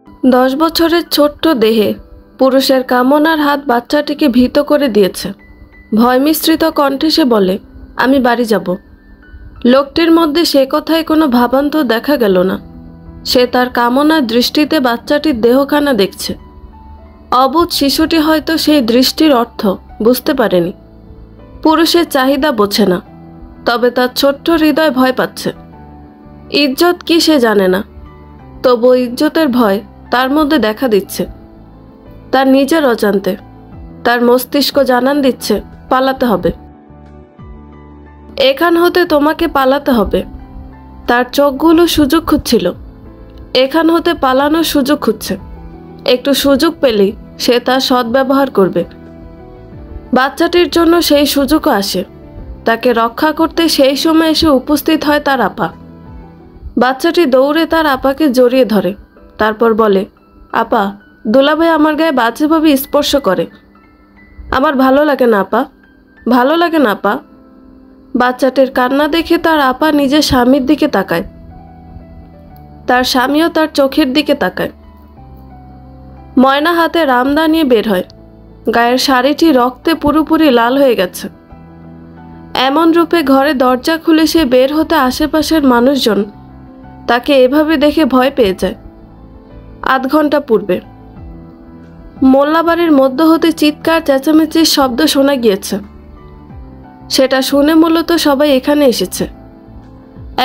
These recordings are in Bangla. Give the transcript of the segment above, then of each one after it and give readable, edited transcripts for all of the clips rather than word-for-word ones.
10 বছরের ছোট্ট দেহে পুরুষের কামনার হাত বাচ্চাটিকে ভীত করে দিয়েছে। ভয় মিশ্রিত কণ্ঠে সে বলে, আমি বাড়ি যাব। লোকটির মধ্যে সে কথায় কোনো ভাবান্তর দেখা গেল না। সে তার কামনার দৃষ্টিতে বাচ্চাটির দেহখানা দেখছে। অবুঝ শিশুটি হয়তো সেই দৃষ্টির অর্থ বুঝতে পারেনি। পুরুষের চাহিদা বোঝে না, তবে তার ছোট্ট হৃদয় ভয় পাচ্ছে। ইজ্জত কি সে জানে না, তবু ইজ্জতের ভয় তার মধ্যে দেখা দিচ্ছে। তার নিজের অজান্তে তার মস্তিষ্ক জানান দিচ্ছে, পালাতে হবে, এখান হতে তোমাকে পালাতে হবে। তার চোখগুলো সুযোগ খুঁজছিল, এখান হতে পালানোর সুযোগ খুঁজছে। একটু সুযোগ পেলেই সে তার সদ্ব্যবহার করবে। বাচ্চাটির জন্য সেই সুযোগও আসে। তাকে রক্ষা করতে সেই সময় এসে উপস্থিত হয় তার আপা। বাচ্চাটি দৌড়ে তার আপাকে জড়িয়ে ধরে, তারপর বলে, আপা, দুলাভাই আমার গায়ে বাজেভাবে স্পর্শ করে। আমার ভালো লাগে না আপা, ভালো লাগে না আপা। বাচ্চাটির কান্না দেখে তার আপা নিজের স্বামীর দিকে তাকায়। তার স্বামীও তার চোখের দিকে তাকায়। ময়না হাতে রামদা নিয়ে বের হয়। গায়ের শাড়িটি রক্তে পুরোপুরি লাল হয়ে গেছে। এমন রূপে ঘরে দরজা খুলে সে বের হতে আশেপাশের মানুষজন তাকে এভাবে দেখে ভয় পেয়ে যায়। আধ ঘন্টা পূর্বে মোল্লাবাড়ির মধ্য হতে চিৎকার চেঁচামেচির শব্দ শোনা গিয়েছে। সেটা শুনে মূলত সবাই এখানে এসেছে।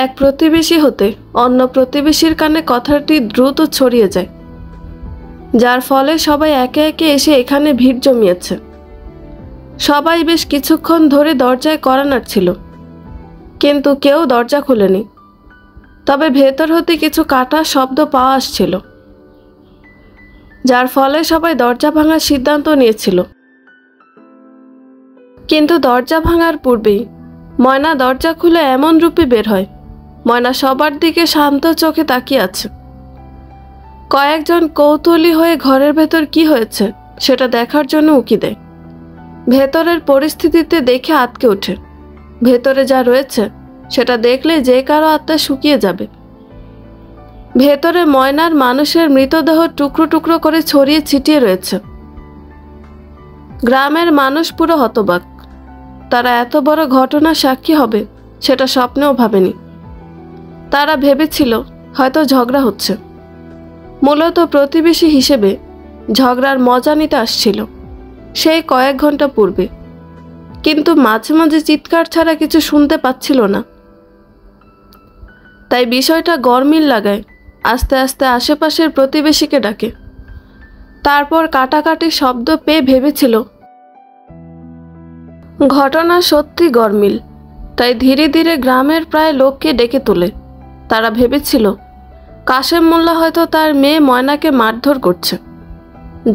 এক প্রতিবেশী হতে অন্য প্রতিবেশীর কানে কথাটি দ্রুত ছড়িয়ে যায়, যার ফলে সবাই একে একে এসে এখানে ভিড় জমিয়েছে। সবাই বেশ কিছুক্ষণ ধরে দরজায় কড়া নাড়ছিল, কিন্তু কেউ দরজা খুলেনি। তবে ভেতর হতে কিছু কাটা শব্দ পাওয়া আসছিল, যার ফলে সবাই দরজা ভাঙার সিদ্ধান্ত নিয়েছিল। কিন্তু দরজা ভাঙার পূর্বেই ময়না দরজা খুলে এমন রূপে বের হয়। ময়না সবার দিকে শান্ত চোখে তাকিয়ে আছে। কয়েকজন কৌতূহলী হয়ে ঘরের ভেতর কি হয়েছে সেটা দেখার জন্য উকি দেয়। ভেতরের পরিস্থিতিতে দেখে আঁতকে ওঠে। ভেতরে যা রয়েছে সেটা দেখলে যে কারো আত্মা শুকিয়ে যাবে। ভেতরে ময়নার মানুষের মৃতদেহ টুকরো টুকরো করে ছড়িয়ে ছিটিয়ে রয়েছে। গ্রামের মানুষ পুরো হতবাক। তারা এত বড় ঘটনা সাক্ষী হবে সেটা স্বপ্নেও ভাবেনি। তারা ভেবেছিল হয়তো ঝগড়া হচ্ছে, মূলত প্রতিবেশী হিসেবে ঝগড়ার মজা নিতে আসছিল সেই কয়েক ঘন্টা পূর্বে। কিন্তু মাঝে মাঝে চিৎকার ছাড়া কিছু শুনতে পাচ্ছিল না। তাই বিষয়টা গরমিল লাগায় আস্তে আস্তে আশেপাশের প্রতিবেশীকে ডাকে। তারপর কাটাকাটি শব্দ পেয়ে ভেবেছিল ঘটনা সত্যি গরমিল, তাই ধীরে ধীরে গ্রামের প্রায় লোককে ডেকে তোলে। তারা ভেবেছিল কাশেম মোল্লা হয়তো তার মেয়ে ময়নাকে মারধর করছে,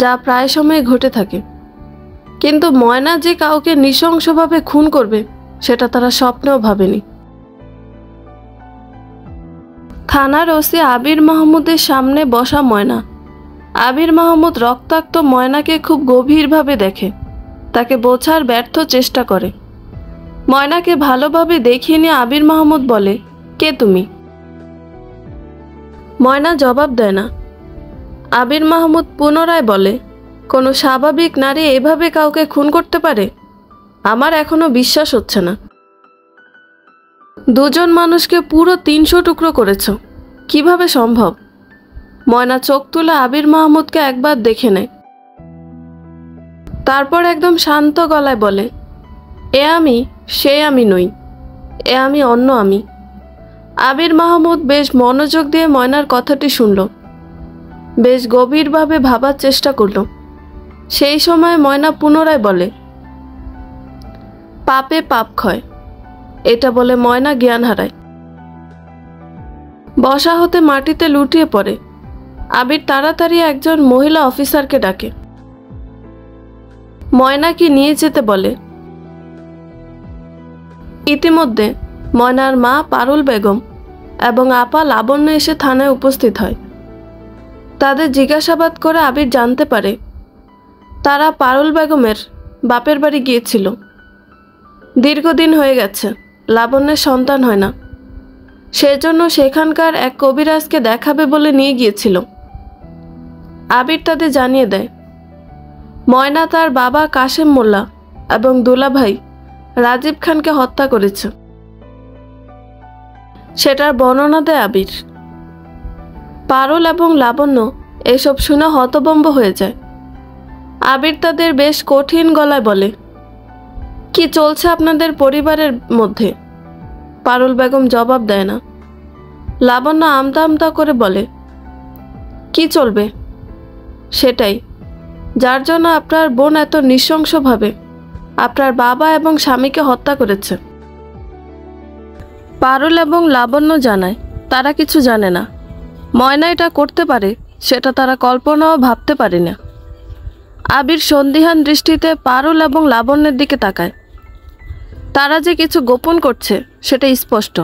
যা প্রায় সময় ঘটে থাকে। কিন্তু ময়না যে কাউকে নৃশংসভাবে খুন করবে সেটা তারা স্বপ্নেও ভাবেনি। থানার ওসি আবির মাহমুদের সামনে বসা ময়না। আবির মাহমুদ রক্তাক্ত ময়নাকে খুব গভীরভাবে দেখে, তাকে বোঝার ব্যর্থ চেষ্টা করে। ময়নাকে ভালোভাবে দেখিয়ে নিয়ে আবির মাহমুদ বলে, কে তুমি? ময়না জবাব দেয় না। আবির মাহমুদ পুনরায় বলে, কোনো স্বাভাবিক নারী এভাবে কাউকে খুন করতে পারে? আমার এখনো বিশ্বাস হচ্ছে না। দুজন মানুষকে পুরো 300 টুকরো করেছ, কিভাবে সম্ভব? ময়না চোখ তুলে আবির মাহমুদকে একবার দেখে নেয়। তারপর একদম শান্ত গলায় বলে, এ আমি, সে আমি নই, এ আমি অন্য আমি। আবির মাহমুদ বেশ মনোযোগ দিয়ে ময়নার কথাটি শুনল, বেশ গভীরভাবে ভাবার চেষ্টা করল। সেই সময় ময়না পুনরায় বলে, পাপে পাপ ক্ষয়। এটা বলে ময়না জ্ঞান হারায়। বসা হতে মাটিতে লুটিয়ে পড়ে। আবির তাড়াতাড়ি একজন মহিলা অফিসারকে ডাকে। ময়নাকে নিয়ে যেতে বলে। ইতিমধ্যে ময়নার মা পারুল বেগম এবং আপা লাবণ্য এসে থানায় উপস্থিত হয়। তাদের জিজ্ঞাসাবাদ করে আবির জানতে পারে তারা পারুল বেগমের বাপের বাড়ি গিয়েছিল। দীর্ঘদিন হয়ে গেছে লাবণ্যের সন্তান হয় না, সেজন্য সেখানকার এক কবিরাজকে দেখাবে বলে নিয়ে গিয়েছিল। আবির তাদের জানিয়ে দেয় ময়না তার বাবা কাশেম মোল্লা এবং দুলাভাই রাজীব খানকে হত্যা করেছে। সেটার বর্ণনা দেয় আবির। পারুল এবং লাবণ্য এসব শুনে হতভম্ব হয়ে যায়। আবির তাদের বেশ কঠিন গলায় বলে, কি চলছে আপনাদের পরিবারের মধ্যে? পারুল বেগম জবাব দেয় না। লাবণ্য আমতা আমতা করে বলে, কি চলবে? সেটাই, যার জন্য আপনার বোন এত নৃশংসভাবে আপনার বাবা এবং স্বামীকে হত্যা করেছে। পারুল এবং লাবণ্য জানায় তারা কিছু জানে না। ময়না এটা করতে পারে সেটা তারা কল্পনাও ভাবতে পারে না। আবির সন্দিহান দৃষ্টিতে পারুল এবং লাবণ্যের দিকে তাকায়। তারা যে কিছু গোপন করছে সেটা স্পষ্ট।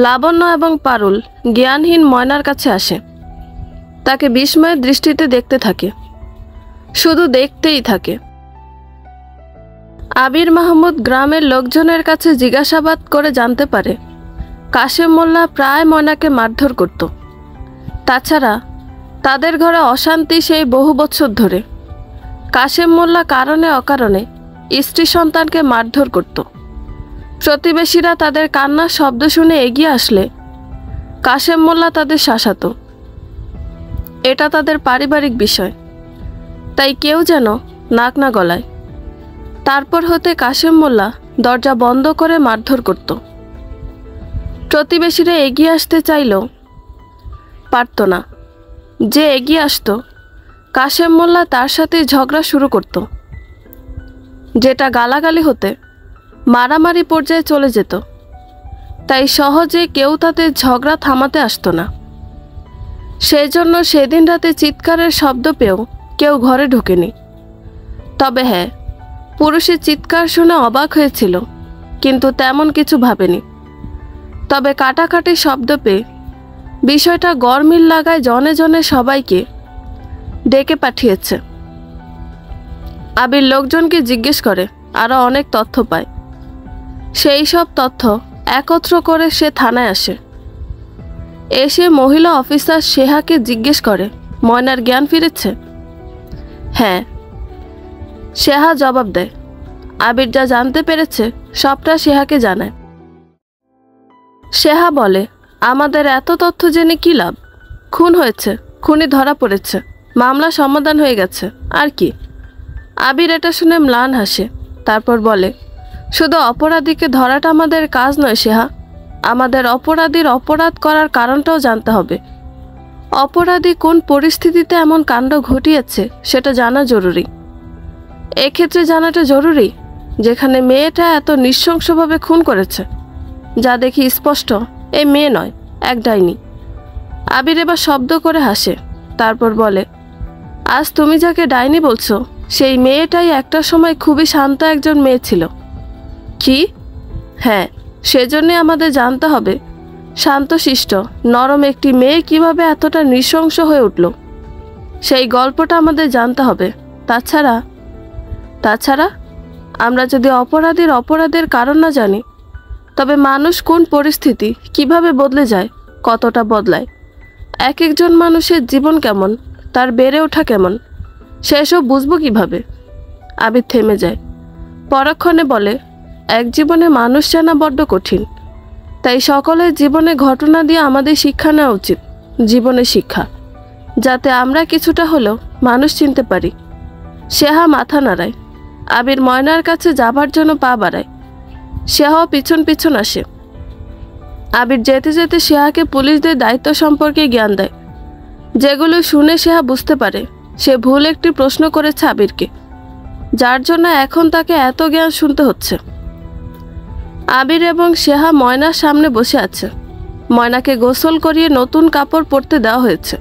লাবণ্য এবং পারুল জ্ঞানহীন ময়নার কাছে আসে। তাকে বিস্ময়ের দৃষ্টিতে দেখতে থাকে, শুধু দেখতেই থাকে। আবির মাহমুদ গ্রামের লোকজনের কাছে জিজ্ঞাসাবাদ করে জানতে পারে কাশেম মোল্লা প্রায় ময়নাকে মারধর করত। তাছাড়া তাদের ঘরে অশান্তি সেই বহু বছর ধরে। কাশেম মোল্লা কারণে অকারণে স্ত্রী সন্তানকে মারধর করত। প্রতিবেশীরা তাদের কান্নার শব্দ শুনে এগিয়ে আসলে কাশেম মোল্লা তাদের শাসাত। এটা তাদের পারিবারিক বিষয়, তাই কেউ যেন নাক না গলায়। তারপর হতে কাশেম মোল্লা দরজা বন্ধ করে মারধর করত। প্রতিবেশীরা এগিয়ে আসতে চাইলেও পারত না। যে এগিয়ে আসতো কাশেম মোল্লা তার সাথে ঝগড়া শুরু করত, যেটা গালাগালি হতে মারামারি পর্যায়ে চলে যেত। তাই সহজে কেউ তাদের ঝগড়া থামাতে আসতো না। সেই জন্য সেদিন রাতে চিৎকারের শব্দ পেয়েও কেউ ঘরে ঢোকেনি। তবে হ্যাঁ, পুরুষের চিৎকার শুনে অবাক হয়েছিল, কিন্তু তেমন কিছু ভাবেনি। তবে কাটাকাটি শব্দ পেয়ে বিষয়টা গরমিল লাগায় জনে জনে সবাইকে ডেকে পাঠিয়েছে। আবির লোকজনকে জিজ্ঞেস করে, আরও অনেক তথ্য পায়। সেই সব তথ্য একত্র করে সে থানায় আসে। এসে মহিলা অফিসার সেহাকে জিজ্ঞেস করে, ময়নার জ্ঞান ফিরেছে? হ্যাঁ, সেহা জবাব দেয়। আবির যা জানতে পেরেছে সবটা সেহাকে জানায়। সেহা বলে, আমাদের এত তথ্য জেনে কী লাভ? খুন হয়েছে, খুনি ধরা পড়েছে, মামলা সমাধান হয়ে গেছে, আর কি? আবির এটা শুনে ম্লান হাসে। তারপর বলে, শুধু অপরাধীকে ধরাটা আমাদের কাজ নয় সেহা, আমাদের অপরাধীর অপরাধ করার কারণটাও জানতে হবে। অপরাধী কোন পরিস্থিতিতে এমন কাণ্ড ঘটিয়েছে সেটা জানা জরুরি। এক্ষেত্রে জানাটা জরুরি যেখানে মেয়েটা এত নৃশংসভাবে খুন করেছে, যা দেখি স্পষ্ট এই মেয়ে নয়, এক ডাইনি। আবির এবার শব্দ করে হাসে। তারপর বলে, আজ তুমি যাকে ডাইনি বলছো সেই মেয়েটাই একটা সময় খুবই শান্ত একজন মেয়ে ছিল। কি? হ্যাঁ, সেজন্যে আমাদের জানতে হবে শান্তশিষ্ট নরম একটি মেয়ে কিভাবে এতটা নৃশংস হয়ে উঠল। সেই গল্পটা আমাদের জানতে হবে। তাছাড়া আমরা যদি অপরাধের কারণ না জানি, তবে মানুষ কোন পরিস্থিতি কিভাবে বদলে যায়, কতটা বদলায়, এক একজন মানুষের জীবন কেমন, তার বেড়ে ওঠা কেমন, সেসব বুঝবো কিভাবে? আবির থেমে যায়। পরক্ষণে বলে, এক জীবনে মানুষ জানা বড্ড কঠিন। তাই সকলের জীবনে ঘটনা দিয়ে আমাদের শিক্ষা নেওয়া উচিত, জীবনের শিক্ষা, যাতে আমরা কিছুটা হলেও মানুষ চিনতে পারি। সেহা মাথা নাড়ায়। আবির ময়নার কাছে যাবার জন্য পা বাড়ায়। সেহাও পিছন পিছন আসে। আবির যেতে যেতে সেহাকে পুলিশদের দায়িত্ব সম্পর্কে জ্ঞান দেয়, যেগুলো শুনে সেহা বুঝতে পারে সে ভুল একটি প্রশ্ন করেছে আবিরকে, যার জন্য এখন তাকে এত জ্ঞান শুনতে হচ্ছে। আবির এবং সেহা ময়নার সামনে বসে আছে। ময়নাকে গোসল করিয়ে নতুন কাপড় পরতে দেওয়া হয়েছে।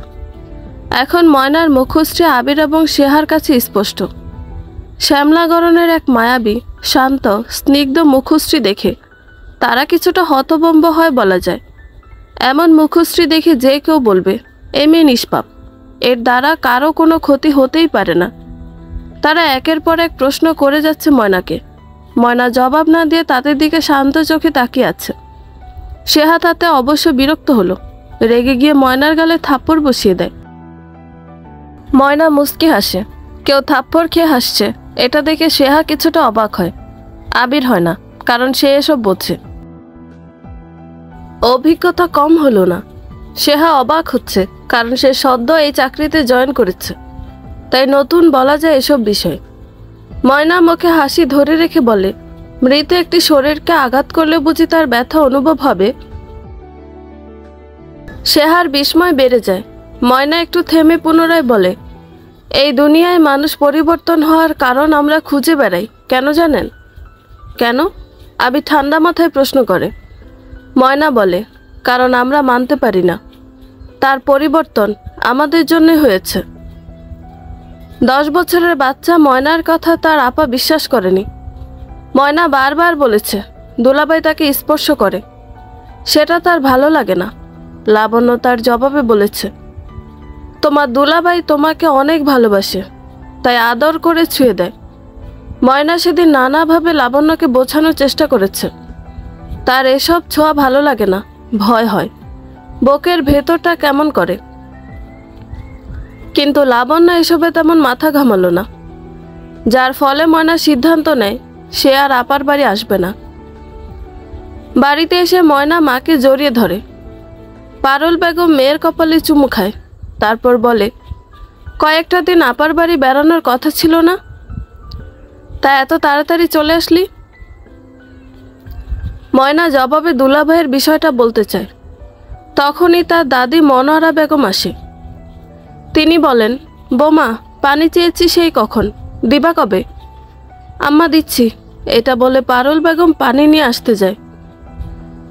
এখন ময়নার মুখশ্রী আবির এবং সেহার কাছে স্পষ্ট। শ্যামলা গরনের এক মায়াবী শান্ত স্নিগ্ধ মুখশ্রী দেখে তারা কিছুটা হতভম্ব হয় বলা যায়। এমন মুখশ্রী দেখে যে কেউ বলবে এ মেয়ে নিষ্পাপ, এর দ্বারা কারো কোনো ক্ষতি হতেই পারে না। তারা একের পর এক প্রশ্ন করে যাচ্ছে ময়নাকে। ময়না জবাব না দিয়ে তাদের দিকে শান্ত চোখে তাকিয়ে আছে। সেহা তাতে অবশ্য বিরক্ত হলো, রেগে গিয়ে ময়নার গালে থাপ্পড় বসিয়ে দেয়। ময়না মুচকি হাসে। কেউ থাপ্পড় খেয়ে হাসছে এটা দেখে সেহা কিছুটা অবাক হয়। আবির হয় না, কারণ সে এসব বোঝে। অভিজ্ঞতা কম হলো না। সেহা অবাক হচ্ছে, কারণ সে সদ্য এই চাকরিতে জয়েন করেছে, তাই নতুন বলা যায় এসব বিষয়। ময়না মুখে হাসি ধরে রেখে বলে, মৃত একটি শরীরকে আঘাত করলে বুঝি তার ব্যথা অনুভব হবে? সেহার বিস্ময় বেড়ে যায়। ময়না একটু থেমে পুনরায় বলে, এই দুনিয়ায় মানুষ পরিবর্তন হওয়ার কারণ আমরা খুঁজে বেড়াই, কেন জানেন? কেন? আবি ঠান্ডা মাথায় প্রশ্ন করে। ময়না বলে, কারণ আমরা মানতে পারি না তার পরিবর্তন আমাদের জন্যই হয়েছে। 10 বছরের বাচ্চা ময়নার কথা তার আপা বিশ্বাস করেনি। ময়না বারবার বলেছে দুলাভাই তাকে স্পর্শ করে, সেটা তার ভালো লাগে না। লাবণ্য তার জবাবে বলেছে, তোমার দুলাভাই তোমাকে অনেক ভালোবাসে, তাই আদর করে ছুঁয়ে দেয়। ময়না সেদিন নানাভাবে লাবণ্যকে বোঝানোর চেষ্টা করেছে তার এসব ছোঁয়া ভালো লাগে না, ভয় হয়, বুকের ভেতরটা কেমন করে। কিন্তু লাবণ্য এসবে তেমন মাথা ঘামালো না, যার ফলে ময়না সিদ্ধান্ত নেয় সে আর আপার বাড়ি আসবে না। বাড়িতে এসে ময়না মাকে জড়িয়ে ধরে। পারুল বেগম মেয়ের কপালে চুমু খায়, তারপর বলে, কয়েকটা দিন আপার বাড়ি বেড়ানোর কথা ছিল না, তা এত তাড়াতাড়ি চলে আসলি? ময়না জবাবে দুলাভাইয়ের বিষয়টা বলতে চায়। তখনই তার দাদি মনোয়ারা বেগম আসে। তিনি বলেন, বোমা, পানি চেয়েছি সেই কখন, দিবা কবে? আম্মা দিচ্ছি, এটা বলে পারুল বেগম পানি নিয়ে আসতে যায়।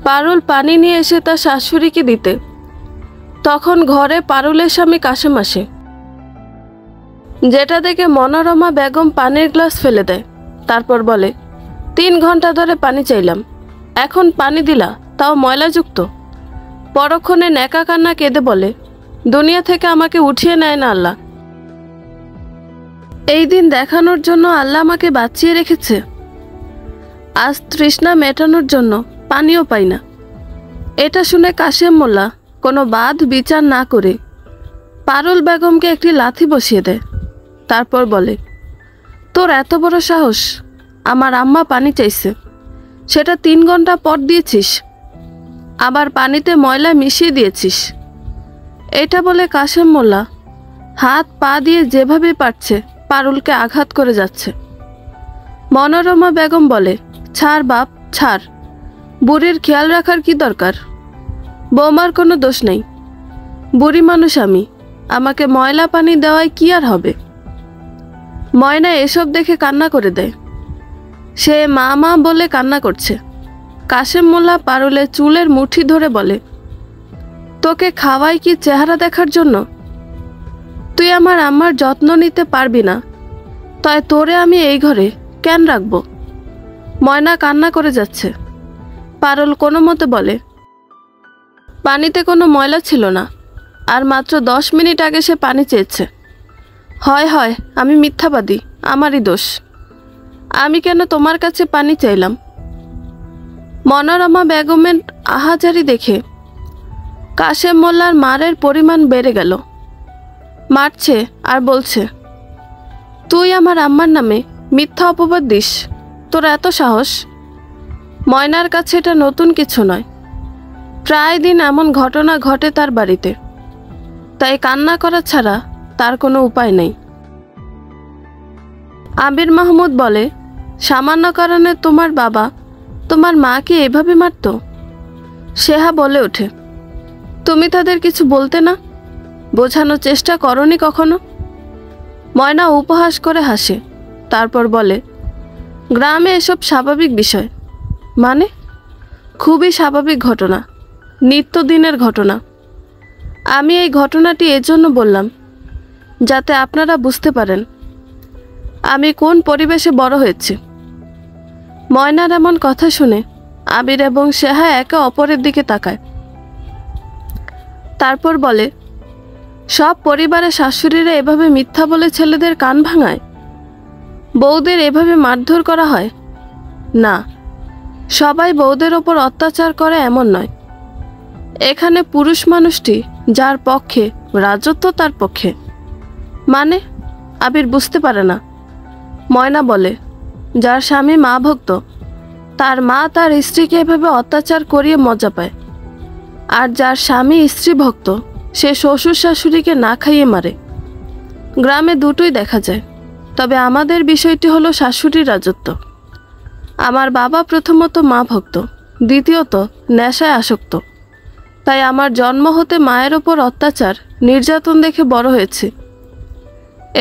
পারুল পানি নিয়ে এসে তার শাশুড়িকে দিতে, তখন ঘরে পারুলের স্বামী কাশেম আসে, যেটা দেখে মনোরমা বেগম পানির গ্লাস ফেলে দেয়। তারপর বলে, 3 ঘন্টা ধরে পানি চাইলাম, এখন পানি দিলা, তাও ময়লাযুক্ত। পরক্ষণে নেকা কান্না কেঁদে বলে, দুনিয়া থেকে আমাকে উঠিয়ে নেয় না আল্লাহ। এই দিন দেখানোর জন্য আল্লাহ আমাকে বাঁচিয়ে রেখেছে। আজ তৃষ্ণা মেটানোর জন্য পানিও পাই না। এটা শুনে কাশেম মোল্লা কোনো বাদ বিচার না করে পারুল বেগমকে একটি লাথি বসিয়ে দেয়। তারপর বলে, তোর এত বড় সাহস, আমার আম্মা পানি চাইছে, সেটা 3 ঘন্টা পর দিয়েছিস, আবার পানিতে ময়লা মিশিয়ে দিয়েছিস। এটা বলে কাশেম মোল্লা হাত পা দিয়ে যেভাবে পারছে পারুলকে আঘাত করে যাচ্ছে। মনোরমা বেগম বলে, ছাড় বাপ, ছাড়, বুড়ির খেয়াল রাখার কি দরকার? বৌমার কোনো দোষ নেই, বুড়ি মানুষ আমি, আমাকে ময়লা পানি দেওয়ায় কি আর হবে? ময়না এসব দেখে কান্না করে দেয়। সে মা মা বলে কান্না করছে। কাশেম মোল্লা পারুলের চুলের মুঠি ধরে বলে, তোকে খাওয়াই কি চেহারা দেখার জন্য? তুই আমার আম্মার যত্ন নিতে পারবি না, তাই তোরে আমি এই ঘরে কেন রাখবো? ময়না কান্না করে যাচ্ছে। পারুল কোনো মতে বলে, পানিতে কোনো ময়লা ছিল না, আর মাত্র 10 মিনিট আগে সে পানি চেয়েছে। হয় হয়, আমি মিথ্যাবাদী, আমারই দোষ। আমি কেন তোমার কাছে পানি চাইলাম? মনোরমা বেগমের আহাজারি দেখে কাশেম মোল্লার মারের পরিমাণ বেড়ে গেল। মারছে আর বলছে, তুই আমার আম্মার নামে মিথ্যা অপবাদ দিস, তোর এত সাহস? ময়নার কাছে এটা নতুন কিছু নয়, প্রায় দিন এমন ঘটনা ঘটে তার বাড়িতে, তাই কান্না করা ছাড়া তার কোনো উপায় নেই। আবির মাহমুদ বলে, সামান্য কারণে তোমার বাবা তোমার মাকে এভাবে মারত? সেহা বলে ওঠে, তুমি তাদের কিছু বলতে না? বোঝানোর চেষ্টা করনি কখনো? ময়না উপহাস করে হাসে, তারপর বলে, গ্রামে এসব স্বাভাবিক বিষয়। মানে? খুবই স্বাভাবিক ঘটনা, নিত্যদিনের ঘটনা। আমি এই ঘটনাটি এজন্য বললাম যাতে আপনারা বুঝতে পারেন আমি কোন পরিবেশে বড় হয়েছি। ময়নার এমন কথা শুনে আবির এবং সেহা একে অপরের দিকে তাকায়। তারপর বলে, সব পরিবারের শাশুড়িরা এভাবে মিথ্যা বলে ছেলেদের কান ভাঙায়? বউদের এভাবে মারধর করা হয়? না, সবাই বউদের ওপর অত্যাচার করে এমন নয়। এখানে পুরুষ মানুষটি যার পক্ষে রাজত্ব তার পক্ষে, মানে? আবির বুঝতে পারে না। ময়না বলে, যার স্বামী মা ভক্ত, তার মা তার স্ত্রীকে এভাবে অত্যাচার করিয়ে মজা পায়। আর যার স্বামী স্ত্রী ভক্ত, সে শ্বশুর শাশুড়িকে না খাইয়ে মারে। গ্রামে দুটোই দেখা যায়, তবে আমাদের বিষয়টি হলো শাশুড়ির রাজত্ব। আমার বাবা প্রথমত মা ভক্ত, দ্বিতীয়ত নেশায় আসক্ত। তাই আমার জন্ম হতে মায়ের ওপর অত্যাচার নির্যাতন দেখে বড় হয়েছি।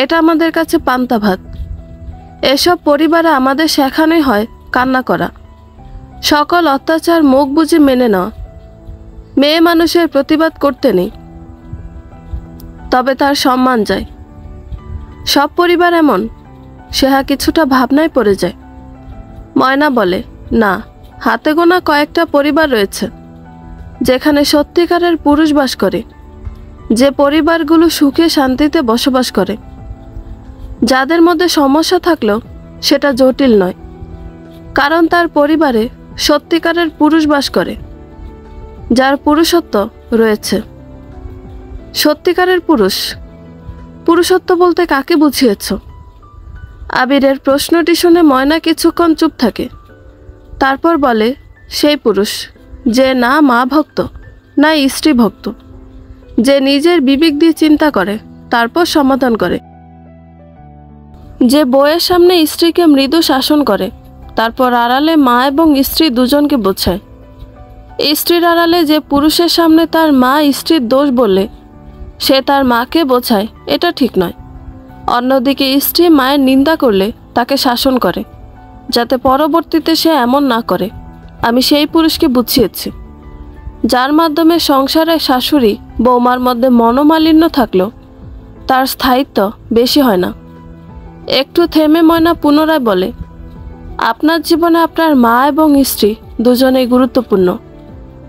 এটা আমাদের কাছে পান্তা ভাত। এসব পরিবারে আমাদের শেখানোই হয় কান্না করা, সকল অত্যাচার মুখ বুজে মেনে নেওয়া। মেয়ে মানুষের প্রতিবাদ করতে নেই, তবে তার সম্মান যায়। সব পরিবার এমন? সেহা কিছুটা ভাবনায় পড়ে যায়। ময়না বলে, না, হাতে গোনা কয়েকটা পরিবার রয়েছে যেখানে সত্যিকারের পুরুষ বাস করে, যে পরিবারগুলো সুখে শান্তিতে বসবাস করে, যাদের মধ্যে সমস্যা থাকলেও সেটা জটিল নয়, কারণ তার পরিবারে সত্যিকারের পুরুষ বাস করে, যার পুরুষত্ব রয়েছে। সত্যিকারের পুরুষত্ব বলতে কাকে বুঝিয়েছ? আবিরের প্রশ্নটি শুনে ময়না কিছুক্ষণ চুপ থাকে, তারপর বলে, সেই পুরুষ যে না মা ভক্ত না স্ত্রী ভক্ত, যে নিজের বিবেক দিয়ে চিন্তা করে তারপর সমাধান করে, যে বউয়ের সামনে স্ত্রীকে মৃদু শাসন করে, তারপর আড়ালে মা এবং স্ত্রী দুজনকে বোঝায়। স্ত্রীর আড়ালে যে পুরুষের সামনে তার মা স্ত্রীর দোষ বলে সে তার মাকে বোঝায়, এটা ঠিক নয়। অন্যদিকে স্ত্রী মায়ের নিন্দা করলে তাকে শাসন করে, যাতে পরবর্তীতে সে এমন না করে। আমি সেই পুরুষকে বুঝিয়েছি, যার মাধ্যমে সংসারে শাশুড়ি বৌমার মধ্যে মনোমালিন্য থাকলেও তার স্থায়িত্ব বেশি হয় না। একটু থেমে ময়না পুনরায় বলে, আপনার জীবনে আপনার মা এবং স্ত্রী দুজনেই গুরুত্বপূর্ণ,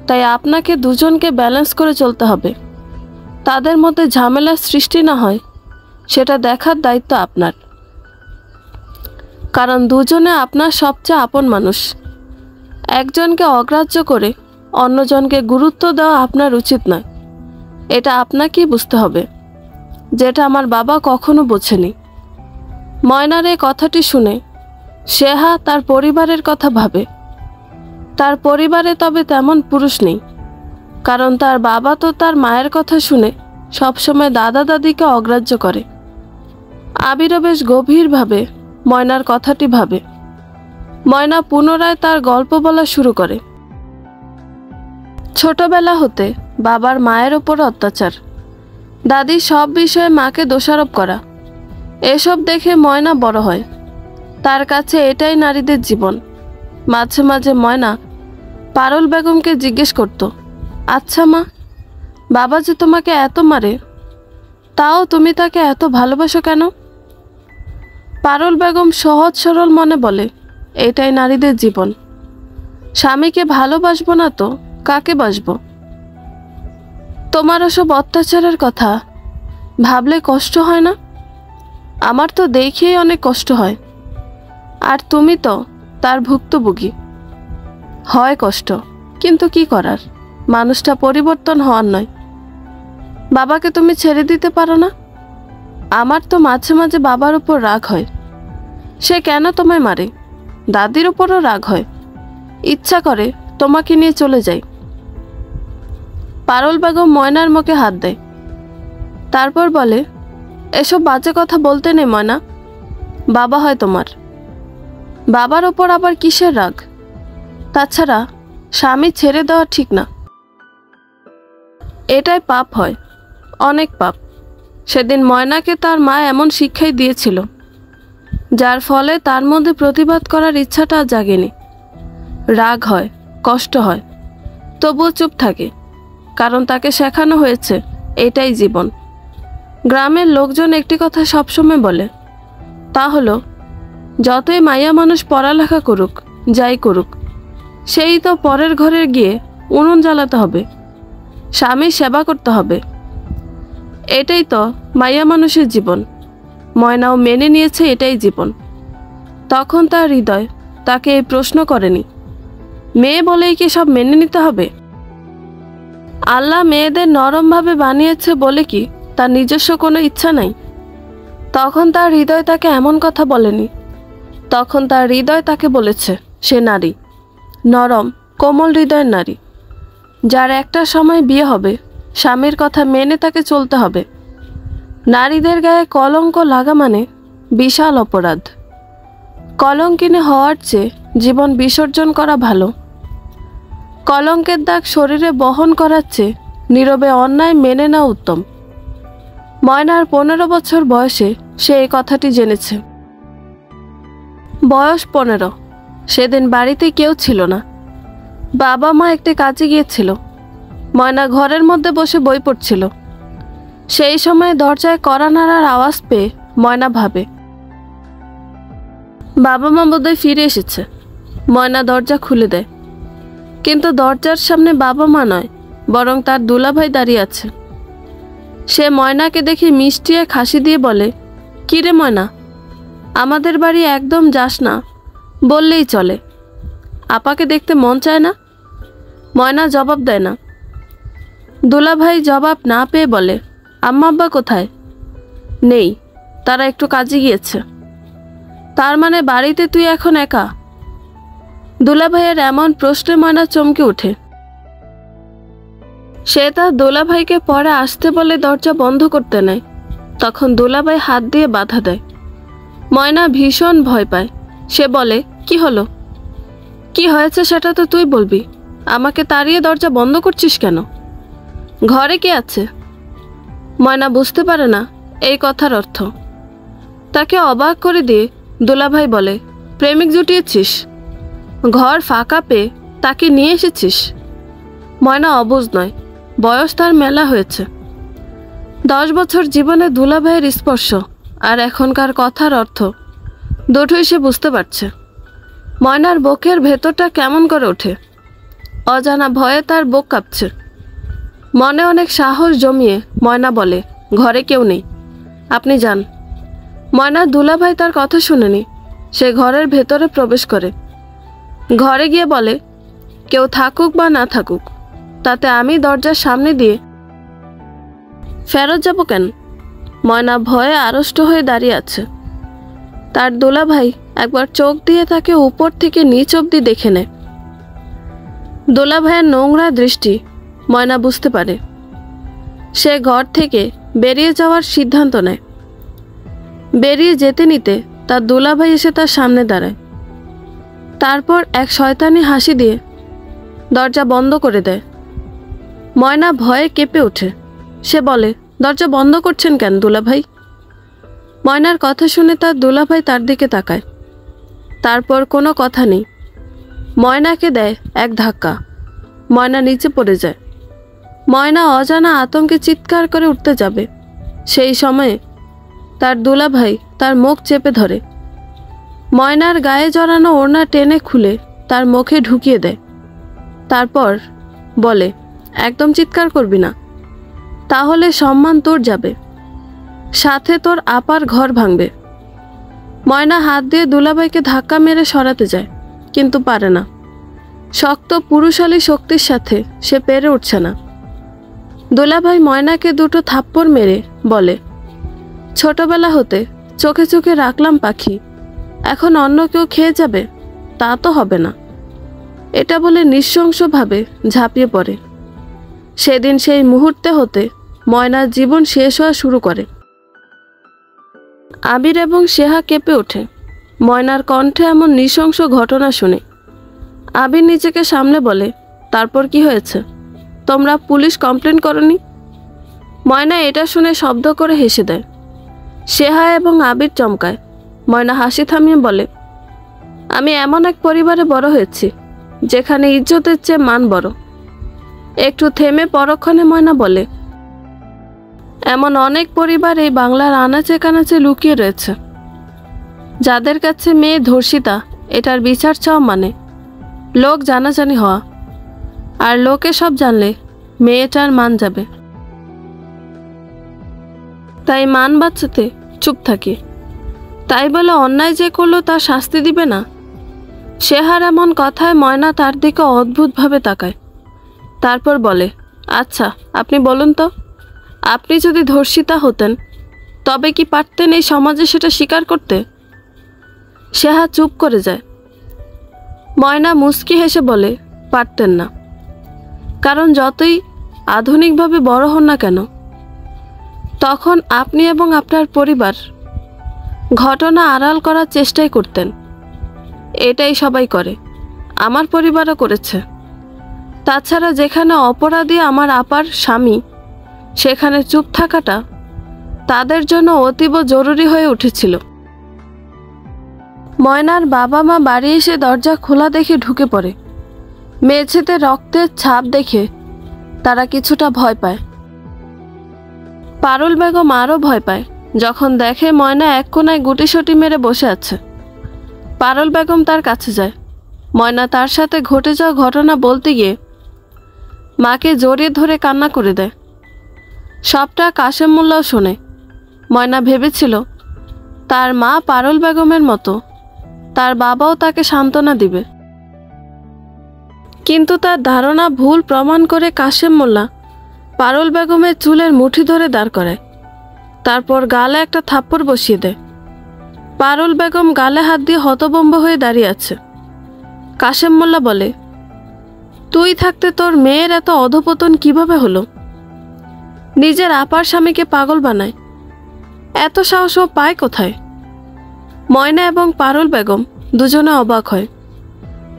তাই আপনাকে দুজনকে ব্যালেন্স করে চলতে হবে। তাদের মধ্যে ঝামেলার সৃষ্টি না হয় সেটা দেখার দায়িত্ব আপনার, কারণ দুজনে আপনার সবচেয়ে আপন মানুষ। একজনকে অগ্রাহ্য করে অন্যজনকে গুরুত্ব দেওয়া আপনার উচিত নয়। এটা আপনাকেই বুঝতে হবে, যেটা আমার বাবা কখনো বোঝেনি। ময়নার এই কথাটি শুনে সেহা তার পরিবারের কথা ভাবে। তার পরিবারে তবে তেমন পুরুষ নেই, কারণ তার বাবা তো তার মায়ের কথা শুনে সবসময় দাদা দাদিকে অগ্রাহ্য করে। আবিরও বেশ গভীরভাবে ময়নার কথাটি ভাবে। ময়না পুনরায় তার গল্প বলা শুরু করে। ছোটবেলা হতে বাবার মায়ের ওপর অত্যাচার, দাদি সব বিষয়ে মাকে দোষারোপ করা, এসব দেখে ময়না বড় হয়। তার কাছে এটাই নারীদের জীবন। মাঝে মাঝে ময়না পারুল বেগমকে জিজ্ঞেস করত, আচ্ছা মা, বাবা যে তোমাকে এত মারে, তাও তুমি তাকে এত ভালোবাসো কেন? পারুল বেগম সহজ সরল মনে বলে, এটাই নারীদের জীবন। স্বামীকে ভালোবাসবো না তো কাকে বাসবো? তোমার ওসব অত্যাচারের কথা ভাবলে কষ্ট হয় না? আমার তো দেখেই অনেক কষ্ট হয়, আর তুমি তো তার ভুক্তভোগী। হয় কষ্ট, কিন্তু কি করার, মানুষটা পরিবর্তন হওয়ার নয়। বাবাকে তুমি ছেড়ে দিতে পারো না? আমার তো মাঝে মাঝে বাবার উপর রাগ হয়, সে কেন তোমায় মারে। দাদির উপরও রাগ হয়, ইচ্ছা করে তোমাকে নিয়ে চলে যাই। পারুল বেগম ময়নার মুখে হাত দেয়, তারপর বলে, এসব বাজে কথা বলতে নেই ময়না। বাবা হয় তোমার, বাবার ওপর আবার কিসের রাগ? তাছাড়া স্বামী ছেড়ে দেওয়া ঠিক না, এটাই পাপ হয়, অনেক পাপ। সেদিন ময়নাকে তার মা এমন শিক্ষাই দিয়েছিল, যার ফলে তার মধ্যে প্রতিবাদ করার ইচ্ছাটা জাগেনি। রাগ হয়, কষ্ট হয়, তবুও চুপ থাকে, কারণ তাকে শেখানো হয়েছে এটাই জীবন। গ্রামের লোকজন একটি কথা সবসময় বলে, তা হলো, যতই মাইয়া মানুষ পড়ালেখা করুক, যাই করুক, সেই তো পরের ঘরে গিয়ে উনুন জ্বালাতে হবে, স্বামীর সেবা করতে হবে। এটাই তো মাইয়া মানুষের জীবন। ময়নাও মেনে নিয়েছে এটাই জীবন। তখন তার হৃদয় তাকে এই প্রশ্ন করেনি, মেয়ে বলেই কি সব মেনে নিতে হবে? আল্লাহ মেয়েদের নরমভাবে বানিয়েছে বলে কি তার নিজস্ব কোনো ইচ্ছা নাই? তখন তার হৃদয় তাকে এমন কথা বলেনি। তখন তার হৃদয় তাকে বলেছে সে নারী, নরম কোমল হৃদয়ের নারী, যার একটা সময় বিয়ে হবে, স্বামীর কথা মেনে তাকে চলতে হবে। নারীদের গায়ে কলঙ্ক লাগা মানে বিশাল অপরাধ। কলঙ্কিনী হওয়ার চেয়ে জীবন বিসর্জন করা ভালো। কলঙ্কের দাগ শরীরে বহন করার চেয়ে নীরবে অন্যায় মেনে নেওয়া উত্তম। ময়নার 15 বছর বয়সে সে এই কথাটি জেনেছে। বয়স 15। সেদিন বাড়িতে কেউ ছিল না। বাবা মা একটি কাজে গিয়েছিল। ময়না ঘরের মধ্যে বসে বই পড়ছিল। সেই সময় দরজায় কড়া নাড়ার আওয়াজ পেয়ে ময়না ভাবে বাবা মা বোধহয় ফিরে এসেছে। ময়না দরজা খুলে দেয়, কিন্তু দরজার সামনে বাবা মা নয়, বরং তার দুলাভাই দাঁড়িয়ে আছে। সে ময়নাকে দেখে মিষ্টি এক হাসি দিয়ে বলে, কিরে ময়না, আমাদের বাড়ি একদম যাস না, বললেই চলে। আপাকে দেখতে মন চায় না? ময়না জবাব দেয় না। দুলাভাই জবাব না পেয়ে বলে, আম্মা আব্বা কোথায়? নেই, তারা একটু কাজে গিয়েছে। তার মানে বাড়িতে তুই এখন একা? দুলাভাইয়ের এমন প্রশ্নে ময়না চমকে ওঠে। সে তার দুলাভাইকে পরে আসতে বলে দরজা বন্ধ করতে নেয়। তখন দুলাভাই হাত দিয়ে বাধা দেয়। ময়না ভীষণ ভয় পায়। সে বলে, কি হলো? কি হয়েছে সেটা তো তুই বলবি। আমাকে তাড়িয়ে দরজা বন্ধ করছিস কেন? ঘরে কে আছে? ময়না বুঝতে পারে না এই কথার অর্থ। তাকে অবাক করে দিয়ে দুলাভাই বলে, প্রেমিক জুটিয়েছিস? ঘর ফাঁকা পেয়ে তাকে নিয়ে এসেছিস? ময়না অবুঝ নয়, বয়স তার মেলা হয়েছে। 10 বছর জীবনে দুলাভাইয়ের স্পর্শ আর এখনকার কথার অর্থ দুটোই সে বুঝতে পারছে। ময়নার বুকের ভেতরটা কেমন করে ওঠে। অজানা ভয়ে তার বুক কাঁপছে। মনে অনেক সাহস জমিয়ে ময়না বলে, ঘরে কেউ নেই, আপনি যান। ময়নার দুলাভাই তার কথা শুনেনি। সে ঘরের ভেতরে প্রবেশ করে। ঘরে গিয়ে বলে, কেউ থাকুক বা না থাকুক, তাতে আমি দরজার সামনে দিয়ে ফেরত যাব কেন? ময়না ভয়ে আড়ষ্ট হয়ে দাঁড়িয়ে আছে। তার দুলাভাই একবার চোখ দিয়ে তাকে উপর থেকে নিচ অবধি দেখে নেয়। দুলাভাইয়ের নোংরা দৃষ্টি ময়না বুঝতে পারে। সে ঘর থেকে বেরিয়ে যাওয়ার সিদ্ধান্ত নেয়। বেরিয়ে যেতে নিতে তার দুলাভাই এসে তার সামনে দাঁড়ায়। তারপর এক শয়তানি হাসি দিয়ে দরজা বন্ধ করে দেয়। ময়না ভয়ে কেঁপে ওঠে। সে বলে, দরজা বন্ধ করছেন কেন দুলাভাই? ময়নার কথা শুনে তার দুলাভাই তার দিকে তাকায়। তারপর কোনো কথা নেই। ময়নাকে দেয় এক ধাক্কা। ময়না নিচে পড়ে যায়। ময়না অজানা আতঙ্কে চিৎকার করে উঠতে যাবে, সেই সময়ে তার দুলাভাই তার মুখ চেপে ধরে। ময়নার গায়ে জড়ানো ওড়না টেনে খুলে তার মুখে ঢুকিয়ে দেয়। তারপর বলে, একদম চিৎকার করবি না, তাহলে সম্মান তোর যাবে, সাথে তোর আপার ঘর ভাঙবে। ময়না হাত দিয়ে দুলাভাইকে ধাক্কা মেরে সরাতে যায়, কিন্তু পারে না। শক্ত পুরুষালী শক্তির সাথে সে পেরে উঠছে না। দুলাভাই ময়নাকে দুটো থাপ্পড় মেরে বলে, ছোটবেলা হতে চোখে চোখে রাখলাম পাখি, এখন অন্য কেউ খেয়ে যাবে? তা তো হবে না। এটা বলে নৃশংসভাবে ঝাঁপিয়ে পড়ে। সেদিন সেই মুহূর্তে হতে ময়নার জীবন শেষ হওয়া শুরু করে। আবির এবং সেহা কেঁপে ওঠে ময়নার কণ্ঠে এমন নৃশংস ঘটনা শুনে। আবির নিজেকে সামলে বলে, তারপর কি হয়েছে? তোমরা পুলিশ কমপ্লেন করনি? ময়না এটা শুনে শব্দ করে হেসে দেয়। সেহা এবং আবির চমকায়। ময়না হাসি থামিয়ে বলে, আমি এমন এক পরিবারে বড় হয়েছি যেখানে ইজ্জতের চেয়ে মান বড়। একটু থেমে পরক্ষণে ময়না বলে, এমন অনেক পরিবার এই বাংলার আনাচে কানাচে লুকিয়ে রয়েছে, যাদের কাছে মেয়ে ধর্ষিতা এটার বিচার চাওয়া মানে লোক জানাজানি হওয়া, আর লোকে সব জানলে মেয়েটার মান যাবে। তাই মান বাঁচাতে চুপ থাকি। তাই বলে অন্যায় যে করলো তার শাস্তি দিবে না? সেহার এমন কথায় ময়না তার দিকে অদ্ভুতভাবে তাকায়। তারপর বলে, আচ্ছা আপনি বলুন তো, আপনি যদি ধর্ষিতা হতেন তবে কি পারতেন এই সমাজে সেটা স্বীকার করতে? সেহা চুপ করে যায়। ময়না মুচকি হেসে বলে, পারতেন না। কারণ যতই আধুনিকভাবে বড় হন না কেন, তখন আপনি এবং আপনার পরিবার ঘটনা আড়াল করার চেষ্টাই করতেন। এটাই সবাই করে, আমার পরিবারও করেছে। তাছাড়া যেখানে অপরাধী আমার আপার স্বামী, সেখানে চুপ থাকাটা তাদের জন্য অতীব জরুরি হয়ে উঠেছিল। ময়নার বাবা মা বাড়ি এসে দরজা খোলা দেখে ঢুকে পড়ে। মেঝেতে রক্তের ছাপ দেখে তারা কিছুটা ভয় পায়। পারুল বেগম আরও ভয় পায় যখন দেখে ময়না এক কোনায় গুটিসুটি মেরে বসে আছে। পারুল বেগম তার কাছে যায়। ময়না তার সাথে ঘটে যাওয়া ঘটনা বলতে গিয়ে মাকে জড়িয়ে ধরে কান্না করে দেয়। সবটা কাশেম মোল্লাও শোনে। ময়না ভেবেছিল তার মা পারুল বেগমের মতো তার বাবাও তাকে সান্ত্বনা দিবে, কিন্তু তার ধারণা ভুল প্রমাণ করে কাশেম মোল্লা পারুল বেগমের চুলের মুঠি ধরে দাঁড় করায়। তারপর গালে একটা থাপ্পড় বসিয়ে দেয়। পারুল বেগম গালে হাত দিয়ে হতভম্ব হয়ে দাঁড়িয়ে আছে। কাশেম মোল্লা বলে, তুই থাকতে তোর মেয়ের এত অধপতন কিভাবে হলো? নিজের আপার স্বামীকে পাগল বানায়, এত সাহস ও পায় কোথায়? ময়না এবং পারুল বেগম দুজনে অবাক হয়।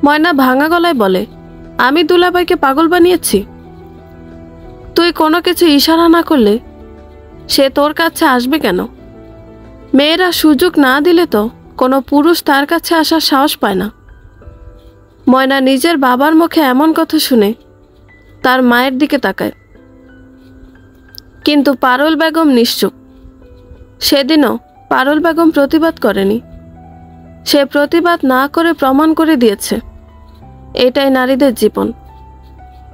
ময়না ভাঙা গলায় বলে, আমি দুলাভাইকে পাগল বানিয়েছি? তুই কোনো কিছু ইশারা না করলে সে তোর কাছে আসবে কেন? মেয়েরা সুযোগ না দিলে তো কোনো পুরুষ তার কাছে আসার সাহস পায় না। ময়না নিজের বাবার মুখে এমন কথা শুনে তার মায়ের দিকে তাকায়, কিন্তু পারুল বেগম নিশ্চুপ। সেদিনও পারুল বেগম প্রতিবাদ করেনি। সে প্রতিবাদ না করে প্রমাণ করে দিয়েছে এটাই নারীদের জীবন।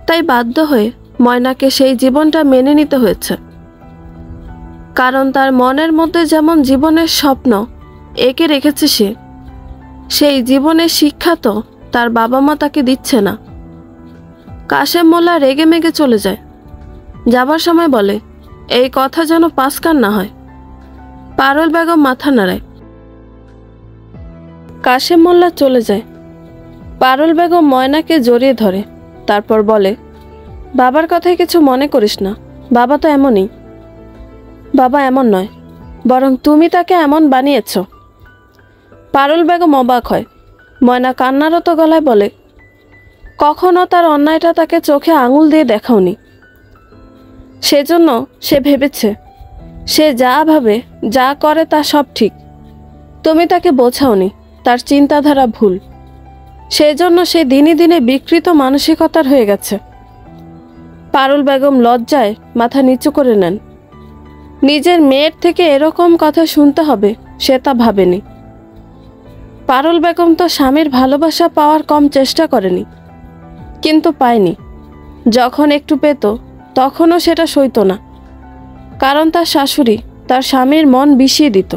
তাই বাধ্য হয়ে ময়নাকে সেই জীবনটা মেনে নিতে হয়েছে। কারণ তার মনের মধ্যে যেমন জীবনের স্বপ্ন এঁকে রেখেছে সে, সেই জীবনের শিক্ষা তো তার বাবা মা তাকে দিচ্ছে না। কাশেম মোল্লা রেগে মেগে চলে যায়। যাবার সময় বলে, এই কথা যেন পাঁচকান না হয়। পারুল বেগম মাথা নাড়ায়। কাশেম মোল্লা চলে যায়। পারুল বেগম ময়নাকে জড়িয়ে ধরে। তারপর বলে, বাবার কথায় কিছু মনে করিস না, বাবা তো এমনই। বাবা এমন নয়, বরং তুমি তাকে এমন বানিয়েছ। পারুল বেগম অবাক হয়। ময়না কান্নারত গলায় বলে, কখনো তার অন্যায়টা তাকে চোখে আঙুল দিয়ে দেখাওনি। সেজন্য সে ভেবেছে সে যা ভাবে যা করে তা সব ঠিক। তুমি তাকে বোঝাওনি তার চিন্তাধারা ভুল। সেজন্য সে দিনে দিনে বিকৃত মানসিকতার হয়ে গেছে। পারুল বেগম লজ্জায় মাথা নিচু করে নেন। নিজের মেয়ের থেকে এরকম কথা শুনতে হবে সে তা ভাবেনি। পারুল বেগম তো স্বামীর ভালোবাসা পাওয়ার কম চেষ্টা করেনি, কিন্তু পায়নি। যখন একটু পেত তখনও সেটা সইত না, কারণ তার শাশুড়ি তার স্বামীর মন বিষিয়ে দিত,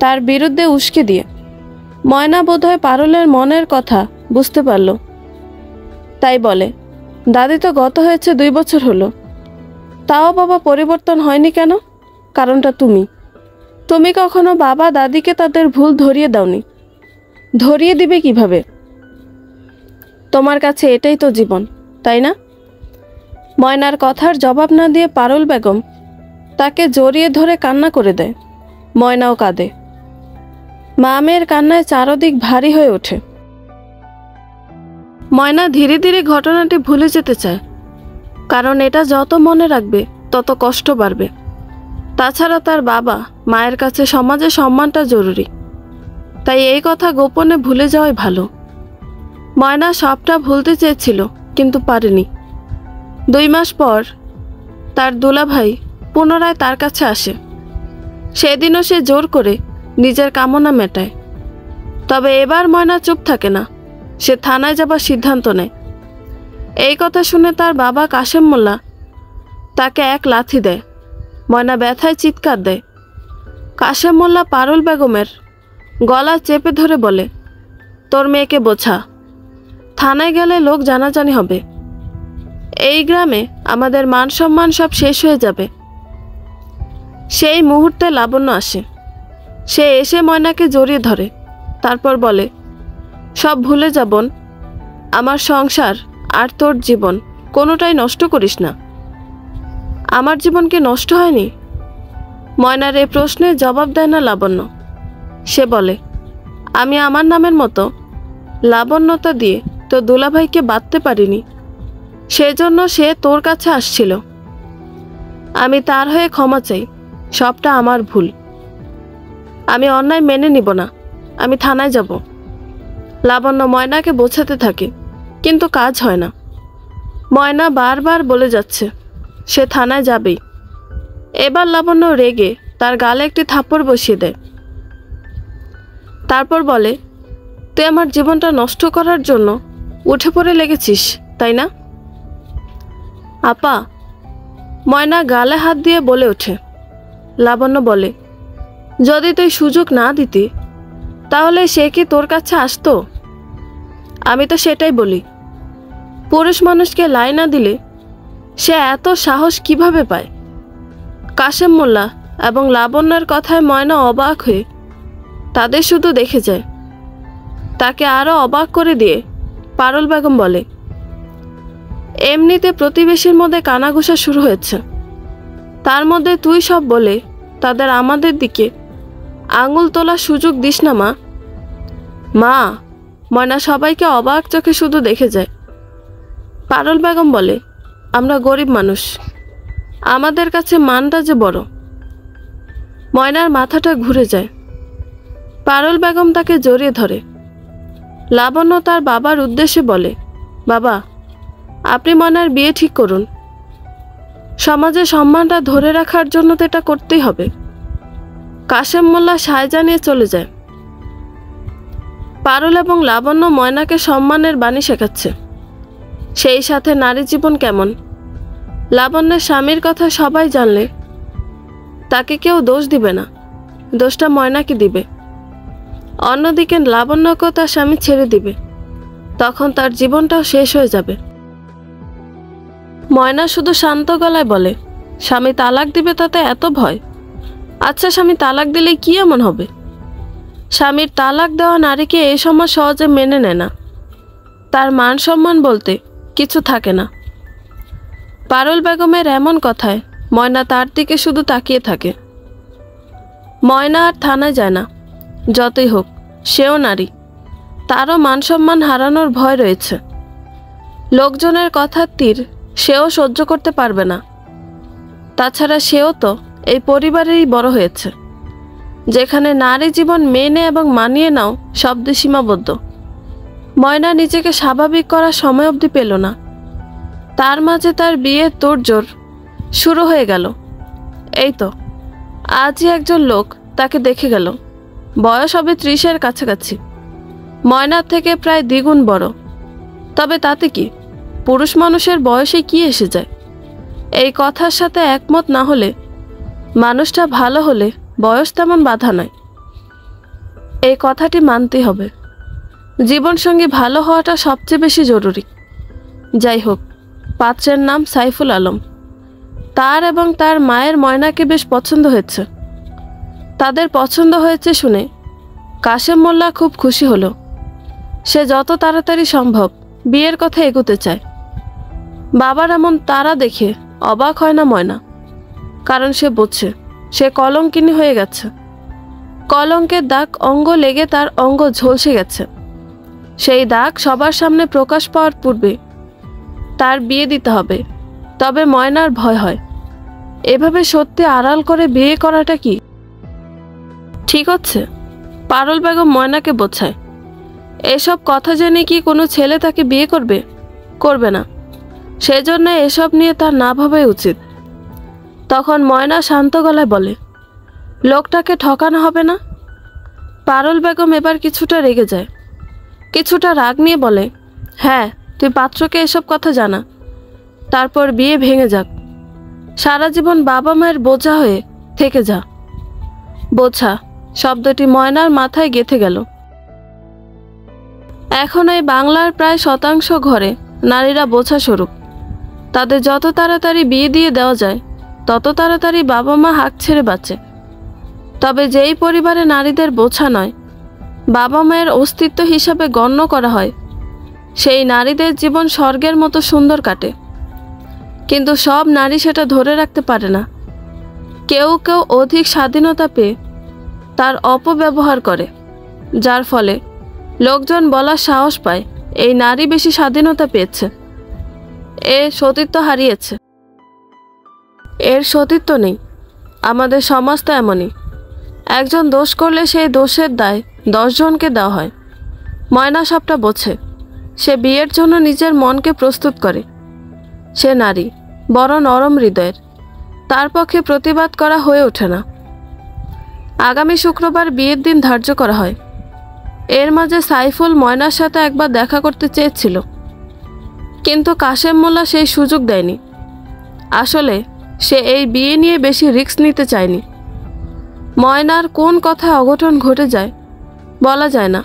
তার বিরুদ্ধে উস্কে দিয়ে। ময়না বোধহয় পারুলের মনের কথা বুঝতে পারল। তাই বলে, দাদি তো গত হয়েছে 2 বছর হলো, তাও বাবা পরিবর্তন হয়নি কেন? কারণটা তুমি কখনো বাবা দাদিকে তাদের ভুল ধরিয়ে দাওনি। ধরিয়ে দিবে কিভাবে? তোমার কাছে এটাই তো জীবন, তাই না? ময়নার কথার জবাব না দিয়ে পারুল বেগম তাকে জড়িয়ে ধরে কান্না করে দেয়। ময়নাও কাঁদে। মা মেয়ের কান্নায় চারদিক ভারী হয়ে ওঠে। ময়না ধীরে ধীরে ঘটনাটি ভুলে যেতে চায়, কারণ এটা যত মনে রাখবে তত কষ্ট বাড়বে। তাছাড়া তার বাবা মায়ের কাছে সমাজে সম্মানটা জরুরি। তাই এই কথা গোপনে ভুলে যাওয়াই ভালো। ময়না সবটা ভুলতে চেয়েছিল, কিন্তু পারেনি। 2 মাস পর তার দুলাভাই পুনরায় তার কাছে আসে। সেদিনও সে জোর করে নিজের কামনা মেটায়। তবে এবার ময়না চুপ থাকে না, সে থানায় যাবার সিদ্ধান্ত নেয়। এই কথা শুনে তার বাবা কাশেম মোল্লা তাকে এক লাথি দেয়। ময়না ব্যথায় চিৎকার দেয়। কাশেম মোল্লা পারুল বেগমের গলা চেপে ধরে বলে, তোর মেয়েকে বোঝা, থানায় গেলে লোক জানাজানি হবে। এই গ্রামে আমাদের মান সম্মান সব শেষ হয়ে যাবে। সেই মুহূর্তে লাবণ্য আসে। সে এসে ময়নাকে জড়িয়ে ধরে, তারপর বলে, সব ভুলে যা বোন, আমার সংসার আর তোর জীবন কোনোটাই নষ্ট করিস না। আমার জীবন কি নষ্ট হয়নি? ময়নার এই প্রশ্নে জবাব দেয় না লাবণ্য। সে বলে, আমি আমার নামের মতো লাবণ্যতা দিয়ে তো দুলাভাইকে বাঁধতে পারিনি, সেজন্য সে তোর কাছে আসছিল। আমি তার হয়ে ক্ষমা চাই, সবটা আমার ভুল। আমি অন্যায় মেনে নিব না, আমি থানায় যাব। লাবণ্য ময়নাকে বোঝাতে থাকে, কিন্তু কাজ হয় না। ময়না বারবার বলে যাচ্ছে সে থানায় যাবেই। এবার লাবণ্য রেগে তার গালে একটি থাপ্পড় বসিয়ে দেয়। তারপর বলে, তুই আমার জীবনটা নষ্ট করার জন্য উঠে পড়ে লেগেছিস, তাই না? আপা, ময়না গালে হাত দিয়ে বলে ওঠে। লাবণ্য বলে, যদি তুই সুযোগ না দিতি তাহলে সে কি তোর কাছে আসতো? আমি তো সেটাই বলি, পুরুষ মানুষকে লাই না দিলে সে এত সাহস কিভাবে পায়? কাশেম মোল্লা এবং লাবণ্যের কথায় ময়না অবাক হয়ে তাদের শুধু দেখে যায়। তাকে আরও অবাক করে দিয়ে পারুল বেগম বলে, এমনিতে প্রতিবেশীর মধ্যে কানাঘুষা শুরু হয়েছে, তার মধ্যে তুই সব বলে তাদের আমাদের দিকে আঙুল তোলার সুযোগ দিস না মা। মা, ময়না সবাইকে অবাক চোখে শুধু দেখে যায়। পারুল বেগম বলে, আমরা গরিব মানুষ, আমাদের কাছে মানটা যে বড়। ময়নার মাথাটা ঘুরে যায়। পারুল বেগম তাকে জড়িয়ে ধরে। লাবণ্য তার বাবার উদ্দেশ্যে বলে, বাবা, আপনি ময়নার বিয়ে ঠিক করুন। সমাজে সম্মানটা ধরে রাখার জন্য তো এটা করতেই হবে। কাশেম মোল্লা সায় জানিয়ে চলে যায়। পারুল এবং লাবণ্য ময়নাকে সম্মানের বাণী শেখাচ্ছে, সেই সাথে নারী জীবন কেমন। লাবণ্যের স্বামীর কথা সবাই জানলে তাকে কেউ দোষ দিবে না, দোষটা ময়নাকে দিবে। অন্যদিকে লাবণ্যকেও তার স্বামী ছেড়ে দিবে, তখন তার জীবনটাও শেষ হয়ে যাবে। ময়না শুধু শান্ত গলায় বলে, স্বামী তালাক দিবে তাতে এত ভয়? আচ্ছা, স্বামী তালাক দিলে কি এমন হবে? স্বামীর তালাক দেওয়া নারীকে এই সমাজ সহজে মেনে নেয় না, তার মান সম্মান বলতে কিছু থাকে না। পারুল বেগমের এমন কথায় ময়না তার দিকে শুধু তাকিয়ে থাকে। ময়না আর থানায় যায় না, যতই হোক সেও নারী, তারও মান সম্মান হারানোর ভয় রয়েছে। লোকজনের কথার তীর সেও সহ্য করতে পারবে না। তাছাড়া সেও তো এই পরিবারেরই বড় হয়েছে, যেখানে নারী জীবন মেনে এবং মানিয়ে নাও শব্দে সীমাবদ্ধ। ময়না নিজেকে স্বাভাবিক করার সময় অবধি পেল না, তার মাঝে তার বিয়ের তোড়জোড় শুরু হয়ে গেল। এই তো আজই একজন লোক তাকে দেখে গেল। বয়স হবে 30-এর কাছাকাছি, ময়নার থেকে প্রায় দ্বিগুণ বড়। তবে তাতে কি, পুরুষ মানুষের বয়সে কি এসে যায়? এই কথার সাথে একমত না হলে, মানুষটা ভালো হলে বয়স তেমন বাধা নয়, এই কথাটি মানতে হবে। জীবনসঙ্গী ভালো হওয়াটা সবচেয়ে বেশি জরুরি। যাই হোক, পাত্রের নাম সাইফুল আলম। তার এবং তার মায়ের ময়নাকে বেশ পছন্দ হয়েছে। তাদের পছন্দ হয়েছে শুনে কাশেম মোল্লা খুব খুশি হলো। সে যত তাড়াতাড়ি সম্ভব বিয়ের কথা এগোতে চায়। বাবার এমন তাড়া দেখে অবাক হয় না ময়না, কারণ সে বুঝছে সে কলঙ্কিনী হয়ে গেছে। কলঙ্কের দাগ অঙ্গ লেগে তার অঙ্গ ঝলসে গেছে। সেই দাগ সবার সামনে প্রকাশ পাওয়ার পূর্বে তার বিয়ে দিতে হবে। তবে ময়নার ভয় হয়, এভাবে সত্যি আড়াল করে বিয়ে করাটা কি ঠিক হচ্ছে? পারুল বেগম ময়নাকে বোঝায়, এসব কথা জেনে কি কোনো ছেলে তাকে বিয়ে করবে? করবে না। সেজন্য এসব নিয়ে তার না ভাবাই উচিত। তখন ময়না শান্ত গলায় বলে, লোকটাকে ঠকানো হবে না। পারুল বেগম এবার কিছুটা রেগে যায়, কিছুটা রাগ নিয়ে বলে, হ্যাঁ, তুই পাত্রকে এসব কথা জানা, তারপর বিয়ে ভেঙে যাক। সারা জীবন বাবা মায়ের বোঝা হয়ে থেকে যা। বোঝা শব্দটি ময়নার মাথায় গেঁথে গেল। এখন এই বাংলার প্রায় শতাংশ ঘরে নারীরা বোঝা স্বরূপ। তাদের যত তাড়াতাড়ি বিয়ে দিয়ে দেওয়া যায় তত তাড়াতাড়ি বাবা মা হাঁক ছেড়ে বাঁচে। তবে যেই পরিবারে নারীদের বোঝা নয়, বাবা মায়ের অস্তিত্ব হিসাবে গণ্য করা হয়, সেই নারীদের জীবন স্বর্গের মতো সুন্দর কাটে। কিন্তু সব নারী সেটা ধরে রাখতে পারে না। কেউ কেউ অধিক স্বাধীনতা পেয়ে তার অপব্যবহার করে, যার ফলে লোকজন বলার সাহস পায় এই নারী বেশি স্বাধীনতা পেয়েছে, এ সতীত্ব হারিয়েছে। এর সতীত্ব নেই। আমাদের সমাজ তো এমনই। একজন দোষ করলে সেই দোষের দায় 10 জনকে দেওয়া হয়। ময়না সবটা বোঝে। সে বিয়ের জন্য নিজের মনকে প্রস্তুত করে। সে নারী, বড় নরম হৃদয়ের। তার পক্ষে প্রতিবাদ করা হয়ে ওঠে না। আগামী শুক্রবার বিয়ের দিন ধার্য করা হয়। এর মাঝে সাইফুল ময়নার সাথে একবার দেখা করতে চেয়েছিল, কিন্তু কাশেম মোল্লা সেই সুযোগ দেয়নি। আসলে সে এই বিয়ে নিয়ে বেশি রিস্ক নিতে চায়নি। ময়নার কোন কথায় অঘটন ঘটে যায় বলা যায় না,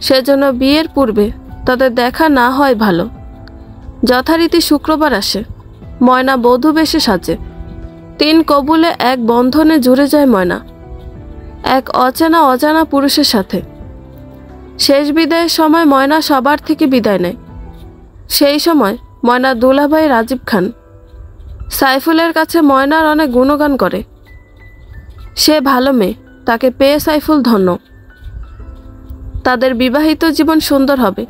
সেজন্য বিয়ের পূর্বে তাদের দেখা না হয় ভালো। যথারীতি শুক্রবার আসে। ময়না বধূ বেশে সাজে। 3 কবুলে এক বন্ধনে জুড়ে যায় ময়না, এক অজানা পুরুষের সাথে। শেষ বিদায়ের সময় ময়না সবার থেকে বিদায় নেয়। সেই সময় ময়নার দুলাভাই রাজীব খান সাইফুলের কাছে ময়নার অনেক গুণগান করে। সে ভালো মেয়ে, তাকে পেয়ে সাইফুল ধন্য। তাদের বিবাহিত জীবন সুন্দর হবে।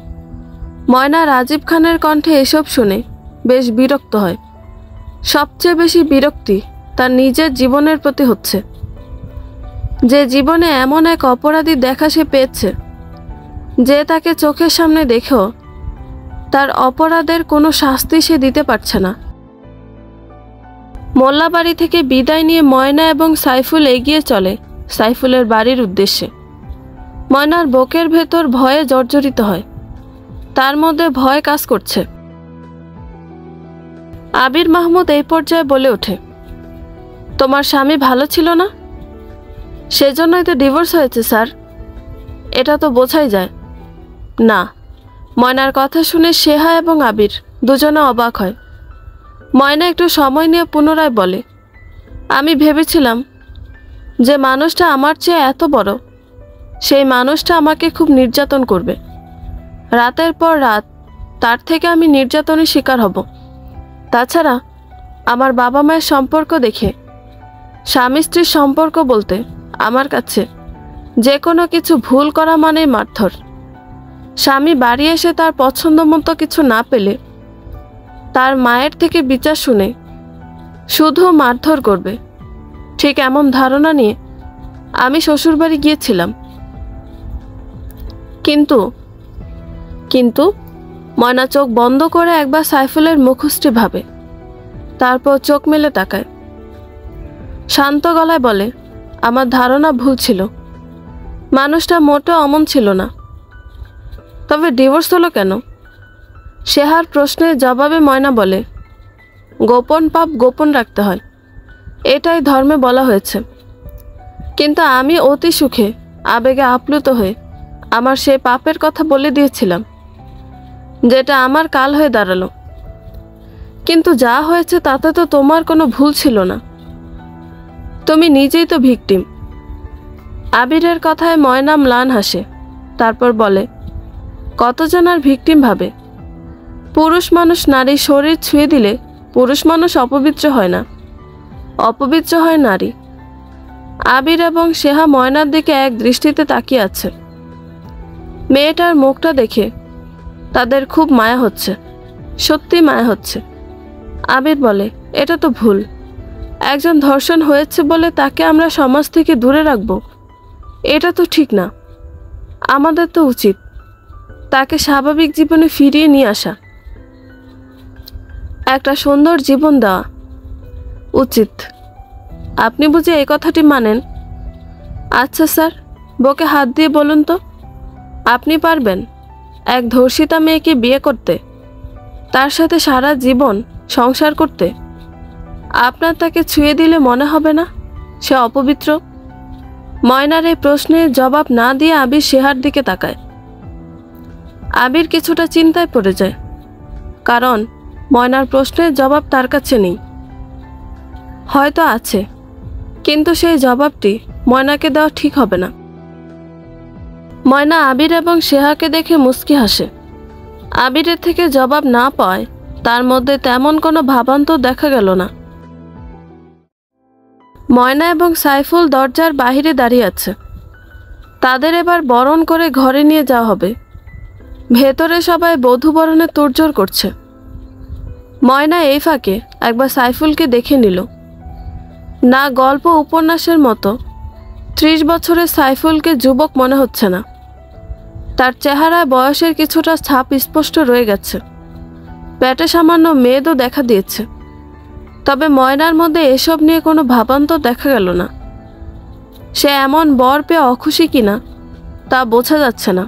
ময়না রাজীব খানের কণ্ঠে এসব শুনে বেশ বিরক্ত হয়। সবচেয়ে বেশি বিরক্তি তার নিজের জীবনের প্রতি হচ্ছে। যে জীবনে এমন এক অপরাধী দেখা সে পেয়েছে, যে তাকে চোখের সামনে দেখেও তার অপরাধের কোনো শাস্তি সে দিতে পারছে না। মোল্লাবাড়ি থেকে বিদায় নিয়ে ময়না এবং সাইফুল এগিয়ে চলে সাইফুলের বাড়ির উদ্দেশ্যে। ময়নার বুকের ভেতর ভয়ে জর্জরিত হয়। তার মধ্যে ভয় কাজ করছে। আবির মাহমুদ এই পর্যায়ে বলে ওঠে, তোমার স্বামী ভালো ছিল না, সেজন্যই তো ডিভোর্স হয়েছে স্যার। এটা তো বোঝাই যায়। না। ময়নার কথা শুনে সেহা এবং আবির দুজনে অবাক হয়। ময়না একটু সময় নিয়ে পুনরায় বলে, আমি ভেবেছিলাম যে মানুষটা আমার চেয়ে এত বড়, সেই মানুষটা আমাকে খুব নির্যাতন করবে। রাতের পর রাত তার থেকে আমি নির্যাতনের শিকার হব। তাছাড়া আমার বাবা মায়ের সম্পর্ক দেখে স্বামী স্ত্রীর সম্পর্ক বলতে আমার কাছে যে কোনো কিছু ভুল করা মানেই মারধর। স্বামী বাড়ি এসে তার পছন্দ মতো কিছু না পেলে তার মায়ের থেকে বিচার শুনে শুধু মারধর করবে, ঠিক এমন ধারণা নিয়ে আমি শ্বশুরবাড়ি গিয়েছিলাম। কিন্তু ময়না চোখ বন্ধ করে একবার সাইফুলের মুখশ্রী ভাবে, তারপর চোখ মেলে তাকায়। শান্ত গলায় বলে, আমার ধারণা ভুল ছিল। মানুষটা মোটেও অমন ছিল না। তবে ডিভোর্স হলো কেন? সেহার প্রশ্নের জবাবে ময়না বলে, গোপন পাপ গোপন রাখতে হয়, এটাই ধর্মে বলা হয়েছে। কিন্তু আমি অতি সুখে আবেগে আপ্লুত হয়ে আমার সে পাপের কথা বলে দিয়েছিলাম, যেটা আমার কাল হয়ে দাঁড়ালো। কিন্তু যা হয়েছে তাতে তো তোমার কোনো ভুল ছিল না, তুমি নিজেই তো ভিকটিম। আবিরের কথায় ময়না ম্লান হাসে, তারপর বলে, কতজন আর ভিকটিম ভাবে? পুরুষ মানুষ নারী শরীর ছুঁয়ে দিলে পুরুষ মানুষ অপবিত্র হয় না, অপবিত্র হয় নারী। আবির এবং সেহা ময়নার দিকে এক দৃষ্টিতে তাকিয়ে আছে। মেয়েটার মুখটা দেখে তাদের খুব মায়া হচ্ছে, সত্যি মায়া হচ্ছে। আবির বলে, এটা তো ভুল। একজন ধর্ষণ হয়েছে বলে তাকে আমরা সমাজ থেকে দূরে রাখব, এটা তো ঠিক না। আমাদের তো উচিত তাকে স্বাভাবিক জীবনে ফিরিয়ে নিয়ে আসা, একটা সুন্দর জীবন দেওয়া উচিত। আপনি বুঝি এই কথাটি মানেন? আচ্ছা স্যার, বুকে হাত দিয়ে বলুন তো, আপনি পারবেন এক ধর্ষিতা মেয়েকে বিয়ে করতে, তার সাথে সারা জীবন সংসার করতে? আপনার তাকে ছুঁয়ে দিলে মনে হবে না সে অপবিত্র? ময়নার এই প্রশ্নের জবাব না দিয়ে আবির সেহার দিকে তাকায়। আবির কিছুটা চিন্তায় পড়ে যায়, কারণ ময়নার প্রশ্নের জবাব তার কাছে নেই। হয়তো আছে, কিন্তু সেই জবাবটি ময়নাকে দেওয়া ঠিক হবে না। ময়না আবির এবং সেহাকে দেখে মুচকি হাসে। আবিরের থেকে জবাব না পাওয়ায় তার মধ্যে তেমন কোনো ভাবান্তর দেখা গেল না। ময়না এবং সাইফুল দরজার বাহিরে দাঁড়িয়ে আছে। তাদের এবার বরণ করে ঘরে নিয়ে যাওয়া হবে। ভেতরে সবাই বধূবরণের তোড়জোড় করছে। ময়না এই ফাঁকে একবার সাইফুলকে দেখে নিল। না গল্প উপন্যাসের মতো 30 বছরের সাইফুলকে যুবক মনে হচ্ছে না। তার চেহারায় বয়সের কিছুটা ছাপ স্পষ্ট রয়ে গেছে। পেটে সামান্য মেদও দেখা দিয়েছে। তবে ময়নার মধ্যে এসব নিয়ে কোনো ভাবান্তর দেখা গেল না। সে এমন বর পেয়ে অখুশি কিনা তা বোঝা যাচ্ছে না।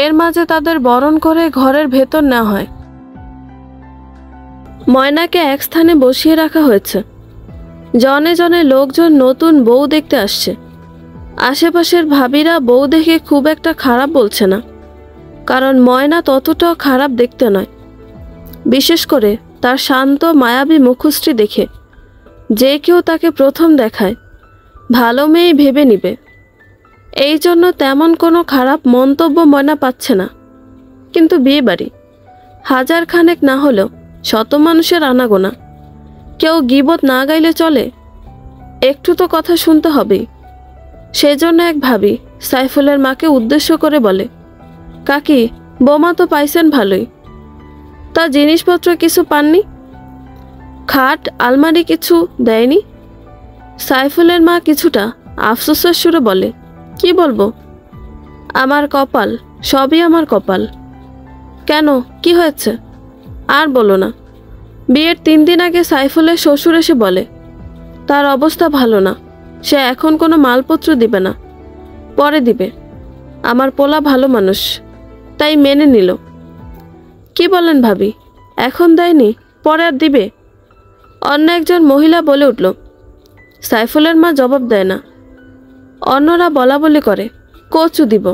এর মাঝে তাদের বরণ করে ঘরের ভেতর নেওয়া হয়। ময়নাকে এক স্থানে বসিয়ে রাখা হয়েছে। জনে জনে লোকজন নতুন বউ দেখতে আসছে। আশেপাশের ভাবিরা বউ দেখে খুব একটা খারাপ বলছে না, কারণ ময়না ততটাও খারাপ দেখতে নয়। বিশেষ করে তার শান্ত মায়াবী মুখশ্রী দেখে যে কেউ তাকে প্রথম দেখায় ভালো মেয়ে ভেবে নিবে। এই জন্য তেমন কোনো খারাপ মন্তব্য ময়না পাচ্ছে না। কিন্তু বিয়ে বাড়ি, হাজার খানেক না হলেও শত মানুষের আনাগোনা। কেউ গীবত না গাইলে চলে, একটু তো কথা শুনতে হবেই। সেজন্য এক ভাবি সাইফুলের মাকে উদ্দেশ্য করে বলে, কাকি, বোমা তো পাইছেন ভালোই, তা জিনিসপত্র কিছু পাননি? খাট আলমারি কিছু দেয়নি? সাইফুলের মা কিছুটা আফসোসের সুরে বলে, কি বলবো, আমার কপাল, সবই আমার কপাল। কেন, কি হয়েছে? আর বলো না। বিয়ের 3 দিন আগে সাইফুলের শ্বশুর এসে বলে তার অবস্থা ভালো না, সে এখন কোনো মালপত্র দিবে না, পরে দিবে। আমার পোলা ভালো মানুষ, তাই মেনে নিল। কি বলেন ভাবি, এখন দেয়নি, পরে আর দিবে? অন্য একজন মহিলা বলে উঠল। সাইফুলের মা জবাব দেয় না। অন্যরা বলা বলি করে, কচু দিব।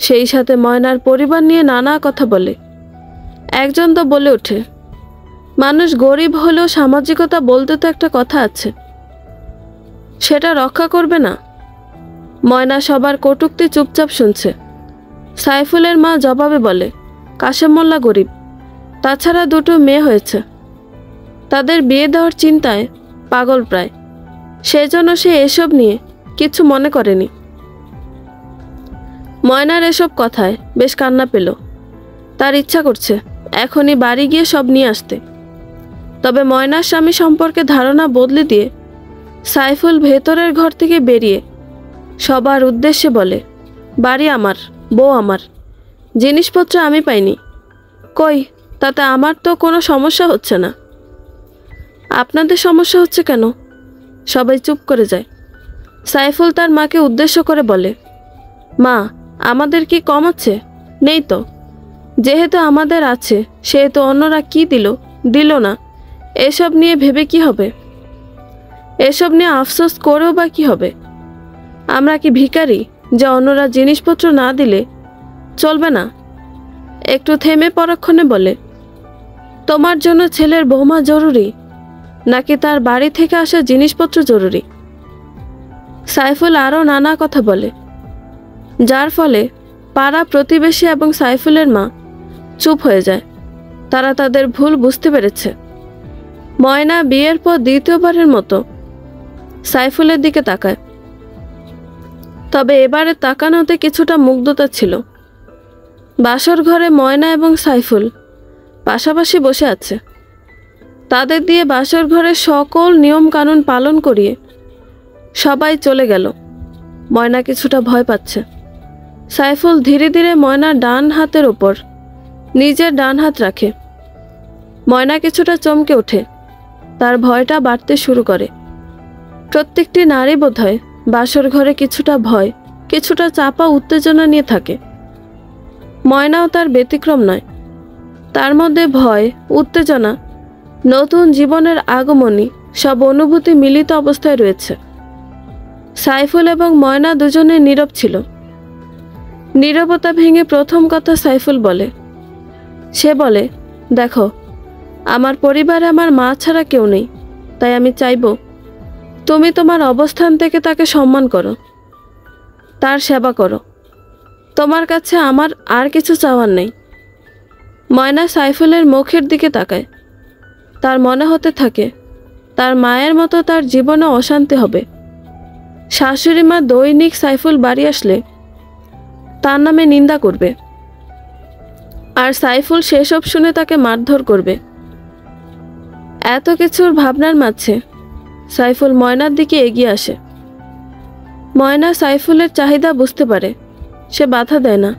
সেই সাথে ময়নার পরিবার নিয়ে নানা কথা বলে। একজন তো বলে ওঠে, মানুষ গরিব হলেও সামাজিকতা বলতে তো একটা কথা আছে, সেটা রক্ষা করবে না। ময়না সবার কটূক্তি চুপচাপ শুনছে। সাইফুলের মা জবাবে বলে, কাশেম মোল্লা গরিব, তাছাড়া 2টো মেয়ে হয়েছে, তাদের বিয়ে দেওয়ার চিন্তায় পাগল প্রায়। সেজন্য সে এসব নিয়ে কিছু মনে করেনি। ময়নার এসব কথায় বেশ কান্না পেল। তার ইচ্ছা করছে এখনই বাড়ি গিয়ে সব নিয়ে আসতে। তবে ময়নার স্বামী সম্পর্কে ধারণা বদলে দিয়ে সাইফুল ভেতরের ঘর থেকে বেরিয়ে সবার উদ্দেশ্যে বলে, বাড়ি আমার, বউ আমার, জিনিসপত্র আমি পাইনি। কই, তাতে আমার তো কোনো সমস্যা হচ্ছে না। আপনাদের সমস্যা হচ্ছে কেন? সবাই চুপ করে যায়। সাইফুল তার মাকে উদ্দেশ্য করে বলে, মা, আমাদের কি কম আছে? নেই তো। যেহেতু আমাদের আছে, সেহেতু অন্যরা কি দিল দিল না এসব নিয়ে ভেবে কি হবে? এসব নিয়ে আফসোস করেও বা কি হবে? আমরা কি ভিখারি যে অন্যরা জিনিসপত্র না দিলে চলবে না? একটু থেমে পরক্ষণে বলে, তোমার জন্য ছেলের বৌমা জরুরি নাকি তার বাড়ি থেকে আসা জিনিসপত্র জরুরি? সাইফুল আরও নানা কথা বলে, যার ফলে পাড়া প্রতিবেশী এবং সাইফুলের মা চুপ হয়ে যায়। তারা তাদের ভুল বুঝতে পেরেছে। ময়না বিয়ের পর দ্বিতীয়বারের মতো সাইফুলের দিকে তাকায়। তবে এবারে তাকানোতে কিছুটা মুগ্ধতা ছিল। বাসর ঘরে ময়না এবং সাইফুল পাশাপাশি বসে আছে। তাদের দিয়ে বাসর ঘরের সকল নিয়ম কানুন পালন করিয়ে সবাই চলে গেল। ময়না কিছুটা ভয় পাচ্ছে। সাইফুল ধীরে ধীরে ময়নার ডান হাতের ওপর নিজের ডান হাত রাখে। ময়না কিছুটা চমকে ওঠে। তার ভয়টা বাড়তে শুরু করে। প্রত্যেকটি নারী বোধহয় বাসর ঘরে কিছুটা ভয়, কিছুটা চাপা উত্তেজনা নিয়ে থাকে। ময়নাও তার ব্যতিক্রম নয়। তার মধ্যে ভয়, উত্তেজনা, নতুন জীবনের আগমনী সব অনুভূতি মিলিত অবস্থায় রয়েছে। সাইফুল এবং ময়না দুজনে নীরব ছিল। নীরবতা ভেঙে প্রথম কথা সাইফুল বলে। সে বলে, দেখো, আমার পরিবারে আমার মা ছাড়া কেউ নেই। তাই আমি চাইব তুমি তোমার অবস্থান থেকে তাকে সম্মান করো, তার সেবা করো। তোমার কাছে আমার আর কিছু চাওয়ার নেই। ময়না সাইফুলের মুখের দিকে তাকায়। তার মনে হতে থাকে তার মায়ের মতো তার জীবনে অশান্তি হবে। শাশুড়ি মা দৈনিক সাইফুল বাড়ি আসলে তার নামে নিন্দা করবে, আর সাইফুল সেসব শুনে তাকে মারধর করবে। এত কিছুর ভাবনার মাঝে সাইফুল ময়নার দিকে এগিয়ে আসে। ময়না সাইফুলের চাহিদা বুঝতে পারে, সে বাধা দেয় না।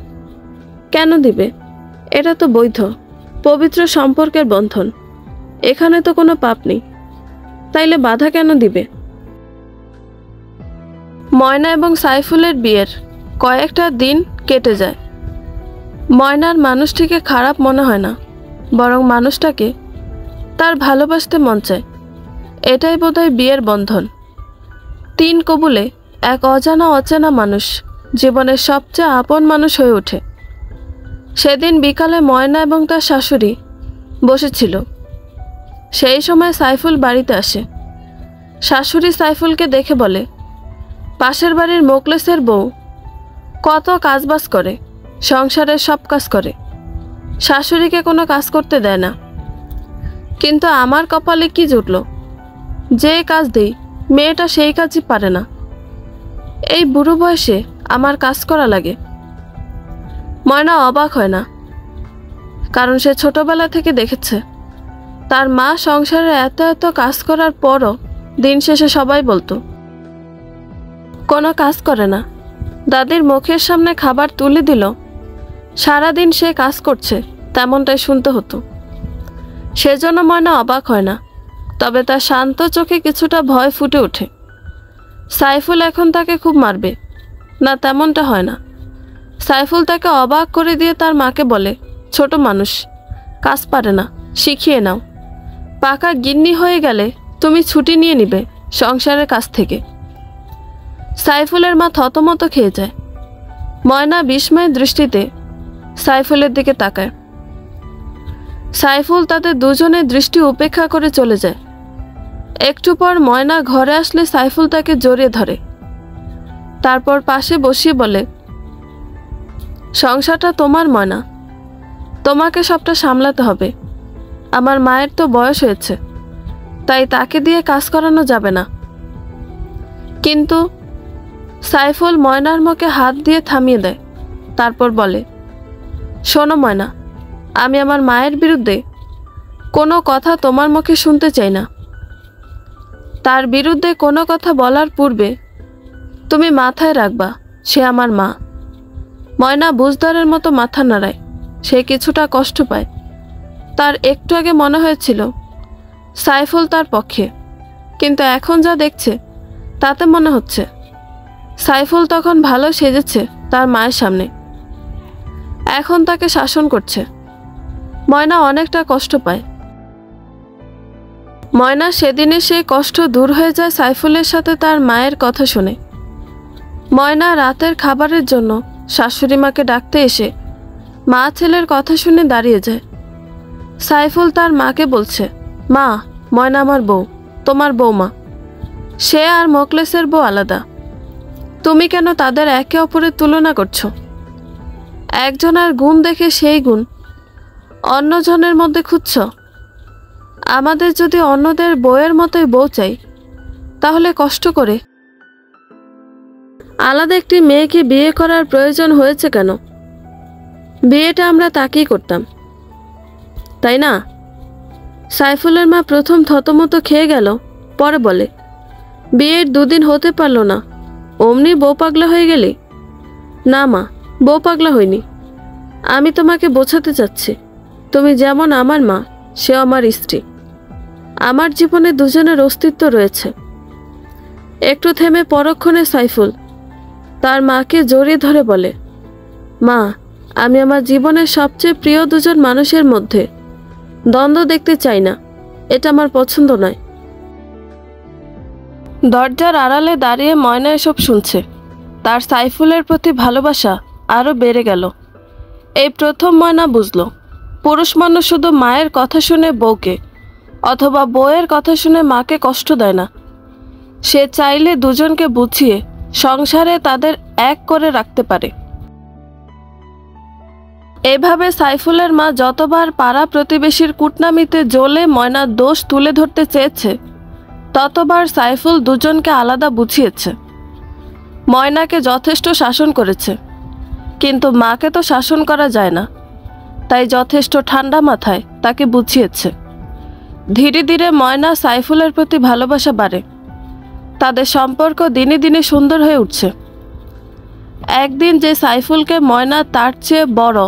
কেন দিবে? এটা তো বৈধ পবিত্র সম্পর্কের বন্ধন, এখানে তো কোনো পাপ নেই, তাইলে বাধা কেন দিবে? ময়না এবং সাইফুলের বিয়ের কয়েকটা দিন কেটে যায়। ময়নার মানুষটিকে খারাপ মনে হয় না, বরং মানুষটাকে তার ভালোবাসতে মন চায়। এটাই বোধহয় বিয়ের বন্ধন। 3 কবুলে এক অজানা অচেনা মানুষ জীবনের সবচেয়ে আপন মানুষ হয়ে ওঠে। সেদিন বিকালে ময়না এবং তার শাশুড়ি বসেছিল। সেই সময় সাইফুল বাড়িতে আসে। শাশুড়ি সাইফুলকে দেখে বলে, পাশের বাড়ির মোকলেসের বউ কত কাজবাজ করে, সংসারের সব কাজ করে, শাশুড়িকে কোনো কাজ করতে দেয় না। কিন্তু আমার কপালে কি জুটল, যে কাজ দেই মেয়েটা সেই কাজই পারে না। এই বুড়ো বয়সে আমার কাজ করা লাগে। ময়না অবাক হয় না, কারণ সে ছোটবেলা থেকে দেখেছে তার মা সংসারে এত এত কাজ করার পরও দিন শেষে সবাই বলতো কোনো কাজ করে না। দাদির মুখের সামনে খাবার তুলে দিল, সারাদিন সে কাজ করছে, তেমনটাই শুনতে হতো। সেজন্য ময়না অবাক হয় না, তবে তার শান্ত চোখে কিছুটা ভয় ফুটে ওঠে। সাইফুল এখন তাকে খুব মারবে না, তেমনটা হয় না। সাইফুল তাকে অবাক করে দিয়ে তার মাকে বলে, ছোট মানুষ, কাজ পারে না, শিখিয়ে নাও। পাকা গিন্নি হয়ে গেলে তুমি ছুটি নিয়ে নিবে সংসারের কাছ থেকে। সাইফুলের মা থতমত খেয়ে যায়। ময়না বিস্ময়ের দৃষ্টিতে সাইফুলের দিকে তাকায়। সাইফুল তাদের দুজনের দৃষ্টি উপেক্ষা করে চলে যায়। একটু পর ময়না ঘরে আসলে সাইফুল তাকে জড়িয়ে ধরে, তারপর পাশে বসিয়ে বলে, সংসারটা তোমার ময়না, তোমাকে সবটা সামলাতে হবে। আমার মায়ের তো বয়স হয়েছে, তাই তাকে দিয়ে কাজ করানো যাবে না। কিন্তু সাইফুল ময়নার মুখে হাত দিয়ে থামিয়ে দেয়, তারপর বলে, শোনো ময়না, আমি আমার মায়ের বিরুদ্ধে কোনো কথা তোমার মুখে শুনতে চাই না। তার বিরুদ্ধে কোনো কথা বলার পূর্বে তুমি মাথায় রাখবা সে আমার মা। ময়না বুঝদারের মতো মাথা নাড়ায়। সে কিছুটা কষ্ট পায়। তার একটু আগে মনে হয়েছিল সাইফুল তার পক্ষে, কিন্তু এখন যা দেখছে তাতে মনে হচ্ছে সাইফুল তখন ভালো সেজেছে তার মায়ের সামনে, এখন তাকে শাসন করছে। ময়না অনেকটা কষ্ট পায়। ময়না সেদিনে সেই কষ্ট দূর হয়ে যায় সাইফুলের সাথে তার মায়ের কথা শুনে। ময়না রাতের খাবারের জন্য শাশুড়ি মাকে ডাকতে এসে মা ছেলের কথা শুনে দাঁড়িয়ে যায়। সাইফুল তার মাকে বলছে, মা, ময়না আমার বউ, তোমার বৌমা। সে আর মোকলেসের বউ আলাদা। তুমি কেন তাদের একে অপরের তুলনা করছো? একজনের গুণ দেখে সেই গুণ অন্যজনের মধ্যে খুঁজছ। আমাদের যদি অন্যদের বউয়ের মতোই বউ চাই, তাহলে কষ্ট করে আলাদা একটি মেয়েকে বিয়ে করার প্রয়োজন হয়েছে কেন? বিয়েটা আমরা তাকেই করতাম, তাই না? সাইফুলের মা প্রথম থতমত খেয়ে গেল, পরে বলে, বিয়ের 2 দিন হতে পারল না, অমনি বউ পাগলা হয়ে গেলি? না মা, বউ পাগলা হয়নি। আমি তোমাকে বোঝাতে চাচ্ছি, তুমি যেমন আমার মা, সেও আমার স্ত্রী। আমার জীবনে দুজনের অস্তিত্ব রয়েছে। একটু থেমে পরক্ষণে সাইফুল তার মাকে জড়িয়ে ধরে বলে, মা, আমি আমার জীবনের সবচেয়ে প্রিয় দুজন মানুষের মধ্যে দ্বন্দ্ব দেখতে চাই না, এটা আমার পছন্দ নয়। দরজার আড়ালে দাঁড়িয়ে ময়না এসব শুনছে। তার সাইফুলের প্রতি ভালোবাসা আরও বেড়ে গেল। এই প্রথম ময়না বুঝল, পুরুষ মানুষ শুধু মায়ের কথা শুনে বউকে অথবা বউয়ের কথা শুনে মাকে কষ্ট দেয় না। সে চাইলে দুজনকে বুঝিয়ে সংসারে তাদের এক করে রাখতে পারে। এভাবে সাইফুলের মা যতবার পাড়া প্রতিবেশীর কুটনামিতে জ্বলে ময়নার দোষ তুলে ধরতে চেয়েছে, ততবার সাইফুল দুজনকে আলাদা বুঝিয়েছে। ময়নাকে যথেষ্ট শাসন করেছে, কিন্তু মাকে তো শাসন করা যায় না, তাই যথেষ্ট ঠান্ডা মাথায় তাকে বুঝিয়েছে। ধীরে ধীরে ময়না সাইফুলের প্রতি ভালোবাসা বাড়ে। তাদের সম্পর্ক দিনে দিনে সুন্দর হয়ে উঠছে। একদিন যে সাইফুলকে ময়না তার চেয়ে বড়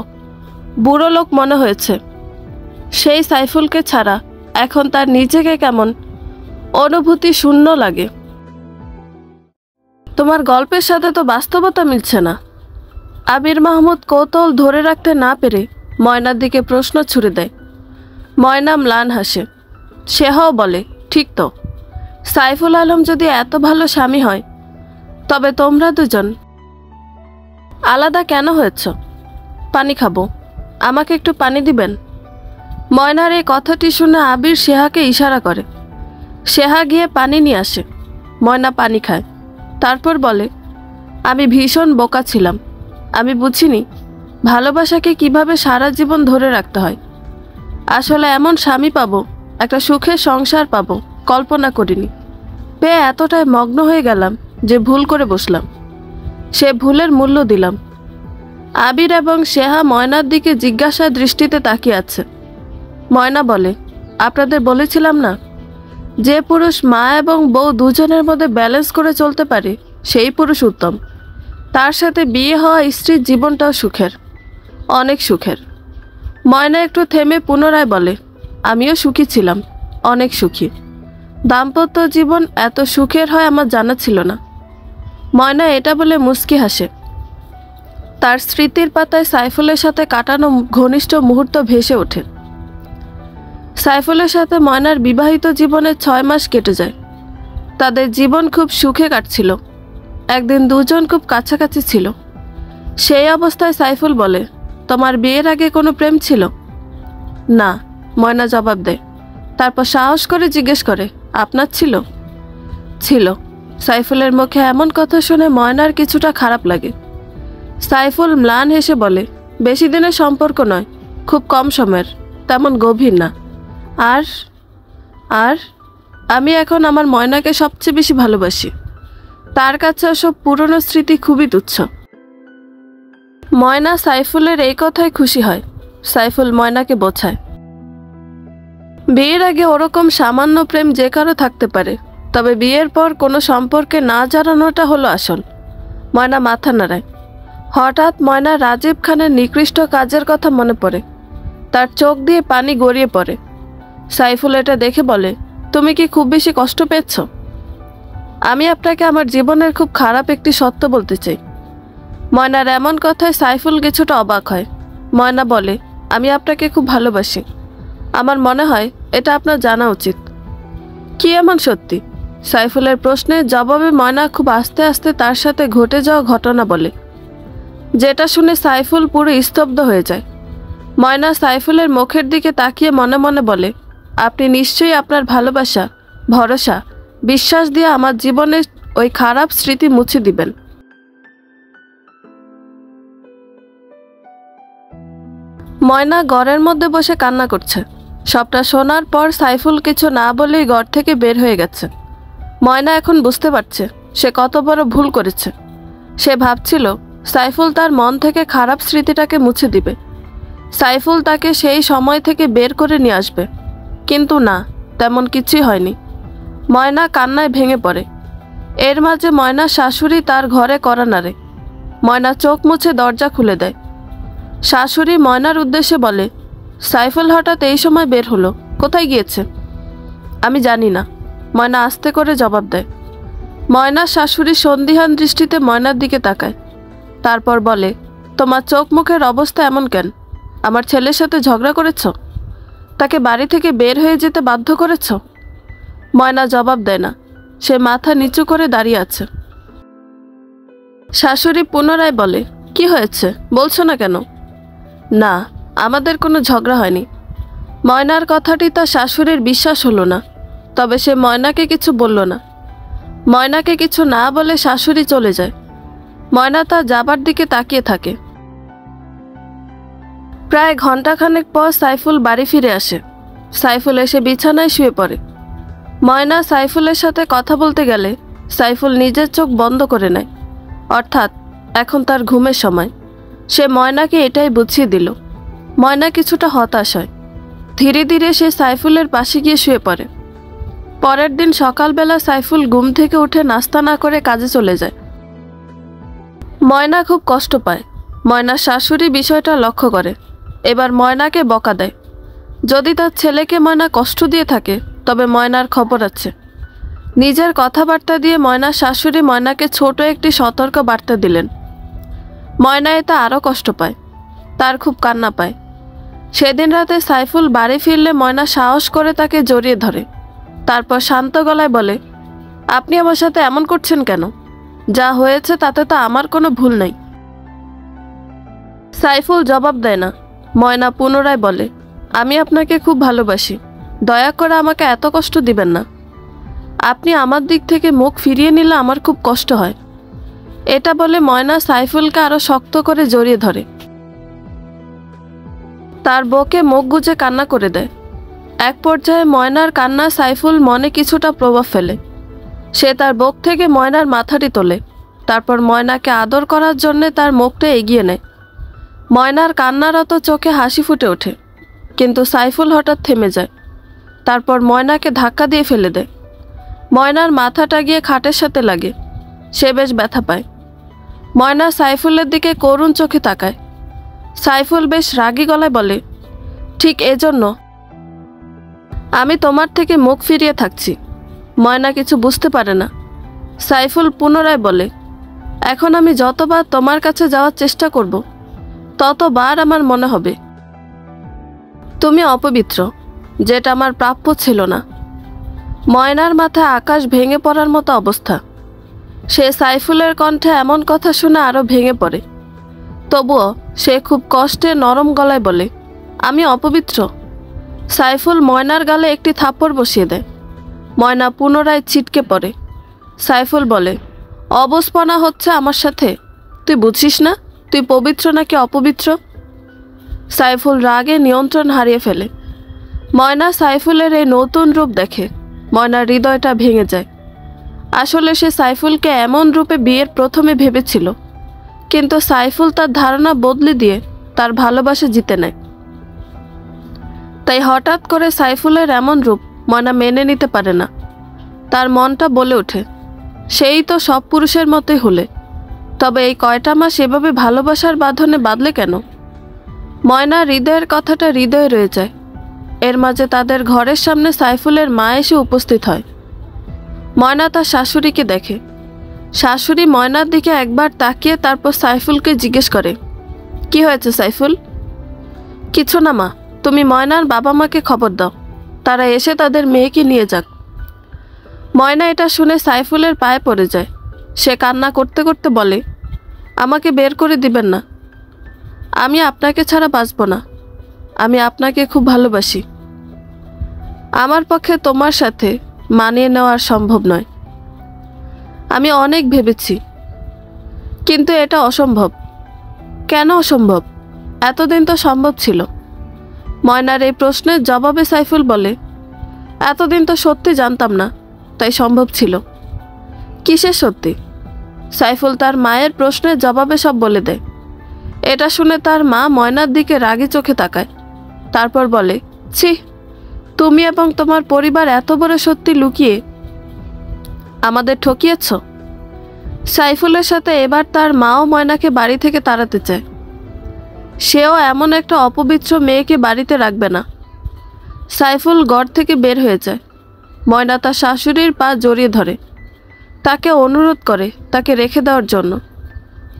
বুড়ো লোক মনে হয়েছে, সেই সাইফুলকে ছাড়া এখন তার নিজেকে কেমন অনুভূতি শূন্য লাগে। তোমার গল্পের সাথে তো বাস্তবতা মিলছে না। আবির মাহমুদ কৌতূহল ধরে রাখতে না পেরে ময়নার দিকে প্রশ্ন ছুড়ে দেয়। ময়না ম্লান হাসে। সেও বলে, ঠিক তো, সাইফুল আলম যদি এত ভালো স্বামী হয়, তবে তোমরা দুজন আলাদা কেন হয়েছ? পানি খাবো, আমাকে একটু পানি দিবেন? ময়নার এই কথাটি শুনে আবির সেহাকে ইশারা করে। সেহা গিয়ে পানি নিয়ে আসে। ময়না পানি খায়, তারপর বলে, আমি ভীষণ বোকা ছিলাম। আমি বুঝিনি ভালোবাসাকে কিভাবে সারা জীবন ধরে রাখতে হয়। আসলে এমন স্বামী পাবো, একটা সুখের সংসার পাবো, কল্পনা করিনি। পেয়ে এতটাই মগ্ন হয়ে গেলাম যে ভুল করে বসলাম। সে ভুলের মূল্য দিলাম। আবির এবং সেহা ময়নার দিকে জিজ্ঞাসা দৃষ্টিতে তাকিয়ে আছে। ময়না বলে, আপনাদের বলেছিলাম না, যে পুরুষ মা এবং বউ দুজনের মধ্যে ব্যালেন্স করে চলতে পারে সেই পুরুষ উত্তম। তার সাথে বিয়ে হওয়া স্ত্রীর জীবনটাও সুখের, অনেক সুখের। ময়না একটু থেমে পুনরায় বলে, আমিও সুখী ছিলাম, অনেক সুখী। দাম্পত্য জীবন এত সুখের হয় আমার জানা ছিল না। ময়না এটা বলে মুচকি হাসে। তার স্মৃতির পাতায় সাইফুলের সাথে কাটানো ঘনিষ্ঠ মুহূর্ত ভেসে ওঠে। সাইফুলের সাথে ময়নার বিবাহিত জীবনের 6 মাস কেটে যায়। তাদের জীবন খুব সুখে কাটছিল। একদিন দুজন খুব কাছাকাছি ছিল। সেই অবস্থায় সাইফুল বলে, তোমার বিয়ের আগে কোনো প্রেম ছিল? না, ময়না জবাব দেয়। তারপর সাহস করে জিজ্ঞেস করে, আপনার ছিল? ছিল। সাইফুলের মুখে এমন কথা শুনে ময়নার কিছুটা খারাপ লাগে। সাইফুল ম্লান হেসে বলে, বেশি দিনের সম্পর্ক নয়, খুব কম সময়ের, তেমন গভীর না। আর আর আমি এখন আমার ময়নাকে সবচেয়ে বেশি ভালোবাসি। তার কাছে ওসব পুরনো স্মৃতি খুবই তুচ্ছ। ময়না সাইফুলের এই কথায় খুশি হয়। সাইফুল ময়নাকে বোঝায়, বিয়ের আগে ওরকম সামান্য প্রেম যে কারো থাকতে পারে, তবে বিয়ের পর কোনো সম্পর্কে না জানানোটা হলো আসল। ময়না মাথা নাড়ায়। হঠাৎ ময়না রাজীব খানের নিকৃষ্ট কাজের কথা মনে পড়ে। তার চোখ দিয়ে পানি গড়িয়ে পড়ে। সাইফুল এটা দেখে বলে, তুমি কি খুব বেশি কষ্ট পেয়েছ? আমি আপনাকে আমার জীবনের খুব খারাপ একটি সত্য বলতে চাই। ময়নার এমন কথায় সাইফুল কিছুটা অবাক হয়। ময়না বলে, আমি আপনাকে খুব ভালোবাসি। আমার মনে হয় এটা আপনার জানা উচিত। কি এমন সত্যি? সাইফুলের প্রশ্নের জবাবে ময়না খুব আস্তে আস্তে তার সাথে ঘটে যাওয়া ঘটনা বলে, যেটা শুনে সাইফুল পুরো স্তব্ধ হয়ে যায়। ময়না সাইফুলের মুখের দিকে তাকিয়ে মনে মনে বলে, আপনি নিশ্চয়ই আপনার ভালোবাসা, ভরসা, বিশ্বাস দিয়ে আমার জীবনের ওই খারাপ স্মৃতি মুছে দিবেন। ময়না ঘরের মধ্যে বসে কান্না করছে। সবটা শোনার পর সাইফুল কিছু না বলেই ঘর থেকে বের হয়ে গেছে। ময়না এখন বুঝতে পারছে সে কত বড় ভুল করেছে। সে ভাবছিল সাইফুল তার মন থেকে খারাপ স্মৃতিটাকে মুছে দিবে, সাইফুল তাকে সেই সময় থেকে বের করে নিয়ে আসবে, কিন্তু না, তেমন কিছুই হয়নি। ময়না কান্নায় ভেঙে পড়ে। এর মাঝে ময়নার শাশুড়ি তার ঘরে কড়া নাড়ে। ময়না চোখ মুছে দরজা খুলে দেয়। শাশুড়ি ময়নার উদ্দেশ্যে বলে, সাইফুল হঠাৎ এই সময় বের হলো, কোথায় গিয়েছে? আমি জানি না, ময়না আস্তে করে জবাব দেয়। ময়নার শাশুড়ি সন্দিহান দৃষ্টিতে ময়নার দিকে তাকায়। তারপর বলে, তোমার চোখ মুখের অবস্থা এমন কেন? আমার ছেলের সাথে ঝগড়া করেছ? তাকে বাড়ি থেকে বের হয়ে যেতে বাধ্য করেছ? ময়না জবাব দেয় না। সে মাথা নিচু করে দাঁড়িয়ে আছে। শাশুড়ি পুনরায় বলে, কি হয়েছে বলছো না কেন? না, আমাদের কোনো ঝগড়া হয়নি। ময়নার কথাটি তার শাশুড়ির বিশ্বাস হলো না, তবে সে ময়নাকে কিছু বলল না। ময়নাকে কিছু না বলে শাশুড়ি চলে যায়। ময়না তার যাবার দিকে তাকিয়ে থাকে। প্রায় ঘন্টাখানেক পর সাইফুল বাড়ি ফিরে আসে। সাইফুল এসে বিছানায় শুয়ে পড়ে। ময়না সাইফুলের সাথে কথা বলতে গেলে সাইফুল নিজের চোখ বন্ধ করে নেয়, অর্থাৎ এখন তার ঘুমের সময়। সে ময়নাকে এটাই বুঝিয়ে দিল। ময়না কিছুটা হতাশ হয়। ধীরে ধীরে সে সাইফুলের পাশে গিয়ে শুয়ে পড়ে। পরের দিন সকালবেলা সাইফুল ঘুম থেকে উঠে নাস্তা না করে কাজে চলে যায়। ময়না খুব কষ্ট পায়। ময়নার শাশুড়ি বিষয়টা লক্ষ্য করে। এবার ময়নাকে বকা দেয়। যদি তার ছেলেকে ময়না কষ্ট দিয়ে থাকে তবে ময়নার খবর আছে। নিজের কথাবার্তা দিয়ে ময়নার শাশুড়ি ময়নাকে ছোট একটি সতর্ক বার্তা দিলেন। ময়না এতে আরও কষ্ট পায়। তার খুব কান্না পায়। সেদিন রাতে সাইফুল বাড়ি ফিরলে ময়না সাহস করে তাকে জড়িয়ে ধরে। তারপর শান্ত গলায় বলে, আপনি আমার সাথে এমন করছেন কেন? যা হয়েছে তাতে তো আমার কোনো ভুল নেই। সাইফুল জবাব দেয় না। ময়না পুনরায় বলে, আমি আপনাকে খুব ভালোবাসি। দয়া করে আমাকে এত কষ্ট দিবেন না। আপনি আমার দিক থেকে মুখ ফিরিয়ে নিলে আমার খুব কষ্ট হয়। এটা বলে ময়না সাইফুলকে আরো শক্ত করে জড়িয়ে ধরে। তার বুকে মুখ গুজে কান্না করে দেয়। এক পর্যায়ে ময়নার কান্না সাইফুল মনে কিছুটা প্রভাব ফেলে। সে তার বুক থেকে ময়নার মাথাটি তোলে। তারপর ময়নাকে আদর করার জন্য তার মুখটা এগিয়ে নেয়। ময়নার কান্নারত চোখে হাসি ফুটে ওঠে, কিন্তু সাইফুল হঠাৎ থেমে যায়। তারপর ময়নাকে ধাক্কা দিয়ে ফেলে দেয়। ময়নার মাথাটা গিয়ে খাটের সাথে লাগে। সে বেশ ব্যথা পায়। ময়না সাইফুলের দিকে করুণ চোখে তাকায়। সাইফুল বেশ রাগী গলায় বলে, ঠিক এজন্য আমি তোমার থেকে মুখ ফিরিয়ে থাকছি। ময়না কিছু বুঝতে পারে না। সাইফুল পুনরায় বলে, এখন আমি যতবার তোমার কাছে যাওয়ার চেষ্টা করব ততবার আমার মনে হবে তুমি অপবিত্র, যেটা আমার প্রাপ্য ছিল না। ময়নার মাথায় আকাশ ভেঙে পড়ার মতো অবস্থা। সে সাইফুলের কণ্ঠে এমন কথা শুনে আরো ভেঙে পড়ে। তবুও সে খুব কষ্টে নরম গলায় বলে, আমি অপবিত্র? সাইফুল ময়নার গালে একটি থাপ্পড় বসিয়ে দেয়। ময়না পুনরায় ছিটকে পড়ে। সাইফুল বলে, অবস্পনা হচ্ছে আমার সাথে? তুই বুঝিস না তুই পবিত্র নাকি অপবিত্র? সাইফুল রাগে নিয়ন্ত্রণ হারিয়ে ফেলে। ময়না সাইফুলের এই নতুন রূপ দেখে ময়নার হৃদয়টা ভেঙে যায়। আসলে সে সাইফুলকে এমন রূপে বিয়ের প্রথমে ভেবেছিল, কিন্তু সাইফুল তার ধারণা বদলে দিয়ে তার ভালোবাসা জিতে নেয়। তাই হঠাৎ করে সাইফুলের এমন রূপ ময়না মেনে নিতে পারে না। তার মনটা বলে ওঠে, সেই তো সব পুরুষের মতোই হলে, তবে এই কয়টা মাস এভাবে ভালোবাসার বাঁধনে বাঁধলে কেন? ময়নার হৃদয়ের কথাটা হৃদয়ে রয়ে যায়। এর মাঝে তাদের ঘরের সামনে সাইফুলের মা এসে উপস্থিত হয়। ময়না তার শাশুড়িকে দেখে। শাশুড়ি ময়নার দিকে একবার তাকিয়ে তারপর সাইফুলকে জিজ্ঞেস করে, কি হয়েছে সাইফুল? কিছু না মা, তুমি ময়নার বাবা মাকে খবর দাও, তারা এসে তাদের মেয়েকে নিয়ে যাক। ময়না এটা শুনে সাইফুলের পায়ে পড়ে যায়। সে কান্না করতে করতে বলে, আমাকে বের করে দিবেন না। আমি আপনাকে ছাড়া বাঁচব না। আমি আপনাকে খুব ভালোবাসি। আমার পক্ষে তোমার সাথে মানিয়ে নেওয়া সম্ভব নয়। আমি অনেক ভেবেছি, কিন্তু এটা অসম্ভব। কেন অসম্ভব? এতদিন তো সম্ভব ছিল। ময়নার এই প্রশ্নের জবাবে সাইফুল বলে, এতদিন তো সত্যি জানতাম না, তাই সম্ভব ছিল। কিসের সত্যি? সাইফুল তার মায়ের প্রশ্নের জবাবে সব বলে দেয়। এটা শুনে তার মা ময়নার দিকে রাগী চোখে তাকায়। তারপর বলে, ছি, তুমি এবং তোমার পরিবার এত বড় সত্যি লুকিয়ে আমাদের ঠকিয়েছ। সাইফুলের সাথে এবার তার মাও ময়নাকে বাড়ি থেকে তাড়াতে চায়। সেও এমন একটা অপবিত্র মেয়েকে বাড়িতে রাখবে না। সাইফুল ঘর থেকে বের হয়ে যায়। ময়না তার শাশুড়ির পা জড়িয়ে ধরে, তাকে অনুরোধ করে তাকে রেখে দেওয়ার জন্য,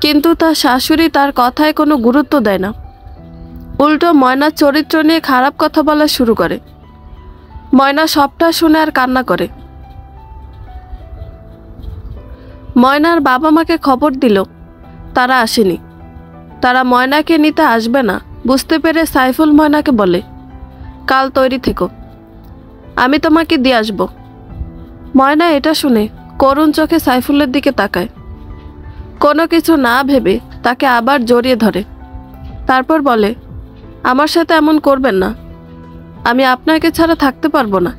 কিন্তু তার শাশুড়ি তার কথায় কোনো গুরুত্ব দেয় না। উল্টো ময়নার চরিত্র নিয়ে খারাপ কথা বলা শুরু করে। ময়না সবটা শুনে আর কান্না করে। ময়নার বাবা মাকে খবর দিল, তারা আসেনি। তারা ময়নাকে নিতে আসবে না বুঝতে পেরে সাইফুল ময়নাকে বলে, কাল তৈরি থেকো, আমি তোমাকে দিয়ে আসবো। ময়না এটা শুনে করুণ চোখে সাইফুলের দিকে তাকায়। কোনো কিছু না ভেবে তাকে আবার জড়িয়ে ধরে। তারপর বলে, আমার সাথে এমন করবেন না, আমি আপনাকে ছাড়া থাকতে পারবো না,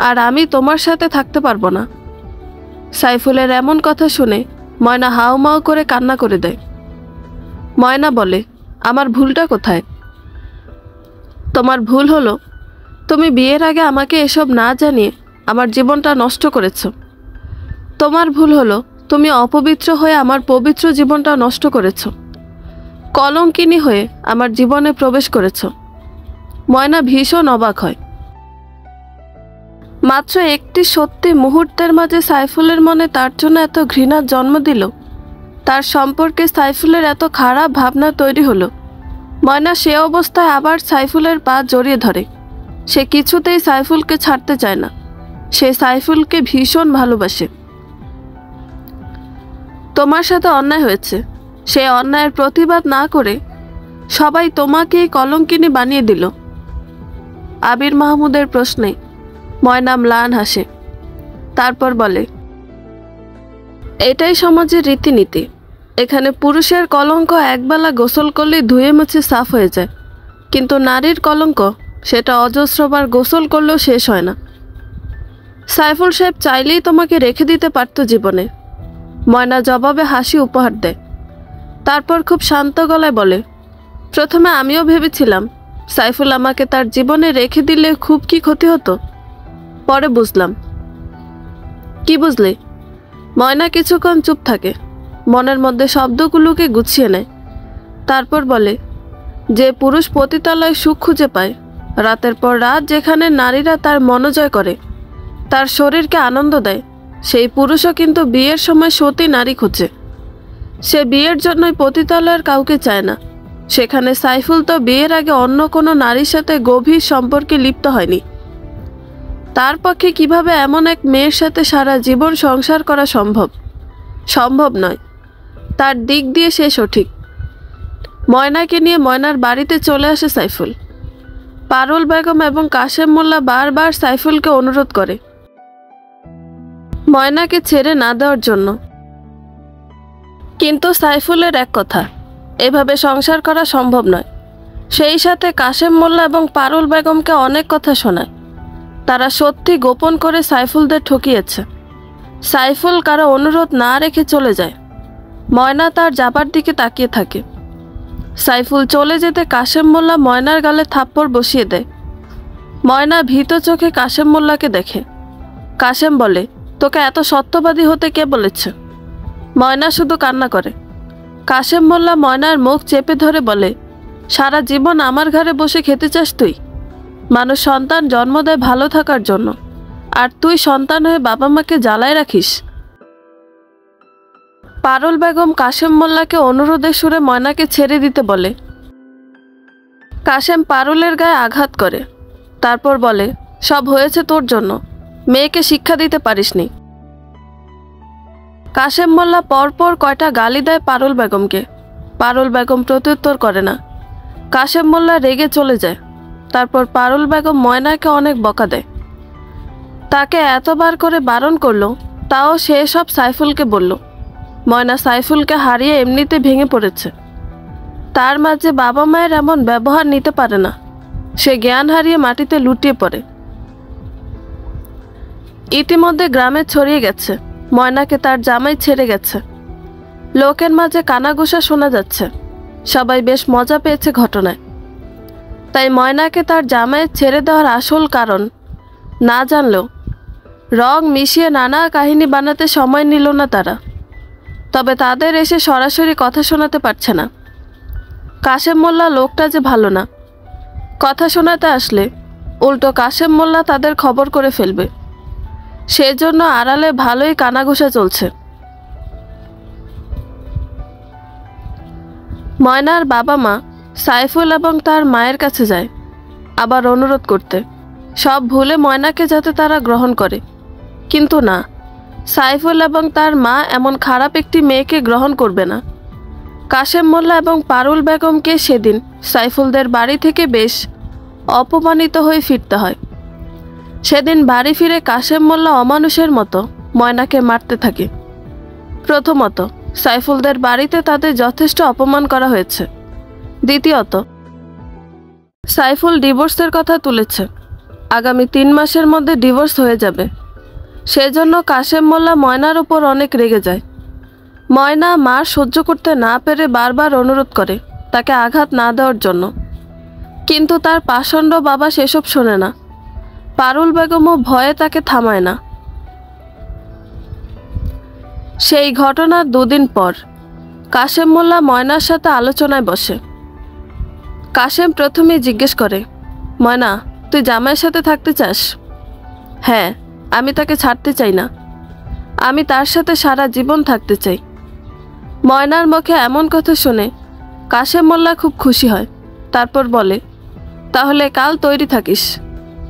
আর আমি তোমার সাথে থাকতে পারবো না। সাইফুলের এমন কথা শুনে ময়না হাউমাউ করে কান্না করে দেয়। ময়না বলে, আমার ভুলটা কোথায়? তোমার ভুল হলো তুমি বিয়ের আগে আমাকে এসব না জানিয়ে আমার জীবনটা নষ্ট করেছ। তোমার ভুল হলো তুমি অপবিত্র হয়ে আমার পবিত্র জীবনটা নষ্ট করেছ, কলঙ্কিনী হয়ে আমার জীবনে প্রবেশ করেছ। ময়না ভীষণ অবাক হয়। মাত্র একটি সত্যি মুহূর্তের মাঝে সাইফুলের মনে তার জন্য এত ঘৃণার জন্ম দিল, তার সম্পর্কে সাইফুলের এত খারাপ ভাবনা তৈরি হলো। ময়না সে অবস্থায় আবার সাইফুলের পা জড়িয়ে ধরে। সে কিছুতেই সাইফুলকে ছাড়তে চায় না। সে সাইফুলকে ভীষণ ভালোবাসে। তোমার সাথে অন্যায় হয়েছে, সে অন্যায়ের প্রতিবাদ না করে সবাই তোমাকেই কলঙ্কিনী বানিয়ে দিল। আবির মাহমুদের প্রশ্নে ময়না ম্লান হাসে। তারপর বলে, এটাই সমাজের রীতিনীতি। এখানে পুরুষের কলঙ্ক একবেলা গোসল করলেই ধুয়ে মুছে সাফ হয়ে যায়, কিন্তু নারীর কলঙ্ক সেটা অজস্রবার গোসল করলেও শেষ হয় না। সাইফুল সাহেব চাইলেই তোমাকে রেখে দিতে পারত জীবনে। ময়না জবাবে হাসি উপহার দেয়। তারপর খুব শান্ত গলায় বলে, প্রথমে আমিও ভেবেছিলাম সাইফুল আমাকে তার জীবনে রেখে দিলে খুব কি ক্ষতি হতো, পরে বুঝলাম। কি বুঝলে? ময়না কিছুক্ষণ চুপ থাকে, মনের মধ্যে শব্দগুলোকে গুছিয়ে নেয়। তারপর বলে, যে পুরুষ পতিতালয় সুখ খুঁজে পায়, রাতের পর রাত যেখানে নারীরা তার মনোজয় করে, তার শরীরকে আনন্দ দেয়, সেই পুরুষও কিন্তু বিয়ের সময় সতী নারী খুঁজে। সে বিয়ের জন্যই পতিতালয়ের কাউকে চায় না। সেখানে সাইফুল তো বিয়ের আগে অন্য কোনো নারীর সাথে গভীর সম্পর্কে লিপ্ত হয়নি। তার পক্ষে কিভাবে এমন এক মেয়ের সাথে সারা জীবন সংসার করা সম্ভব? সম্ভব নয়। তার দিক দিয়ে সে সঠিক। ময়নাকে নিয়ে ময়নার বাড়িতে চলে আসে সাইফুল। পারুল বেগম এবং কাশেম মোল্লা বারবার সাইফুলকে অনুরোধ করে ময়নাকে ছেড়ে না দেওয়ার জন্য, কিন্তু সাইফুলের এক কথা, এভাবে সংসার করা সম্ভব নয়। সেই সাথে কাশেম মোল্লা এবং পারুল বেগমকে অনেক কথা শোনায়। তারা সত্যি গোপন করে সাইফুলদের ঠকিয়েছে। সাইফুল কারো অনুরোধ না রেখে চলে যায়। ময়না তার যাবার দিকে তাকিয়ে থাকে। সাইফুল চলে যেতে কাশেম মোল্লা ময়নার গালে থাপ্পড় বসিয়ে দেয়। ময়না ভীত চোখে কাশেম মোল্লাকে দেখে। কাশেম বলে, তোকে এত সত্যবাদী হতে কে বলেছে? ময়না শুধু কান্না করে। কাশেম মোল্লা ময়নার মুখ চেপে ধরে বলে, সারা জীবন আমার ঘরে বসে খেতে চাস তুই? মানুষ সন্তান জন্ম দেয় ভালো থাকার জন্য, আর তুই সন্তান হয়ে বাবা মাকে জ্বালায় রাখিস। পারুল বেগম কাশেম মোল্লাকে অনুরোধের সুরে ময়নাকে ছেড়ে দিতে বলে। কাশেম পারুলের গায়ে আঘাত করে। তারপর বলে, সব হয়েছে তোর জন্য, মেয়েকে শিক্ষা দিতে পারিসনি। কাশেম মোল্লা পরপর কয়টা গালি দেয় পারুল বেগমকে। পারুল বেগম প্রত্যুত্তর করে না। কাশেম মোল্লা রেগে চলে যায়। তারপর পারুল বেগম ময়নাকে অনেক বকা দেয়। তাকে এতবার করে বারণ করলো, তাও সে সব সাইফুলকে বলল। ময়না সাইফুলকে হারিয়ে এমনিতে ভেঙে পড়েছে। তার মাঝে বাবা মায়ের এমন ব্যবহার নিতে পারে না। সে জ্ঞান হারিয়ে মাটিতে লুটিয়ে পড়ে। ইতিমধ্যে গ্রামে ছড়িয়ে গেছে ময়নাকে তার জামাই ছেড়ে গেছে। লোকের মাঝে কানাঘুষা শোনা যাচ্ছে। সবাই বেশ মজা পেয়েছে ঘটনায়। তাই ময়নাকে তার জামাইয়ের ছেড়ে দেওয়ার আসল কারণ না জানলেও রং মিশিয়ে নানা কাহিনী বানাতে সময় নিল না তারা। তবে তাদের এসে সরাসরি কথা শোনাতে পারছে না। কাশেম মোল্লা লোকটা যে ভালো না। কথা শোনাতে আসলে উল্টো কাশেম মোল্লা তাদের খবর করে ফেলবে। সেজন্য আড়ালে ভালোই কানাঘুষা চলছে। ময়নার বাবা মা সাইফুল এবং তার মায়ের কাছে যায় আবার অনুরোধ করতে, সব ভুলে ময়নাকে যাতে তারা গ্রহণ করে। কিন্তু না, সাইফুল এবং তার মা এমন খারাপ একটি মেয়েকে গ্রহণ করবে না। কাশেম মোল্লা এবং পারুল বেগমকে সেদিন সাইফুলদের বাড়ি থেকে বেশ অপমানিত হয়ে ফিরতে হয়। সেদিন বাড়ি ফিরে কাশেম মোল্লা অমানুষের মতো ময়নাকে মারতে থাকে। প্রথমত, সাইফুলদের বাড়িতে তাদের যথেষ্ট অপমান করা হয়েছে। দ্বিতীয়ত, সাইফুল ডিভোর্সের কথা তুলেছে। আগামী 3 মাসের মধ্যে ডিভোর্স হয়ে যাবে। সেজন্য কাশেম মোল্লা ময়নার উপর অনেক রেগে যায়। ময়না মার সহ্য করতে না পেরে বারবার অনুরোধ করে তাকে আঘাত না দেওয়ার জন্য, কিন্তু তার পাষণ্ড বাবা সেসব শোনে না। পারুল বেগমও ভয়ে তাকে থামায় না। সেই ঘটনার 2 দিন পর কাশেম মোল্লা ময়নার সাথে আলোচনায় বসে। কাশেম প্রথমে জিজ্ঞেস করে, ময়না, তুই জামাইয়ের সাথে থাকতে চাস? হ্যাঁ, আমি তাকে ছাড়তে চাই না। আমি তার সাথে সারা জীবন থাকতে চাই। ময়নার মুখে এমন কথা শুনে কাশেম মোল্লা খুব খুশি হয়। তারপর বলে, তাহলে কাল তৈরি থাকিস,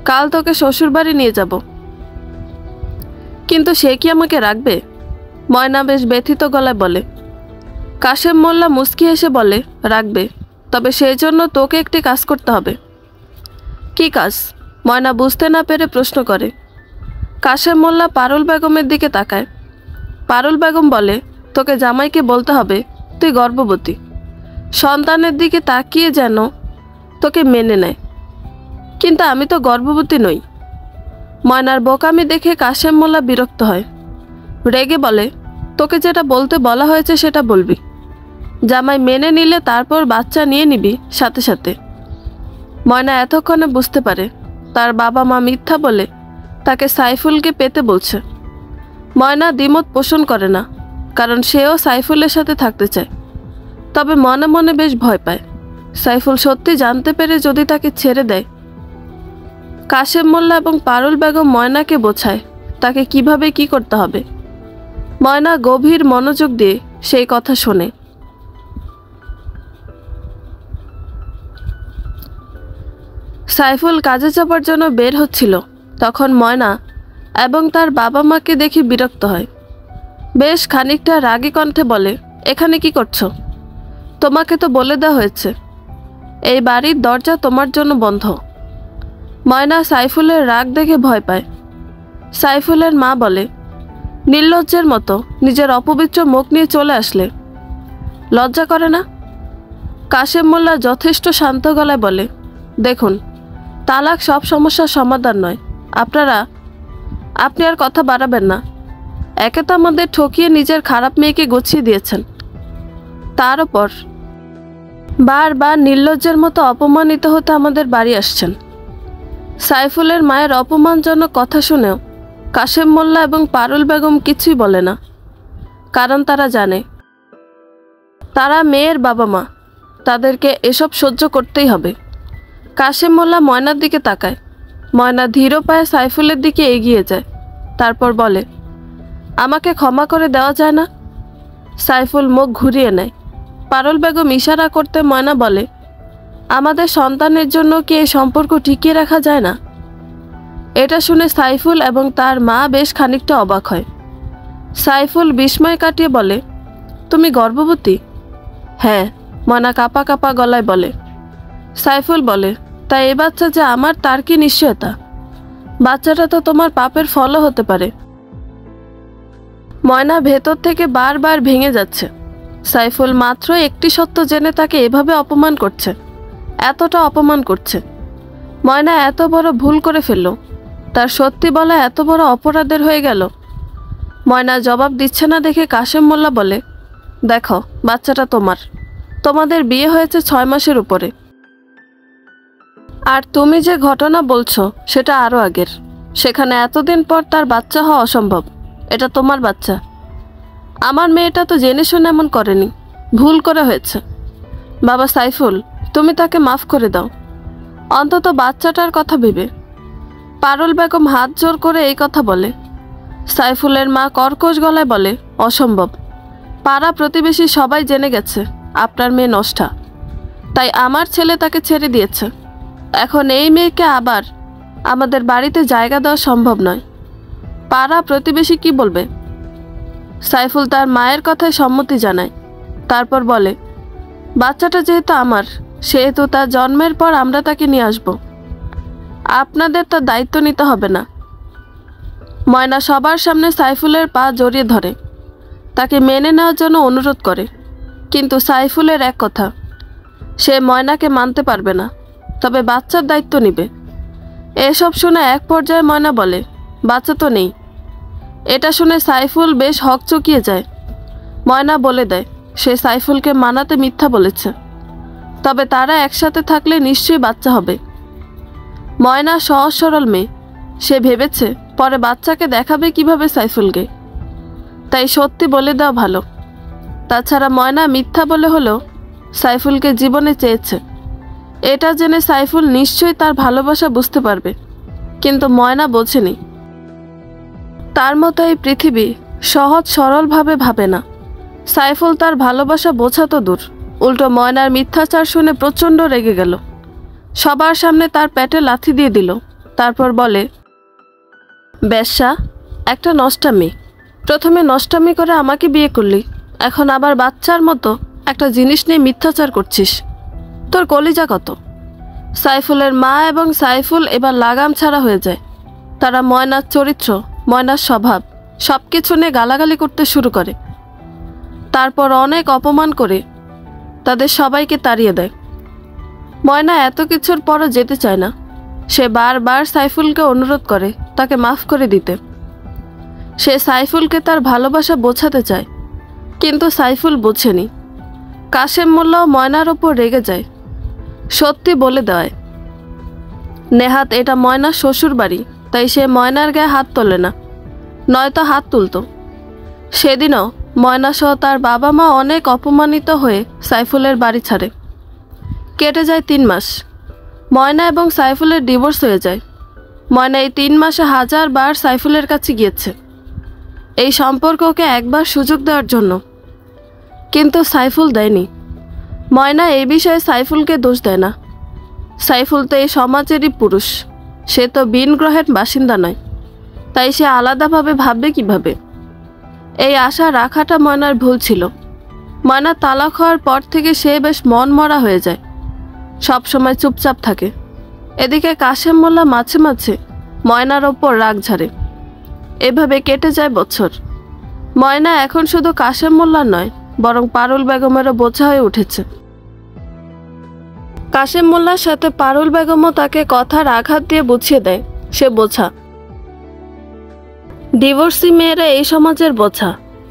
কাল তোকে শ্বশুরবাড়ি নিয়ে যাব। কিন্তু সে কি আমাকে রাখবে? ময়না বেশ ব্যথিত গলায় বলে। কাশেম মোল্লা মুচকি হেসে বলে, রাখবে, তবে সেই জন্য তোকে একটি কাজ করতে হবে। কি কাজ? ময়না বুঝতে না পেরে প্রশ্ন করে। কাশেম মোল্লা পারুল বেগমের দিকে তাকায়। পারুল বেগম বলে, তোকে জামাইকে বলতে হবে তুই গর্ভবতী। সন্তানের দিকে তাকিয়ে যেন তোকে মেনে নেয়। কিন্তু আমি তো গর্ভবতী নই। ময়নার বোকামি দেখে কাশেম মোল্লা বিরক্ত হয়। রেগে বলে, তোকে যেটা বলতে বলা হয়েছে সেটা বলবি। জামাই মেনে নিলে তারপর বাচ্চা নিয়ে নিবি সাথে সাথে। ময়না এতক্ষণে বুঝতে পারে তার বাবা মা মিথ্যা বলে তাকে সাইফুলকে পেতে বলছে। ময়না দ্বিমত পোষণ করে না, কারণ সেও সাইফুলের সাথে থাকতে চায়। তবে মনে মনে বেশ ভয় পায়, সাইফুল সত্যি জানতে পেরে যদি তাকে ছেড়ে দেয়। কাশেম মোল্লা এবং পারুল বেগম ময়নাকে বোঝায় তাকে কিভাবে কি করতে হবে। ময়না গভীর মনোযোগ দিয়ে সেই কথা শোনে। সাইফুল কাজে যাবার জন্য বের হচ্ছিল, তখন ময়না এবং তার বাবা মাকে দেখে বিরক্ত হয়। বেশ খানিকটা রাগী কণ্ঠে বলে, এখানে কি করছো? তোমাকে তো বলে দেওয়া হয়েছে এই বাড়ির দরজা তোমার জন্য বন্ধ। ময়না সাইফুলের রাগ দেখে ভয় পায়। সাইফুলের মা বলে, নির্লজ্জের মতো নিজের অপবিত্র মুখ নিয়ে চলে আসলে লজ্জা করে না? কাশেম মোল্লা যথেষ্ট শান্ত গলায় বলে, দেখুন, তালাক সব সমস্যার সমাধান নয়। আপনি আর কথা বাড়াবেন না। একে তো আমাদের ঠকিয়ে নিজের খারাপ মেয়েকে গুছিয়ে দিয়েছেন, তার ওপর বারবার নির্লজ্জের মতো অপমানিত হতে আমাদের বাড়ি আসছেন। সাইফুলের মায়ের অপমানজনক কথা শুনেও কাশেম মোল্লা এবং পারুল বেগম কিছুই বলে না, কারণ তারা জানে তারা মেয়ের বাবা মা, তাদেরকে এসব সহ্য করতেই হবে। কাশেম মোল্লা ময়নার দিকে তাকায়। ময়না ধীর পায়ে সাইফুলের দিকে এগিয়ে যায়। তারপর বলে, আমাকে ক্ষমা করে দেওয়া যায় না? সাইফুল মুখ ঘুরিয়ে নেয়। পারুল বেগম ইশারা করতে ময়না বলে, আমাদের সন্তানের জন্য কি এই সম্পর্ক টিকিয়ে রাখা যায় না? এটা শুনে সাইফুল এবং তার মা বেশ খানিকটা অবাক হয়। সাইফুল বিস্ময় কাটিয়ে বলে, তুমি গর্ভবতী? হ্যাঁ, ময়না কাঁপা কাঁপা গলায় বলে। সাইফুল বলে, তাই এ বাচ্চা যে আমার তার কি নিশ্চয়তা? বাচ্চাটা তো তোমার পাপের ফলও হতে পারে। ময়না ভেতর থেকে বারবার ভেঙে যাচ্ছে। সাইফুল মাত্র একটি সত্য জেনে তাকে এভাবে অপমান করছে, এতটা অপমান করছে। ময়না এত বড় ভুল করে ফেলল, তার সত্যি বলা এত বড় অপরাধের হয়ে গেল। ময়না জবাব দিচ্ছে না দেখে কাশেম মোল্লা বলে, দেখো, বাচ্চাটা তোমাদের বিয়ে হয়েছে 6 মাসের উপরে। আর তুমি যে ঘটনা বলছো সেটা আরও আগের। সেখানে এতদিন পর তার বাচ্চা হওয়া অসম্ভব। এটা তোমার বাচ্চা। আমার মেয়েটা তো জেনে শুনে এমন করেনি, ভুল করে হয়েছে। বাবা সাইফুল, তুমি তাকে মাফ করে দাও, অন্তত বাচ্চাটার কথা ভেবে। পারুল বেগম হাত জোর করে এই কথা বলে। সাইফুলের মা কর্কশ গলায় বলে, অসম্ভব। পাড়া প্রতিবেশী সবাই জেনে গেছে আপনার মেয়ে নষ্টা, তাই আমার ছেলে তাকে ছেড়ে দিয়েছে। এখন এই মেয়েকে আবার আমাদের বাড়িতে জায়গা দেওয়া সম্ভব নয়। পাড়া প্রতিবেশী কি বলবে? সাইফুল তার মায়ের কথায় সম্মতি জানায়। তারপর বলে, বাচ্চাটা যেহেতু আমার, সেহেতু তার জন্মের পর আমরা তাকে নিয়ে আসব। আপনাদের তার দায়িত্ব নিতে হবে না। ময়না সবার সামনে সাইফুলের পা জড়িয়ে ধরে, তাকে মেনে নেওয়ার জন্য অনুরোধ করে। কিন্তু সাইফুলের এক কথা, সে ময়নাকে মানতে পারবে না, তবে বাচ্চার দায়িত্ব নিবে। এসব শুনে এক পর্যায়ে ময়না বলে, বাচ্চা তো নেই। এটা শুনে সাইফুল বেশ হকচকিয়ে যায়। ময়না বলে দেয় সে সাইফুলকে মানাতে মিথ্যা বলেছে, তবে তারা একসাথে থাকলে নিশ্চয়ই বাচ্চা হবে। ময়না সহজ সরল মেয়ে, সে ভেবেছে পরে বাচ্চাকে দেখাবে কিভাবে সাইফুলকে, তাই সত্যি বলে দেওয়া ভালো। তাছাড়া ময়না মিথ্যা বলে হলেও সাইফুলকে জীবনে চেয়েছে। এটা জেনে সাইফুল নিশ্চয়ই তার ভালোবাসা বুঝতে পারবে, কিন্তু ময়না বোঝেনি। তার মতো এই পৃথিবী সহজ সরলভাবে ভাবে না। সাইফুল তার ভালোবাসা বোঝা তো দূর, উল্টো ময়নার মিথ্যাচার শুনে প্রচণ্ড রেগে গেল। সবার সামনে তার পেটে লাথি দিয়ে দিল। তারপর বলে, বেশ্যা, একটা নষ্টামি। প্রথমে নষ্টামি করে আমাকে বিয়ে করলি, এখন আবার বাচ্চার মতো একটা জিনিস নিয়ে মিথ্যাচার করছিস। তোর কলিজা কত? সাইফুলের মা এবং সাইফুল এবার লাগাম ছাড়া হয়ে যায়। তারা ময়নার চরিত্র, ময়নার স্বভাব সব কিছু নিয়ে গালাগালি করতে শুরু করে। তারপর অনেক অপমান করে তাদের সবাইকে তাড়িয়ে দেয়। ময়না এত কিছুর পরও যেতে চায় না। সে বারবার সাইফুলকে অনুরোধ করে তাকে মাফ করে দিতে। সে সাইফুলকে তার ভালোবাসা বোঝাতে চায়, কিন্তু সাইফুল বোঝেনি। কাশেম মোল্লাও ময়নার ওপর রেগে যায়। সত্যি বলে দেয়, নেহাত এটা ময়নার শ্বশুর বাড়ি, তাই সে ময়নার গায়ে হাত তোলে না, নয়তো হাত তুলত। সেদিনও ময়না সহ তার বাবা মা অনেক অপমানিত হয়ে সাইফুলের বাড়ি ছাড়ে। কেটে যায় 3 মাস। ময়না এবং সাইফুলের ডিভোর্স হয়ে যায়। ময়না এই 3 মাসে 1000 বার সাইফুলের কাছে গিয়েছে এই সম্পর্ককে একবার সুযোগ দেওয়ার জন্য, কিন্তু সাইফুল দেয়নি। ময়না এই বিষয়ে সাইফুলকে দোষ দেয় না। সাইফুল তো এই সমাজেরই পুরুষ, সে তো ভিন গ্রহের বাসিন্দা নয়, তাই সে আলাদাভাবে ভাববে কিভাবে। এই আশা রাখাটা ময়নার ভুল ছিল। ময়না তালাক হওয়ার পর থেকে সে বেশ মন মরা হয়ে যায়, সব সময় চুপচাপ থাকে। এদিকে কাশেম মোল্লা মাঝে মাঝে ময়নার ওপর রাগ ঝাড়ে। এভাবে কেটে যায় বছর। ময়না এখন শুধু কাশেম মোল্লার নয়, বরং পারুল বেগমেরও বোঝা হয়ে উঠেছে। কাশেম মোল্লার সাথে পারুল বেগমও তাকে কথার আঘাত দিয়ে বুঝিয়ে দেয় সে বোঝা। ডিভোর্সি মেয়েরা এই সমাজের বোঝা,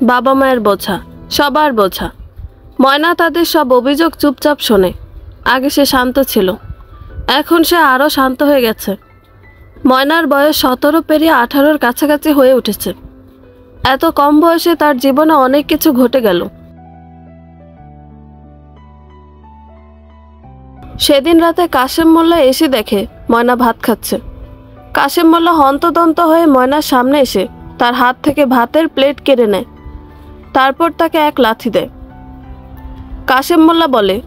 বাবা মায়ের বোঝা, সবার বোঝা। ময়না তাদের সব অভিযোগ চুপচাপ শোনে। আগে সে শান্ত ছিল, এখন সে আরও শান্ত হয়ে গেছে। ময়নার বয়স 17 পেরিয়ে 18-র কাছাকাছি হয়ে উঠেছে। এত কম বয়সে তার জীবনে অনেক কিছু ঘটে গেল। সেদিন রাতে কাশেম মোল্লা এসে দেখে ময়না ভাত খাচ্ছে। কাশেম মোল্লা হন্তদন্ত হয়ে ময়নার সামনে এসে তার হাত থেকে ভাতের প্লেট কেড়ে নেয়। তারপর তাকে এক লাথি দেয়। কাশেম মোল্লা বলে,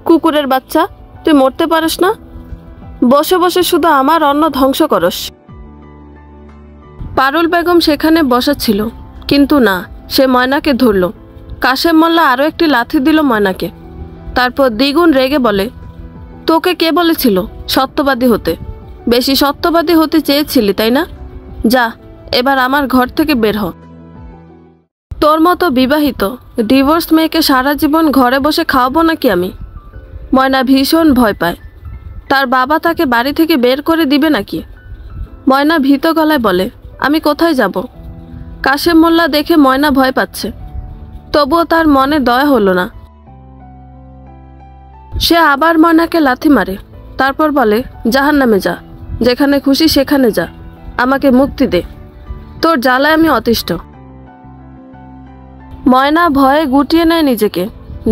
কুকুরের বাচ্চা, তুই মরতে পারিস না? বসে বসে শুধু আমার অন্ন ধ্বংস করস। পারুল বেগম সেখানে বসা ছিল, কিন্তু না, সে ময়নাকে ধরল। কাশেম মোল্লা আরও একটি লাথি দিল ময়নাকে। তারপর দ্বিগুণ রেগে বলে, তোকে কে বলেছিল সত্যবাদী হতে? বেশি সত্যবাদী হতে চেয়েছিলি তাই না? যা, এবার আমার ঘর থেকে বের হ। তোর মতো বিবাহিত ডিভোর্স মেয়েকে সারা জীবন ঘরে বসে খাওয়াবো নাকি আমি? ময়না ভীষণ ভয় পায়। তার বাবা তাকে বাড়ি থেকে বের করে দিবে নাকি? ময়না ভীত গলায় বলে, আমি কোথায় যাব? কাশেম মোল্লা দেখে ময়না ভয় পাচ্ছে, তবুও তার মনে দয়া হলো না। সে আবার ময়নাকে লাথি মারে। তারপর বলে, জাহান্নামে যা, যেখানে খুশি সেখানে যা, আমাকে মুক্তি দে, তোর জ্বালায় আমি অতিষ্ঠ। ময়না ভয়ে গুটিয়ে নেয় নিজেকে,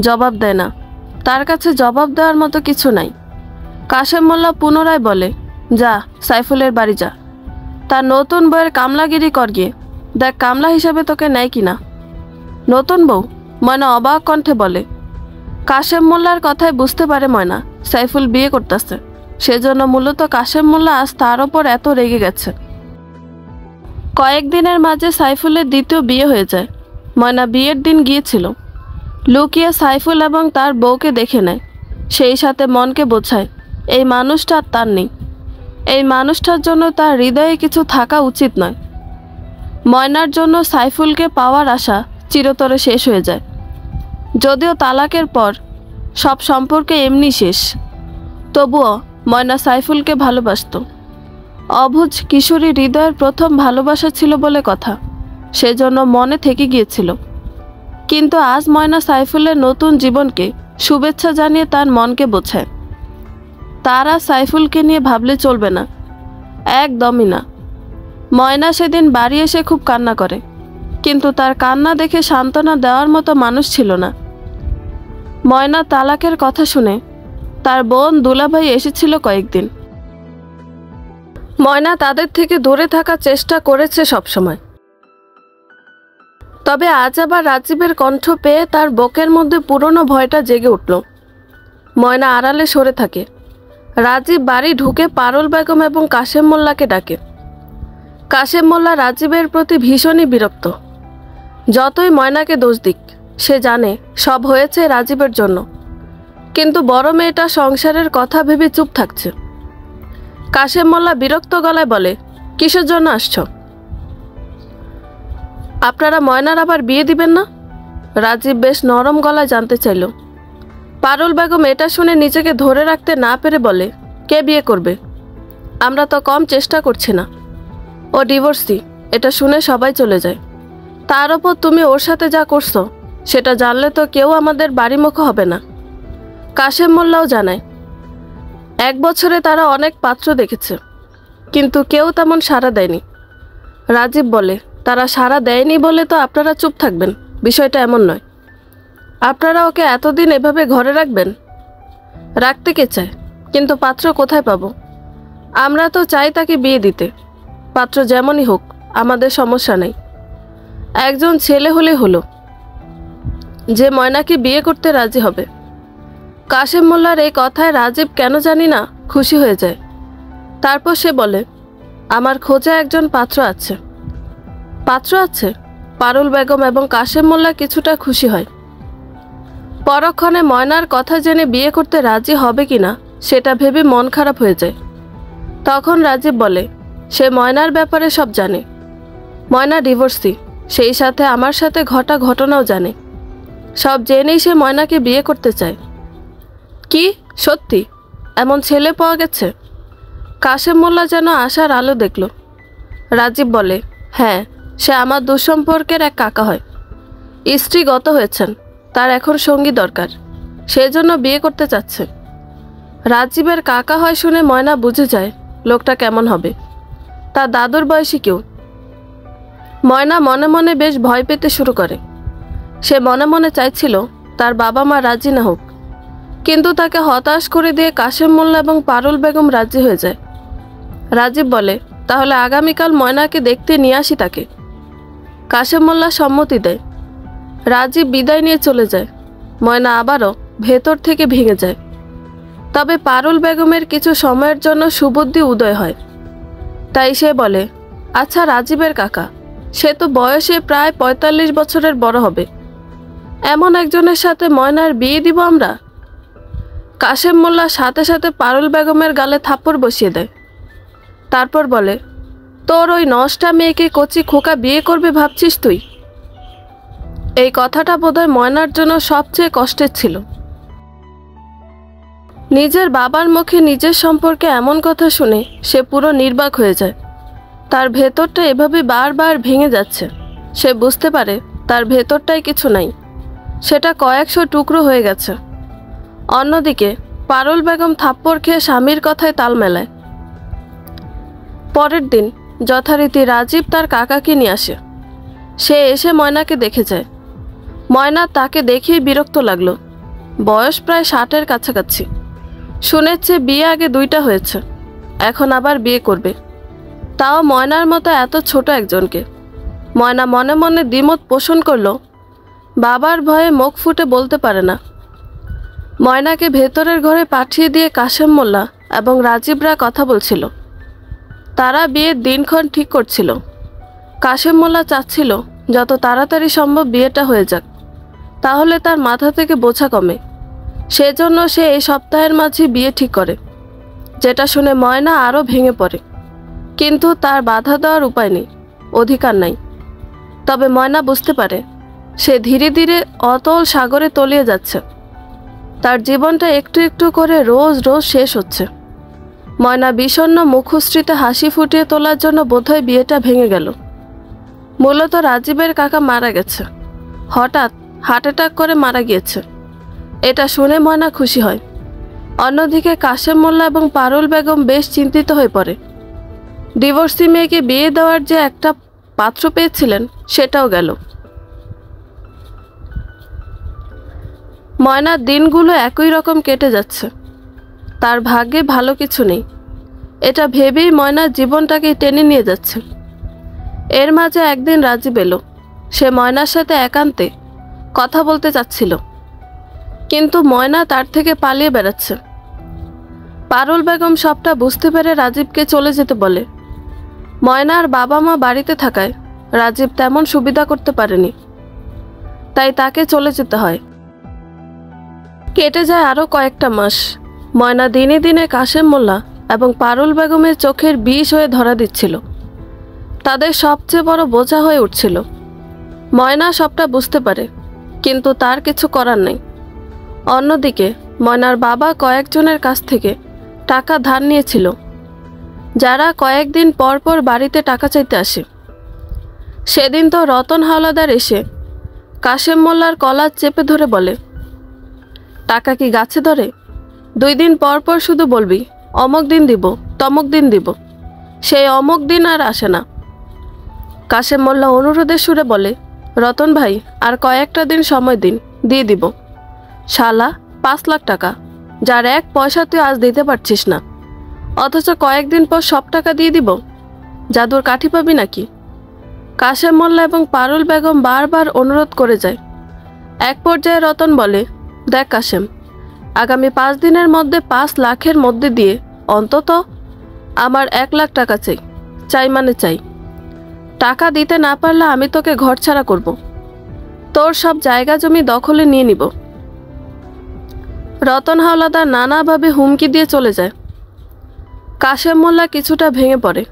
জবাব দেয় না। তার কাছে জবাব দেওয়ার মতো কিছু নাই। কাশেম মোল্লা পুনরায় বলে, যা, সাইফুলের বাড়ি যা, তার নতুন বউয়ের কামলাগিরি কর গিয়ে, দেখ কামলা হিসাবে তোকে নেয় কিনা। নতুন বউ? ময়না অবাক কণ্ঠে বলে। কাশেম মোল্লার কথায় বুঝতে পারে ময়না সাইফুল বিয়ে করতেছে, সেজন্য মূলত কাশেম মোল্লা আজ তার ওপর এত রেগে গেছে। কয়েকদিনের মাঝে সাইফুলের দ্বিতীয় বিয়ে হয়ে যায়। ময়না বিয়ের দিন গিয়েছিল। লুকিয়ে সাইফুল এবং তার বউকে দেখে নেয়, সেই সাথে মনকে বোঝায় এই মানুষটা আর তার নেই। এই মানুষটার জন্য তার হৃদয়ে কিছু থাকা উচিত নয়। ময়নার জন্য সাইফুলকে পাওয়ার আশা চিরতরে শেষ হয়ে যায়। যদিও তালাকের পর সব সম্পর্কে এমনি শেষ, তবুও ময়না সাইফুলকে ভালোবাসত। অবুঝ কিশোরী হৃদয়ের প্রথম ভালোবাসা ছিল বলে কথা, সেজন্য মনে থেকে গিয়েছিল। কিন্তু আজ ময়না সাইফুলের নতুন জীবনকে শুভেচ্ছা জানিয়ে তার মনকে বোঝায়। তারা সাইফুলকে নিয়ে ভাবলে চলবে না, একদমই না। ময়না সেদিন বাড়ি এসে খুব কান্না করে, কিন্তু তার কান্না দেখে সান্ত্বনা দেওয়ার মতো মানুষ ছিল না। ময়না তালাকের কথা শুনে তার বোন দুলাভাই এসেছিল কয়েকদিন। ময়না তাদের থেকে দূরে থাকার চেষ্টা করেছে সবসময়। তবে আজ আবার রাজীবের কণ্ঠ পেয়ে তার বুকের মধ্যে পুরনো ভয়টা জেগে উঠল। ময়না আড়ালে সরে থাকে। রাজীব বাড়ি ঢুকে পারুল বেগম এবং কাশেম মোল্লাকে ডাকে। কাশেম মোল্লা রাজীবের প্রতি ভীষণই বিরক্ত। যতই ময়নাকে দোষ দিক, সে জানে সব হয়েছে রাজীবের জন্য, কিন্তু বড় মেয়েটা সংসারের কথা ভেবে চুপ থাকছে। কাশেম মোল্লা বিরক্ত গলায় বলে, কিসের জন্য আসছ? আপনারা ময়নার আবার বিয়ে দিবেন না? রাজীব বেশ নরম গলায় জানতে চাইল। পারুল বেগম এটা শুনে নিজেকে ধরে রাখতে না পেরে বলে, কে বিয়ে করবে? আমরা তো কম চেষ্টা করছি না। ও ডিভোর্সি, এটা শুনে সবাই চলে যায়। তার ওপর তুমি ওর সাথে যা করছো সেটা জানলে তো কেউ আমাদের বাড়িমুখ হবে না। কাশেম মোল্লাও জানায়, 1 বছরে তারা অনেক পাত্র দেখেছে, কিন্তু কেউ তেমন সাড়া দেয়নি। রাজীব বলে, তারা সাড়া দেয়নি বলে তো আপনারা চুপ থাকবেন? বিষয়টা এমন নয়। আপনারা ওকে এতদিন এভাবে ঘরে রাখবেন? রাখতে কে চায়, কিন্তু পাত্র কোথায় পাবো? আমরা তো চাই তাকে বিয়ে দিতে। পাত্র যেমনই হোক, আমাদের সমস্যা নেই। একজন ছেলে হলে হলো, যে ময়নাকে বিয়ে করতে রাজি হবে। কাশেম মোল্লার এই কথায় রাজীব কেন জানি না খুশি হয়ে যায়। তারপর সে বলে, আমার খোঁজা একজন পাত্র আছে। পাত্র আছে? পারুল বেগম এবং কাশেম মোল্লা কিছুটা খুশি হয়। পরক্ষণে ময়নার কথা জেনে বিয়ে করতে রাজি হবে কিনা সেটা ভেবে মন খারাপ হয়ে যায়। তখন রাজীব বলে, সে ময়নার ব্যাপারে সব জানে। ময়না ডিভোর্সি, সেই সাথে আমার সাথে ঘটা ঘটনাও জানে। সব জেনেই সে ময়নাকে বিয়ে করতে চায়। কি সত্যি এমন ছেলে পাওয়া গেছে? কাশেম মোল্লা যেন আশার আলো দেখল। রাজীব বলে, হ্যাঁ, সে আমার দুঃসম্পর্কের এক কাকা হয়। স্ত্রী গত হয়েছেন, তার এখন সঙ্গী দরকার, সেজন্য বিয়ে করতে চাচ্ছে। রাজীবের কাকা হয় শুনে ময়না বুঝে যায় লোকটা কেমন হবে। তার দাদুর বয়সী কেউ। ময়না মনে মনে বেশ ভয় পেতে শুরু করে। সে মনে মনে চাইছিল তার বাবা মা রাজি না হোক, কিন্তু তাকে হতাশ করে দিয়ে কাশেম মোল্লা এবং পারুল বেগম রাজি হয়ে যায়। রাজীব বলে, তাহলে আগামীকাল ময়নাকে দেখতে নিয়ে আসি তাকে। কাশেম মোল্লা সম্মতি দেয়। রাজীব বিদায় নিয়ে চলে যায়। ময়না আবারও ভেতর থেকে ভেঙে যায়। তবে পারুল বেগমের কিছু সময়ের জন্য সুবুদ্ধি উদয় হয়। তাই সে বলে, আচ্ছা রাজীবের কাকা, সে তো বয়সে প্রায় 45 বছরের বড় হবে। এমন একজনের সাথে ময়নার বিয়ে দিব আমরা? কাশেম মোল্লা সাথে সাথে পারুল বেগমের গালে থাপ্পড় বসিয়ে দেয়। তারপর বলে, তোর ওই নষ্টা মেয়েকে কচি খোকা বিয়ে করবে ভাবছিস তুই? এই কথাটা বোধহয় ময়নার জন্য সবচেয়ে কষ্টের ছিল। নিজের বাবার মুখে নিজের সম্পর্কে এমন কথা শুনে সে পুরো নির্বাক হয়ে যায়। তার ভেতরটা এভাবে বারবার ভেঙে যাচ্ছে। সে বুঝতে পারে তার ভেতরটাই কিছু নাই, সেটা কয়েকশো টুকরো হয়ে গেছে। অন্যদিকে পারুল বেগম থাপ্পড় খেয়ে স্বামীর কথায় তাল মেলায়। পরের দিন যথারীতি রাজীব তার কাকাকে নিয়ে আসে। সে এসে ময়নাকে দেখে যায়। ময়না তাকে দেখেই বিরক্ত লাগলো। বয়স প্রায় 60-এর কাছাকাছি। শুনেছে বিয়ে আগে 2টা হয়েছে, এখন আবার বিয়ে করবে, তাও ময়নার মতো এত ছোট একজনকে। ময়না মনে মনে দ্বিমত পোষণ করলো। বাবার ভয়ে মুখ ফুটে বলতে পারে না। ময়নাকে ভেতরের ঘরে পাঠিয়ে দিয়ে কাশেম মোল্লা এবং রাজীবরা কথা বলছিল। তারা বিয়ের দিনক্ষণ ঠিক করছিল। কাশেম মোল্লা চাচ্ছিল যত তাড়াতাড়ি সম্ভব বিয়েটা হয়ে যাক, তাহলে তার মাথা থেকে বোঝা কমে। সেজন্য সে এই সপ্তাহের মাঝে বিয়ে ঠিক করে। যেটা শুনে ময়না আরও ভেঙে পড়ে, কিন্তু তার বাধা দেওয়ার উপায় নেই, অধিকার নাই। তবে ময়না বুঝতে পারে সে ধীরে ধীরে অতল সাগরে তলিয়ে যাচ্ছে। তার জীবনটা একটু একটু করে রোজ রোজ শেষ হচ্ছে। ময়না বিষণ্ণ মুখশ্রীতে হাসি ফুটিয়ে তোলার জন্য বোধহয় বিয়েটা ভেঙে গেল। মূলত রাজীবের কাকা মারা গেছে, হঠাৎ হার্ট অ্যাটাক করে মারা গিয়েছে। এটা শুনে ময়না খুশি হয়। অন্যদিকে কাশেম মোল্লা এবং পারুল বেগম বেশ চিন্তিত হয়ে পড়ে। ডিভোর্সি মেয়েকে বিয়ে দেওয়ার যে একটা পাত্র পেয়েছিলেন সেটাও গেল। ময়নার দিনগুলো একই রকম কেটে যাচ্ছে, তার ভাগ্যে ভালো কিছু নেই। এটা ভেবেই ময়নার জীবনটাকে টেনে নিয়ে যাচ্ছে। এর মাঝে একদিন রাজীব এলো। সে ময়নার সাথে একান্তে কথা বলতে চাচ্ছিল, কিন্তু ময়না তার থেকে পালিয়ে বেড়াচ্ছে। পারুল বেগম সবটা বুঝতে পেরে রাজীবকে চলে যেতে বলে। ময়নার বাবা মা বাড়িতে থাকায় রাজীব তেমন সুবিধা করতে পারেনি, তাই তাকে চলে যেতে হয়। কেটে যায় আরও কয়েকটা মাস। ময়না দিনে দিনে কাশেম মোল্লা এবং পারুল বেগমের চোখের বিষ হয়ে ধরা দিচ্ছিল। তাদের সবচেয়ে বড় বোঝা হয়ে উঠছিল। ময়না সবটা বুঝতে পারে, কিন্তু তার কিছু করার নেই। অন্যদিকে ময়নার বাবা কয়েকজনের কাছ থেকে টাকা ধার নিয়েছিল, যারা কয়েকদিন পর পর বাড়িতে টাকা চাইতে আসে। সেদিন তো রতন হাওলাদার এসে কাশেম মোল্লার কলার চেপে ধরে বলে, টাকা কি গাছে ধরে? 2 দিন পর পর শুধু বলবি অমুক দিন দিব, তমুক দিন দিব, সেই অমুক দিন আর আসে না। কাশেম মোল্লা অনুরোধের সুরে বলে, রতন ভাই আর কয়েকটা দিন সময় দিন, দিয়ে দিব। শালা 5 লাখ টাকা, যার 1 পয়সা তুই আজ দিতে পারছিস না, অথচ কয়েকদিন পর সব টাকা দিয়ে দিব? জাদুর কাঠি পাবি নাকি? কাশেম মোল্লা এবং পারুল বেগম বারবার অনুরোধ করে যায়। এক পর্যায়ে রতন বলে, দেখ কাশেম, আগামী 5 দিনের মধ্যে 5 লাখের মধ্যে দিয়ে অন্তত আমার 1 লাখ টাকা চাই, চাই মানে চাই। টাকা দিতে না পারলে আমি তোকে ঘরছাড়া করব, তোর সব জায়গা জমি দখলে নিয়ে নিব। রতন হাওলাদার নানাভাবে হুমকি দিয়ে চলে যায়। কাশেম মোল্লা কিছুটা ভেঙে পড়ে।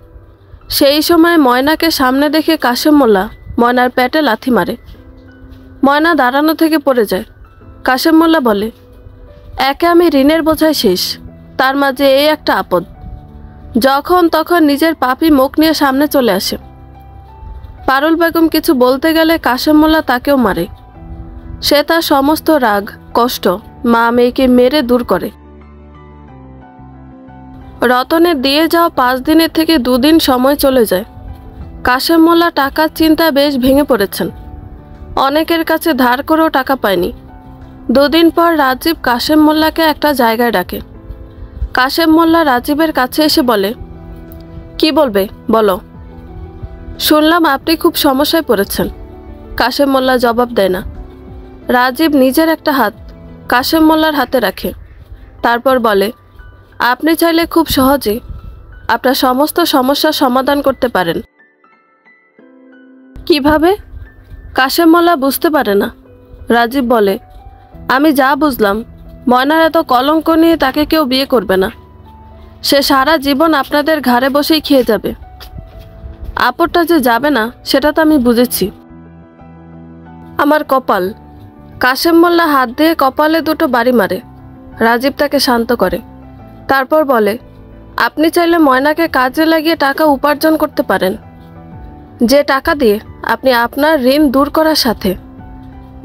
সেই সময় ময়নাকে সামনে দেখে কাশেম মোল্লা ময়নার পেটে লাথি মারে। ময়না দাঁড়ানো থেকে পড়ে যায়। কাশেম মোল্লা বলে, একে আমি ঋণের বোঝায় শেষ, তার মাঝে এই একটা আপদ। যখন তখন নিজের পাপি মুখ নিয়ে সামনে চলে আসে। পারুল বেগম কিছু বলতে গেলে কাশেম মোল্লা তাকেও মারে। সে তার সমস্ত রাগ কষ্ট মা মেয়েকে মেরে দূর করে। রতনের দিয়ে যাওয়া 5 দিনের থেকে 2 দিন সময় চলে যায়। কাশেম মোল্লা টাকার চিন্তায় বেশ ভেঙে পড়েছেন। অনেকের কাছে ধার করেও টাকা পায়নি। 2 দিন পর রাজীব কাশেম মোল্লাকে একটা জায়গায় ডাকে। কাশেম মোল্লা রাজীবের কাছে এসে বলে, কি বলবে বলো? শুনলাম আপনি খুব সমস্যায় পড়েছেন। কাশেম মোল্লা জবাব দেয় না। রাজীব নিজের একটা হাত কাশেম মোল্লার হাতে রাখে, তারপর বলে, আপনি চাইলে খুব সহজে আপনার সমস্ত সমস্যার সমাধান করতে পারেন। কিভাবে? কাশেম মোল্লা বুঝতে পারে না। রাজীব বলে, আমি যা বুঝলাম, ময়নার এত কলঙ্ক নিয়ে তাকে কেউ বিয়ে করবে না। সে সারা জীবন আপনাদের ঘাড়ে বসেই খেয়ে যাবে। আপদটা যে যাবে না সেটা তো আমি বুঝেছি। আমার কপাল। কাশেম মোল্লা হাত দিয়ে কপালে 2টো বাড়ি মারে। রাজীব তাকে শান্ত করে, তারপর বলে, আপনি চাইলে ময়নাকে কাজে লাগিয়ে টাকা উপার্জন করতে পারেন, যে টাকা দিয়ে আপনি আপনার ঋণ দূর করার সাথে